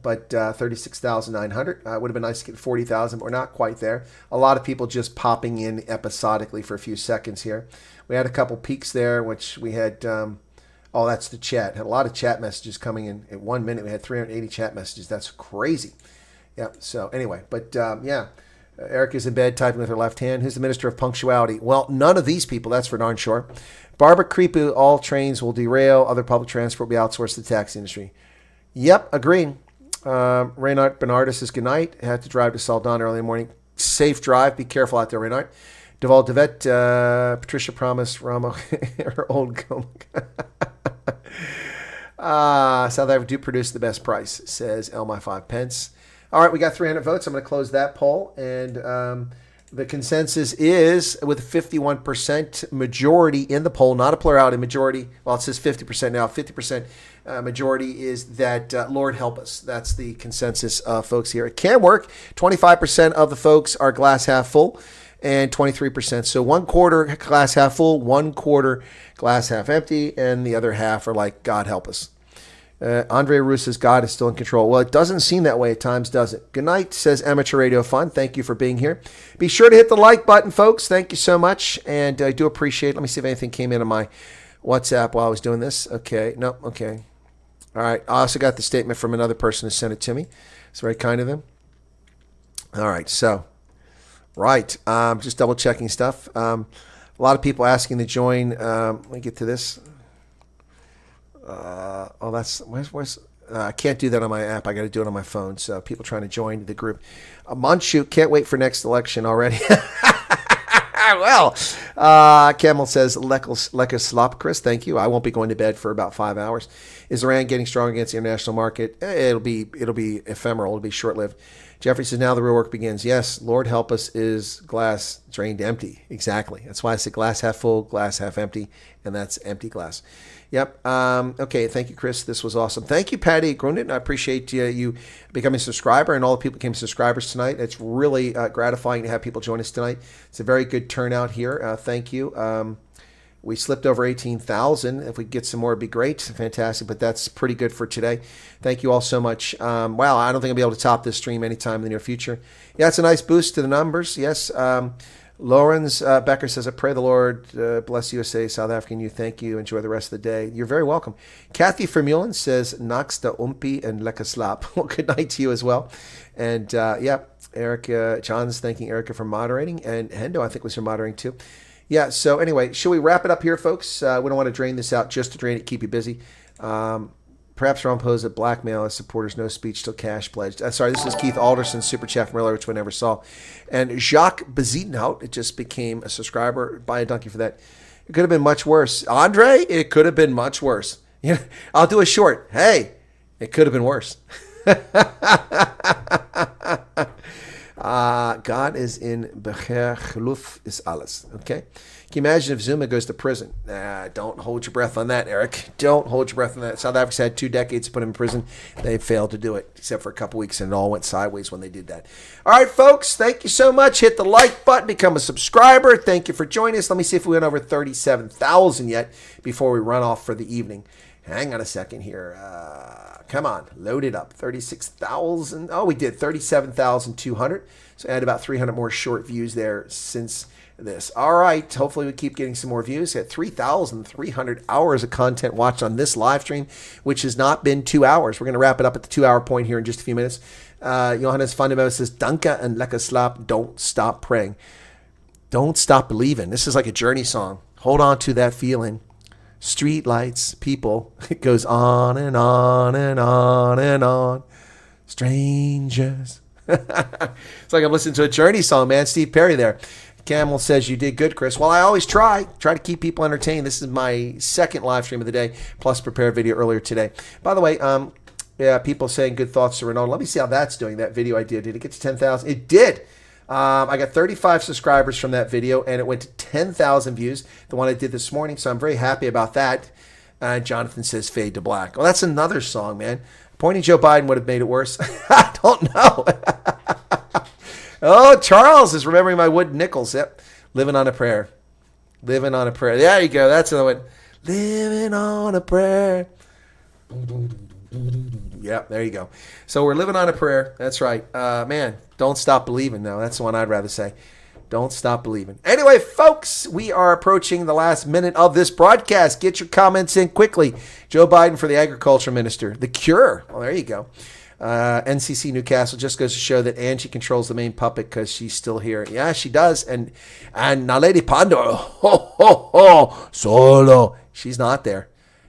but 36,900. Would have been nice to get 40,000, but we're not quite there. A lot of people just popping in episodically for a few seconds here. We had a couple peaks there, which we had... oh, that's the chat. Had a lot of chat messages coming in. In 1 minute, we had 380 chat messages. That's crazy. Yeah, so anyway, but yeah. Eric is in bed typing with her left hand. Who's the Minister of Punctuality? Well, none of these people, that's for darn sure. Barbara Creepu, all trains will derail. Other public transport will be outsourced to the taxi industry. Yep, agreed. Reynard Bernardus says, good night. Had to drive to Saldana early in the morning. Safe drive. Be careful out there, Reynard. Deval Devet, Patricia promised Ramo her old comb. South Africa do produce the best price, says Elmy 5 pence. All right, we got 300 votes. I'm going to close that poll. And the consensus is with 51% majority in the poll, not a plurality majority. Well, it says 50% now. 50% majority is that Lord help us. That's the consensus, folks, here. It can work. 25% of the folks are glass half full and 23%. So 1/4 glass half full, 1/4 glass half empty, and the other half are like, God help us. Andre Roos says God is still in control. Well, it doesn't seem that way at times, does it? Good night, says Amateur Radio Fun. Thank you for being here. Be sure to hit the like button, folks. Thank you so much, and I do appreciate it. Let me see if anything came in on my WhatsApp while I was doing this. Okay, no, okay. All right, I also got the statement from another person who sent it to me. It's very kind of them. All right, so, right, just double checking stuff. A lot of people asking to join. Let me get to this. That's where's I can't do that on my app. I got to do it on my phone. So people trying to join the group. Manchu, can't wait for next election already. Well, Camel says Lekka slop, Chris. Thank you. I won't be going to bed for about 5 hours. Is Iran getting strong against the international market? It'll be ephemeral. It'll be short lived. Jeffrey says now the real work begins. Yes, Lord help us is glass drained empty. Exactly. That's why I say glass half full, glass half empty, and that's empty glass. Yep. Okay. Thank you, Chris. This was awesome. Thank you, Patty Grundit. I appreciate you becoming a subscriber and all the people who became subscribers tonight. It's really gratifying to have people join us tonight. It's a very good turnout here. Thank you. We slipped over 18,000. If we get some more, it'd be great. Fantastic. But that's pretty good for today. Thank you all so much. Wow. I don't think I'll be able to top this stream anytime in the near future. Yeah, it's a nice boost to the numbers. Yes. Lawrence Becker says, I pray the Lord bless USA, South African you. Thank you. Enjoy the rest of the day. You're very welcome. Kathy Vermeulen says, Naxta Umpi and Lekka Slap. Well, good night to you as well. And yeah, Erica, John's thanking Erica for moderating. And Hendo, I think, was for moderating too. Yeah, so anyway, should we wrap it up here, folks? We don't want to drain this out just to drain it, keep you busy. Perhaps Ramaphosa blackmail as supporters, no speech till cash pledged. Sorry, this is Keith Alderson, Super Chat from earlier, which we never saw. And Jacques Bezuidenhout, it just became a subscriber. Buy a donkey for that. It could have been much worse. Andre, it could have been much worse. Yeah, I'll do a short. Hey, it could have been worse. God is in Becher Chluf is alles. Okay? Can you imagine if Zuma goes to prison? Don't hold your breath on that, Eric. Don't hold your breath on that. South Africa's had 2 decades to put him in prison. They failed to do it, except for a couple weeks, and it all went sideways when they did that. All right, folks, thank you so much. Hit the like button. Become a subscriber. Thank you for joining us. Let me see if we went over 37,000 yet before we run off for the evening. Hang on a second here. Come on, load it up. 36,000. Oh, we did 37,200. So add about 300 more short views there since this. All right. Hopefully we keep getting some more views. Got 3,300 hours of content watched on this live stream, which has not been 2 hours. We're going to wrap it up at the 2-hour point here in just a few minutes. Johannes Fundamo says, Danke and Lekka Slap, don't stop praying. Don't stop believing. This is like a Journey song. Hold on to that feeling. Street lights, people. It goes on and on and on and on. Strangers. It's like I'm listening to a Journey song, man. Steve Perry there. Camel says you did good, Chris. Well, I always try to keep people entertained. This is my second live stream of the day, plus prepare a video earlier today. By the way, yeah, people saying good thoughts to Ronaldo. Let me see how that's doing, that video I did. Did it get to 10,000? It did. I got 35 subscribers from that video, and it went to 10,000 views, the one I did this morning, so I'm very happy about that. Jonathan says fade to black. Well, that's another song, man. Pointing Joe Biden would have made it worse. I don't know. Oh, Charles is remembering my wood nickels. Yep, living on a prayer. Living on a prayer. There you go. That's another one. Living on a prayer. Yeah, there you go. So we're living on a prayer. That's right. Man, don't stop believing now. That's the one I'd rather say. Don't stop believing. Anyway, folks, we are approaching the last minute of this broadcast. Get your comments in quickly. Joe Biden for the agriculture minister. The cure. Well, there you go. NCC Newcastle just goes to show that Angie controls the main puppet because she's still here. Yeah, she does. And Naledi Pandor, ho, ho, ho, solo. She's not there.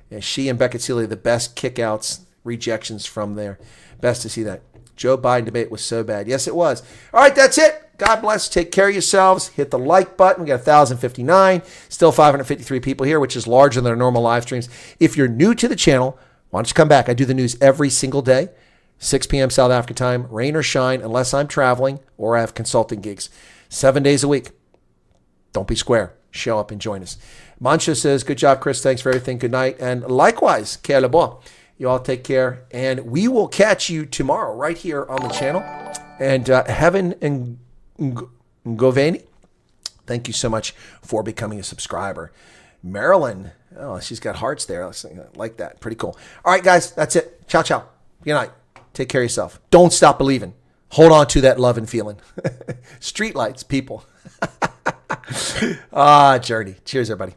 And she and Beckett Seeley, the best kickouts, rejections from there. Best to see that. Joe Biden debate was so bad. Yes, it was. All right, that's it. God bless. Take care of yourselves. Hit the like button. We got 1,059. Still 553 people here, which is larger than our normal live streams. If you're new to the channel, why don't you come back? I do the news every single day, 6 p.m. South Africa time, rain or shine, unless I'm traveling or I have consulting gigs. 7 days a week. Don't be square. Show up and join us. Mancha says, good job, Chris. Thanks for everything. Good night. And likewise, que le bon. You all take care. And we will catch you tomorrow right here on the channel. And Heaven and Goveni, thank you so much for becoming a subscriber. Marilyn, oh, she's got hearts there. I like that. Pretty cool. All right, guys, that's it. Ciao, ciao. Good night. Take care of yourself. Don't stop believing. Hold on to that love and feeling. Street lights, people. Journey. Cheers, everybody.